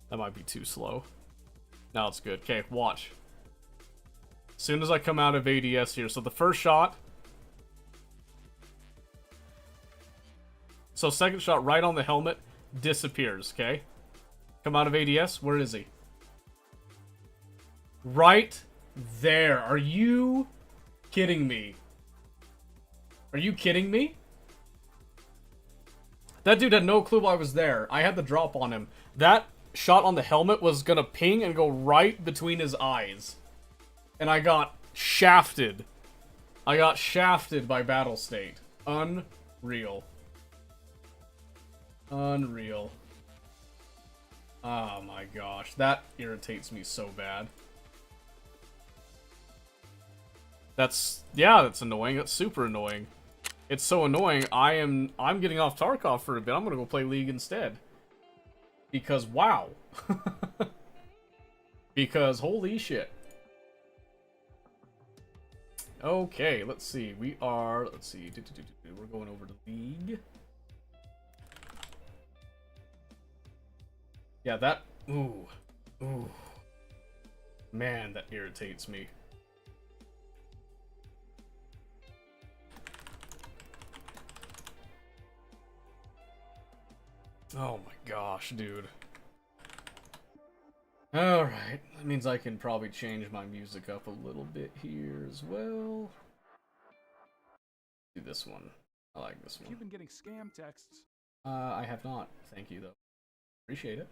That might be too slow. Now it's good. Okay, watch. As soon as I come out of ADS here, so the first shot. So second shot right on the helmet disappears, okay? Come out of ADS, where is he? Right there. Are you kidding me? Are you kidding me? That dude had no clue I was there. I had the drop on him. That shot on the helmet was gonna ping and go right between his eyes. And I got shafted. I got shafted by Battle State. Unreal. Unreal. Oh my gosh. That irritates me so bad. That's annoying. That's super annoying. It's so annoying. I'm getting off Tarkov for a bit. I'm gonna go play League instead. Because wow. Because holy shit. Okay, let's see. Let's see. We're going over to League. Yeah, that ooh. Man, that irritates me. Oh my gosh, dude. Alright, that means I can probably change my music up a little bit here as well. Do this one. I like this one. You've been getting scam texts. I have not. Thank you, though. Appreciate it.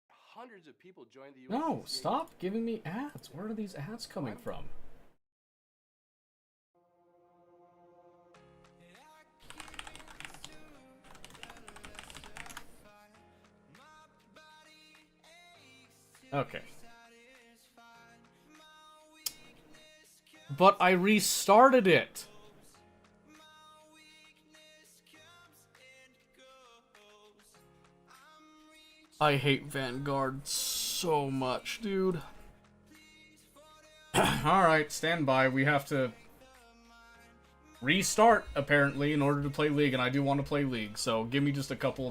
Hundreds of people joined the No, USCCA. stop giving me ads. Where are these ads coming from? Okay. But I restarted it. I hate Vanguard so much, dude. Alright, stand by. We have to restart, apparently, in order to play League, and I do want to play League, so give me just a couple